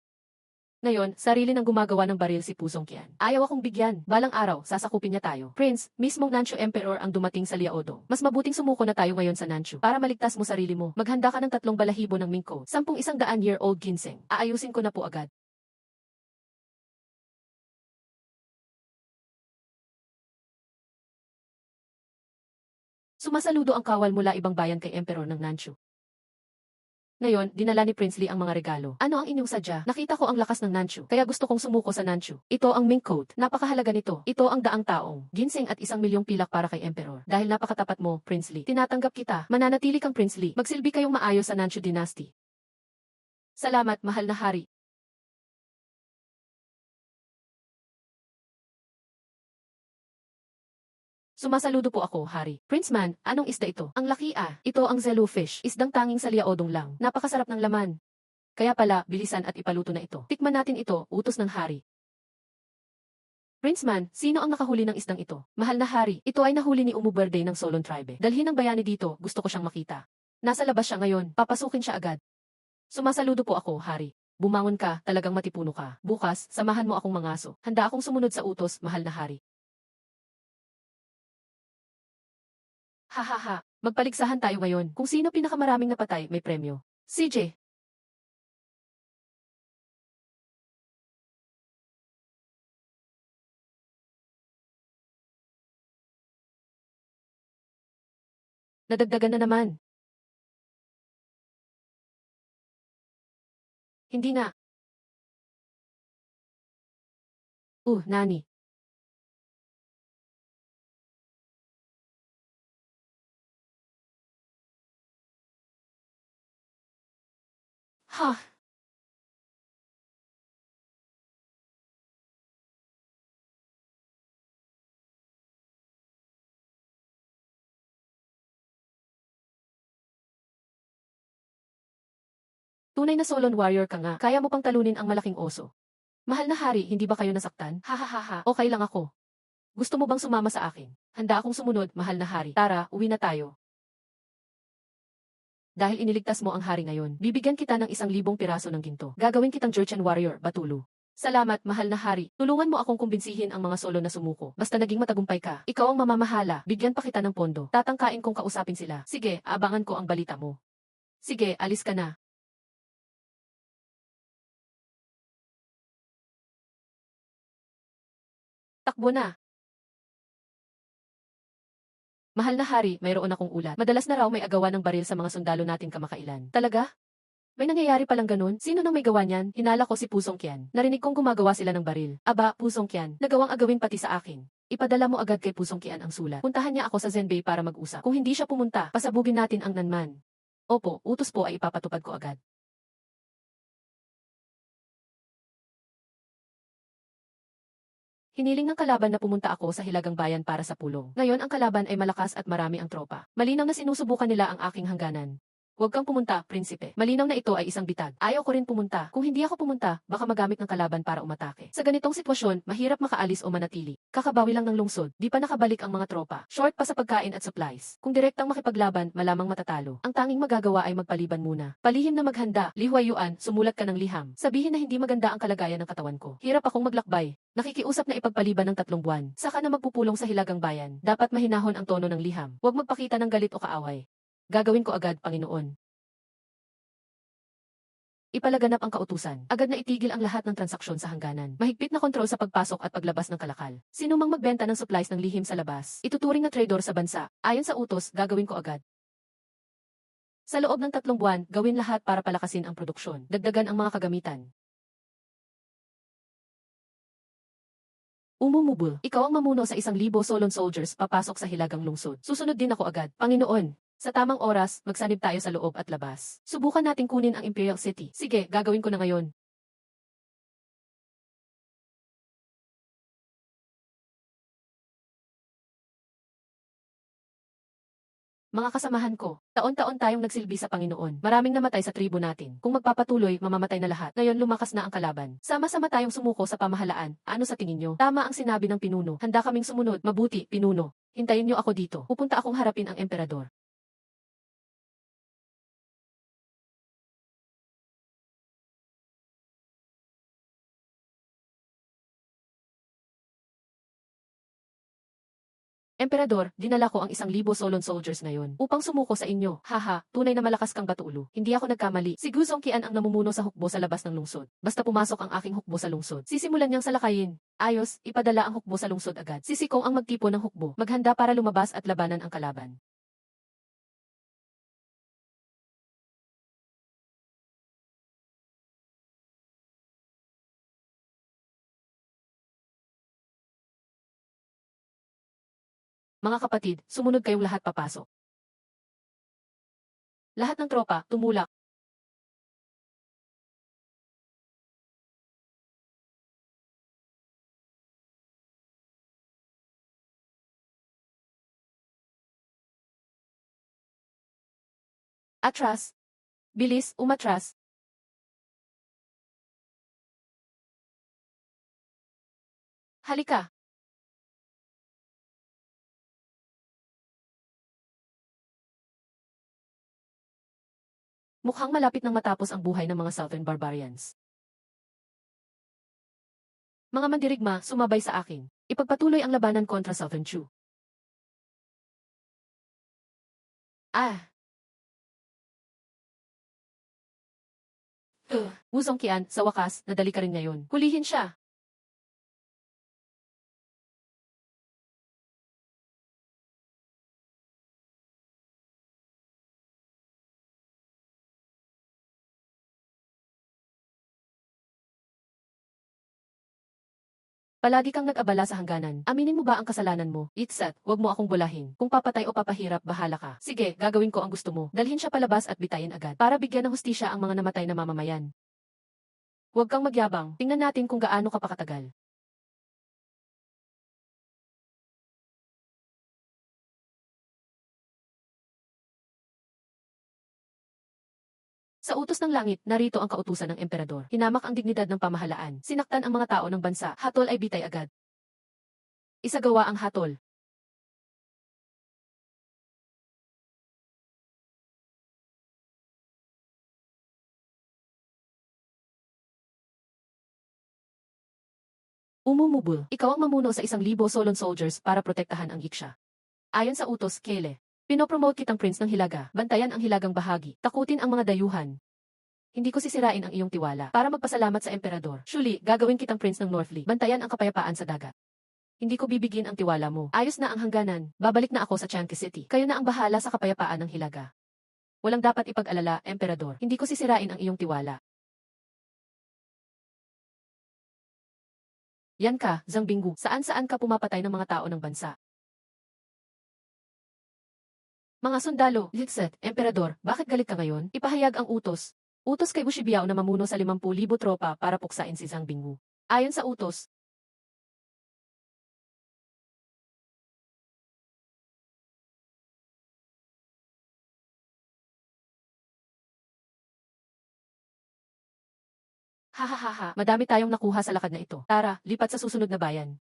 Speaker 1: Ngayon, sarili ng gumagawa ng baril si Pusong Kian. Ayaw akong bigyan. Balang araw, sasakupin niya tayo. Prince, mismong Nanchu Emperor ang dumating sa Liaodong. Mas mabuting sumuko na tayo ngayon sa Nanchu. Para maligtas mo sarili mo, maghanda ka ng 3 balahibo ng Mingko. 100-year-old ginseng. Aayusin ko na po agad. Sumasaludo ang kawal mula ibang bayan kay Emperor ng Nanchu. Ngayon, dinala ni Prince Lee ang mga regalo. Ano ang inyong sadya? Nakita ko ang lakas ng Nanchu, kaya gusto kong sumuko sa Nanchu. Ito ang mink coat. Napakahalaga nito. Ito ang daang taong. Ginseng at 1 milyong pilak para kay Emperor. Dahil napakatapat mo, Prince Lee. Tinatanggap kita. Mananatili kang Prince Lee. Magsilbi kayong maayos sa Nanchu Dynasty. Salamat, mahal na hari. Sumasaludo po ako, hari. Prince Man, anong isda ito? Ang laki ah. Ito ang Zelufish. Isdang tanging sa Liaodong lang. Napakasarap ng laman. Kaya pala, bilisan at ipaluto na ito. Tikman natin ito, utos ng hari. Prince Man, sino ang nakahuli ng isdang ito? Mahal na hari, ito ay nahuli ni Umuberde ng Solon Tribe. Dalhin ng bayani dito, gusto ko siyang makita. Nasa labas siya ngayon, papasukin siya agad. Sumasaludo po ako, hari. Bumangon ka, talagang matipuno ka. Bukas, samahan mo akong mangaso. Handa akong sumunod sa utos, mahal na hari. Hahaha, magpaligsahan tayo ngayon. Kung sino pinakamaraming napatay, may premyo. CJ, nadagdagan na naman. Hindi na. Nani. Ha, tunay na Solon warrior ka nga. Kaya mo pang talunin ang malaking oso. Mahal na hari, hindi ba kayo nasaktan? Hahaha, okay lang ako. Gusto mo bang sumama sa akin? Handa akong sumunod, mahal na hari. Tara, uwi na tayo. Dahil iniligtas mo ang hari ngayon, bibigyan kita ng 1,000 piraso ng ginto. Gagawin kitang Jurchen warrior, Batulo. Salamat, mahal na hari. Tulungan mo akong kumbinsihin ang mga solo na sumuko. Basta naging matagumpay ka. Ikaw ang mamamahala. Bigyan pa kita ng pondo. Tatangkain kong kausapin sila. Sige, abangan ko ang balita mo. Sige, alis ka na. Takbo na. Mahal na hari, mayroon akong ulat. Madalas na raw may agawan ng baril sa mga sundalo natin kamakailan. Talaga? May nangyayari palang ganun? Sino nang may gawa niyan? Hinala ko si Pusong Kian. Narinig kong gumagawa sila ng baril. Aba, Pusong Kian, nagawang agawin pati sa akin. Ipadala mo agad kay Pusong Kian ang sulat. Puntahan niya ako sa Zenbei para mag-usap. Kung hindi siya pumunta, pasabugin natin ang Nanman. Opo, utos po ay ipapatupad ko agad. Hiniling ng kalaban na pumunta ako sa Hilagang Bayan para sa pulong. Ngayon ang kalaban ay malakas at marami ang tropa. Malinaw na sinusubukan nila ang aking hangganan. Huwag kang pumunta, prinsipe. Malinaw na ito ay isang bitag. Ayaw ko rin pumunta. Kung hindi ako pumunta, baka magamit ng kalaban para umatake. Sa ganitong sitwasyon, mahirap makaalis o manatili. Kakabawi lang ng lungsod, di pa nakabalik ang mga tropa. Short pa sa pagkain at supplies. Kung direktang makipaglaban, malamang matatalo. Ang tanging magagawa ay magpaliban muna. Palihim na maghanda, lihuayuan, sumulat ka ng liham. Sabihin na hindi maganda ang kalagayan ng katawan ko. Hirap akong maglakbay. Nakikiusap na ipagpaliban ng 3 buwan. Saka na magpupulong sa Hilagang Bayan. Dapat mahinahon ang tono ng liham. Huwag magpakita ng galit o kaaway. Gagawin ko agad, Panginoon. Ipalaganap ang kautusan. Agad na itigil ang lahat ng transaksyon sa hangganan. Mahigpit na kontrol sa pagpasok at paglabas ng kalakal. Sino mang magbenta ng supplies ng lihim sa labas, ituturing na traidor sa bansa. Ayon sa utos, gagawin ko agad. Sa loob ng 3 buwan, gawin lahat para palakasin ang produksyon. Dagdagan ang mga kagamitan. Umumubul, ikaw ang mamuno sa 1,000 Solon soldiers papasok sa Hilagang Lungsod. Susunod din ako agad. Panginoon, sa tamang oras, magsanib tayo sa loob at labas. Subukan nating kunin ang Imperial City. Sige, gagawin ko na ngayon. Mga kasamahan ko, taon-taon tayong nagsilbi sa Panginoon. Maraming namatay sa tribo natin. Kung magpapatuloy, mamamatay na lahat. Ngayon lumakas na ang kalaban. Sama-sama tayong sumuko sa pamahalaan. Ano sa tingin nyo? Tama ang sinabi ng pinuno. Handa kaming sumunod. Mabuti, pinuno. Hintayin nyo ako dito. Pupunta akong harapin ang emperador. Emperador, dinala ko ang 1,000 Solon soldiers ngayon upang sumuko sa inyo. Haha, tunay na malakas kang Batulo. Hindi ako nagkamali. Si Guzong Kian ang namumuno sa hukbo sa labas ng lungsod. Basta pumasok ang aking hukbo sa lungsod, sisimulan niyang salakayin. Ayos, ipadala ang hukbo sa lungsod agad. Si Sikong ang magtipo ng hukbo. Maghanda para lumabas at labanan ang kalaban. Mga kapatid, sumunod kayong lahat papasok. Lahat ng tropa, tumulak. Atras. Bilis, umatras. Halika. Mukhang malapit nang matapos ang buhay ng mga Southern Barbarians. Mga mandirigma, sumabay sa akin. Ipagpatuloy ang labanan kontra Southern Chu. Ah! Wuzong Qian, sa wakas, nadali ka rin ngayon. Hulihin siya. Palagi kang nag-abala sa hangganan. Aminin mo ba ang kasalanan mo? Itzat, wag mo akong bulahin. Kung papatay o papahirap, bahala ka. Sige, gagawin ko ang gusto mo. Dalhin siya palabas at bitayin agad para bigyan ng hustisya ang mga namatay na mamamayan. Huwag kang magyabang. Tingnan natin kung gaano ka pa katagal. Sa utos ng langit, narito ang kautusan ng emperador. Hinamak ang dignidad ng pamahalaan. Sinaktan ang mga tao ng bansa. Hatol ay bitay agad. Isagawa ang hatol. Umumubul, ikaw ang mamuno sa 1,000 Solon soldiers para protektahan ang Yiksha. Ayon sa utos, Kele. Pinopromote kitang prince ng Hilaga, bantayan ang hilagang bahagi, takutin ang mga dayuhan. Hindi ko sisirain ang iyong tiwala para magpasalamat sa emperador. Surely, gagawin kitang prince ng Northlee, bantayan ang kapayapaan sa dagat. Hindi ko bibigin ang tiwala mo. Ayos na ang hangganan, babalik na ako sa Changi City. Kayo na ang bahala sa kapayapaan ng Hilaga. Walang dapat ipag-alala, emperador. Hindi ko sisirain ang iyong tiwala. Yan ka, Zhang Binggu, saan-saan ka pumapatay ng mga tao ng bansa. Mga sundalo, Litset, emperador, bakit galit ka ngayon? Ipahayag ang utos. Utos kay Bushibiao na mamuno sa 50,000 tropa para puksain si Zhang Binggu. Ayon sa utos, hahaha, madami tayong nakuha sa lakad na ito. Tara, lipat sa susunod na bayan.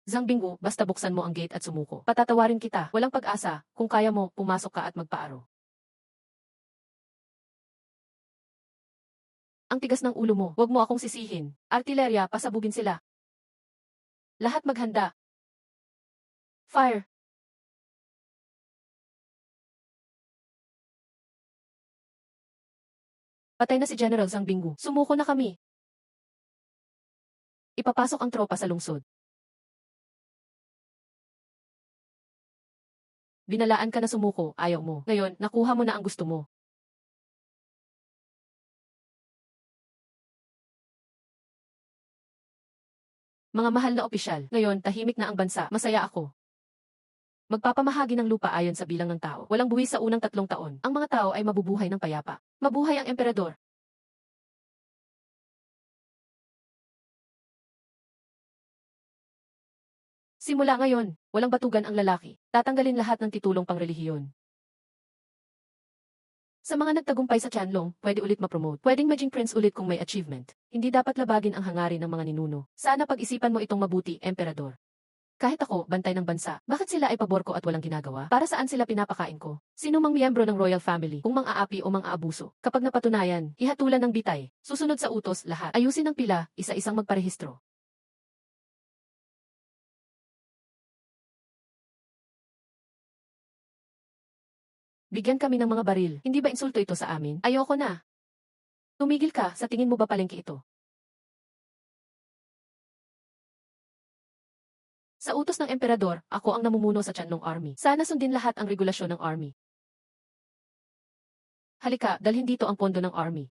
Speaker 1: Zhang Binggu, basta buksan mo ang gate at sumuko. Patatawarin kita, walang pag-asa, kung kaya mo, pumasok ka at magpaaro. Ang tigas ng ulo mo, wag mo akong sisihin. Artilerya, pasabugin sila. Lahat maghanda. Fire! Patay na si General Zhang Binggu. Sumuko na kami. Ipapasok ang tropa sa lungsod. Binalaan ka na sumuko, ayaw mo. Ngayon, nakuha mo na ang gusto mo. Mga mahal na opisyal, ngayon tahimik na ang bansa, masaya ako. Magpapamahagi ng lupa ayon sa bilang ng tao. Walang buwis sa unang 3 taon. Ang mga tao ay mabubuhay ng payapa. Mabuhay ang emperador. Simula ngayon, walang batugan ang lalaki. Tatanggalin lahat ng titulong pangrelihiyon. Sa mga nagtagumpay sa Tianlong, pwede ulit ma-promote. Pwedeng maging prince ulit kung may achievement. Hindi dapat labagin ang hangarin ng mga ninuno. Sana pag-isipan mo itong mabuti, emperador. Kahit ako, bantay ng bansa, bakit sila ay pabor ko at walang ginagawa? Para saan sila pinapakain ko? Sino mang miyembro ng royal family, kung mang-aapi o mang-aabuso? Kapag napatunayan, ihatulan ng bitay. Susunod sa utos, lahat. Ayusin ang pila, isa-isang magparehistro. Bigyan kami ng mga baril. Hindi ba insulto ito sa amin? Ayoko na. Tumigil ka, sa tingin mo ba palengke ito? Sa utos ng emperador, ako ang namumuno sa Tianlong Army. Sana sundin lahat ang regulasyon ng Army. Halika, dalhin dito ang pondo ng Army.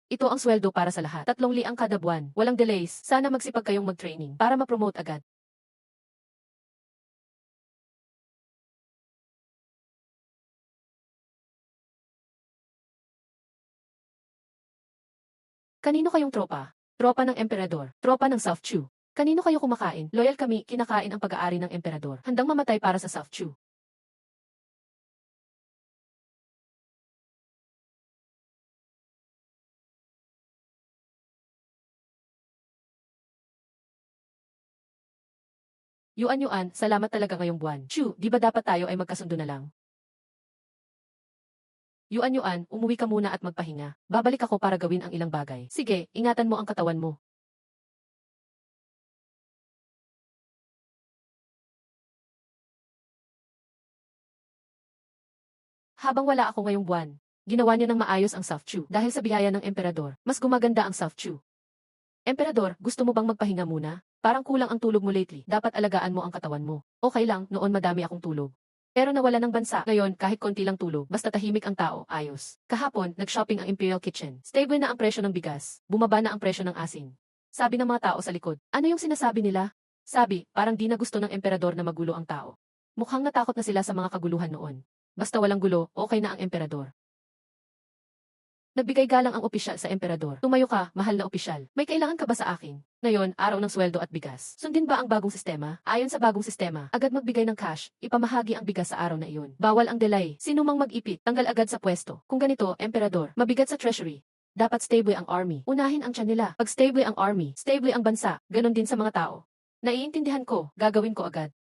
Speaker 1: Ito ang sweldo para sa lahat. 3,000 kada buwan. Walang delays. Sana magsipag kayong mag-training para ma-promote agad. Kanino kayong tropa? Tropa ng emperador. Tropa ng South Chu. Kanino kayo kumakain? Loyal kami, kinakain ang pag-aari ng emperador. Handang mamatay para sa South Chu. Yuan-yuan, salamat talaga ngayong buwan. Chu, di ba dapat tayo ay magkasundo na lang? Yuan-yuan, umuwi ka muna at magpahinga. Babalik ako para gawin ang ilang bagay. Sige, ingatan mo ang katawan mo. Habang wala ako ngayong buwan, ginawa niya ng maayos ang South Chu dahil sa biyaya ng emperador. Mas gumaganda ang South Chu. Emperador, gusto mo bang magpahinga muna? Parang kulang ang tulog mo lately. Dapat alagaan mo ang katawan mo. Okay lang, noon madami akong tulog. Pero nawala ng bansa. Ngayon, kahit konti lang tulog, basta tahimik ang tao, ayos. Kahapon, nag-shopping ang Imperial Kitchen. Stable na ang presyo ng bigas. Bumaba na ang presyo ng asin. Sabi ng mga tao sa likod, ano yung sinasabi nila? Sabi, parang di na gusto ng emperador na magulo ang tao. Mukhang natakot na sila sa mga kaguluhan noon. Basta walang gulo, okay na ang emperador. Nagbigay galang ang opisyal sa emperador. Tumayo ka, mahal na opisyal. May kailangan ka ba sa akin? Ngayon, araw ng sweldo at bigas. Sundin ba ang bagong sistema? Ayon sa bagong sistema, agad magbigay ng cash, ipamahagi ang bigas sa araw na iyon. Bawal ang delay. Sino mang mag-ipit, tanggal agad sa pwesto. Kung ganito, emperador, mabigat sa treasury. Dapat stable ang army. Unahin ang tiyan nila. Pag stable ang army, stable ang bansa. Ganon din sa mga tao. Naiintindihan ko, gagawin ko agad.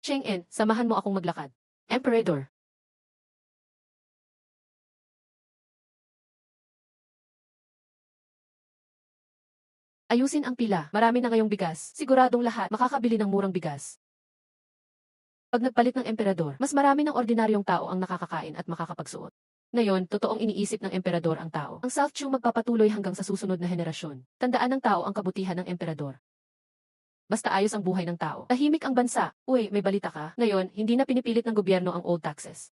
Speaker 1: Cheng-en, samahan mo akong maglakad. Emperador. Ayusin ang pila, marami na ngayong bigas. Siguradong lahat makakabili ng murang bigas. Pag nagpalit ng emperador, mas marami ng ordinaryong tao ang nakakakain at makakapagsuot. Ngayon, totoong iniisip ng emperador ang tao. Ang South Chu magpapatuloy hanggang sa susunod na henerasyon. Tandaan ng tao ang kabutihan ng emperador. Basta ayos ang buhay ng tao. Tahimik ang bansa. Uy, may balita ka? Ngayon, hindi na pinipilit ng gobyerno ang old taxes.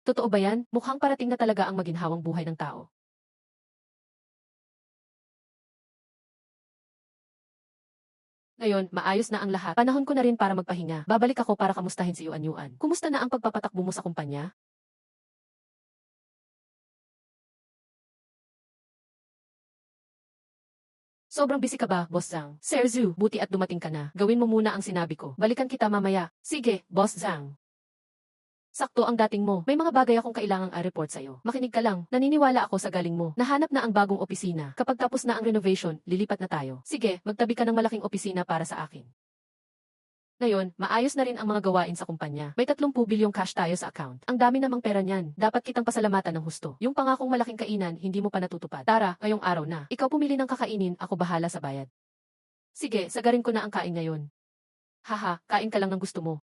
Speaker 1: Totoo ba yan? Mukhang parating na talaga ang maginhawang buhay ng tao. Ngayon, maayos na ang lahat. Panahon ko na rin para magpahinga. Babalik ako para kamustahin si Yuan Yuan. Kumusta na ang pagpapatakbo mo sa kumpanya? Sobrang busy ka ba, Boss Zhang? Sir Zhu, buti at dumating ka na. Gawin mo muna ang sinabi ko. Balikan kita mamaya. Sige, Boss Zhang. Sakto ang dating mo. May mga bagay akong kailangang i-report sa'yo. Makinig ka lang. Naniniwala ako sa galing mo. Nahanap na ang bagong opisina. Kapag tapos na ang renovation, lilipat na tayo. Sige, magtabi ka ng malaking opisina para sa akin. Ngayon, maayos na rin ang mga gawain sa kumpanya. May 30 bilyong cash tayo sa account. Ang dami namang pera niyan. Dapat kitang pasalamatan ng husto. Yung pangakong malaking kainan, hindi mo pa natutupad. Tara, ngayong araw na. Ikaw pumili ng kakainin, ako bahala sa bayad. Sige, sagarin ko na ang kain ngayon. Haha, kain ka lang ng gusto mo.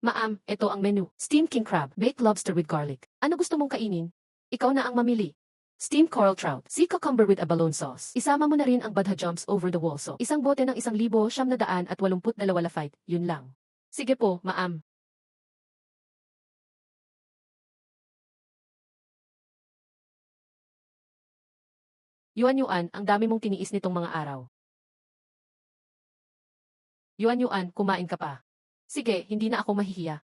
Speaker 1: Ma'am, ito ang menu. Steamed king crab, baked lobster with garlic. Ano gusto mong kainin? Ikaw na ang mamili. Steamed coral trout, sea cucumber with abalone sauce. Isama mo na rin ang badha jumps over the wall so. Isang bote ng 1,982 lafite, yun lang. Sige po, ma'am. Yuan Yuan, ang dami mong tiniis nitong mga araw. Yuan Yuan, kumain ka pa. Sige, hindi na ako mahihiya.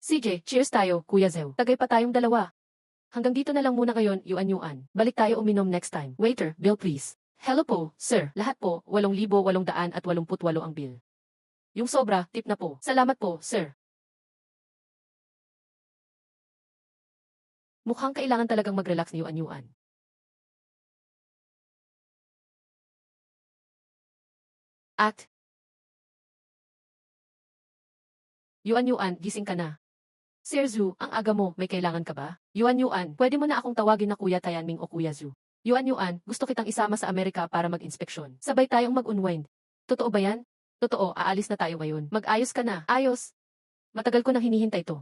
Speaker 1: CJ, cheers tayo, Kuya Zeu. Tagay pa tayong dalawa. Hanggang dito na lang muna ngayon, Yuan Yuan. Balik tayo uminom next time. Waiter, bill please. Hello po, sir. Lahat po, 8,888 ang bill. Yung sobra, tip na po. Salamat po, sir. Mukhang kailangan talagang mag-relax ni Yuan Yuan. At, Yuan Yuan, gising ka na. Sir Zhu, ang aga mo, may kailangan ka ba? Yuan Yuan, pwede mo na akong tawagin na Kuya Tianming o Kuya Zhu. Yuan Yuan, gusto kitang isama sa Amerika para mag-inspeksyon. Sabay tayong mag-unwind. Totoo ba yan? Totoo, aalis na tayo ngayon. Mag-ayos ka na. Ayos. Matagal ko nang hinihintay to.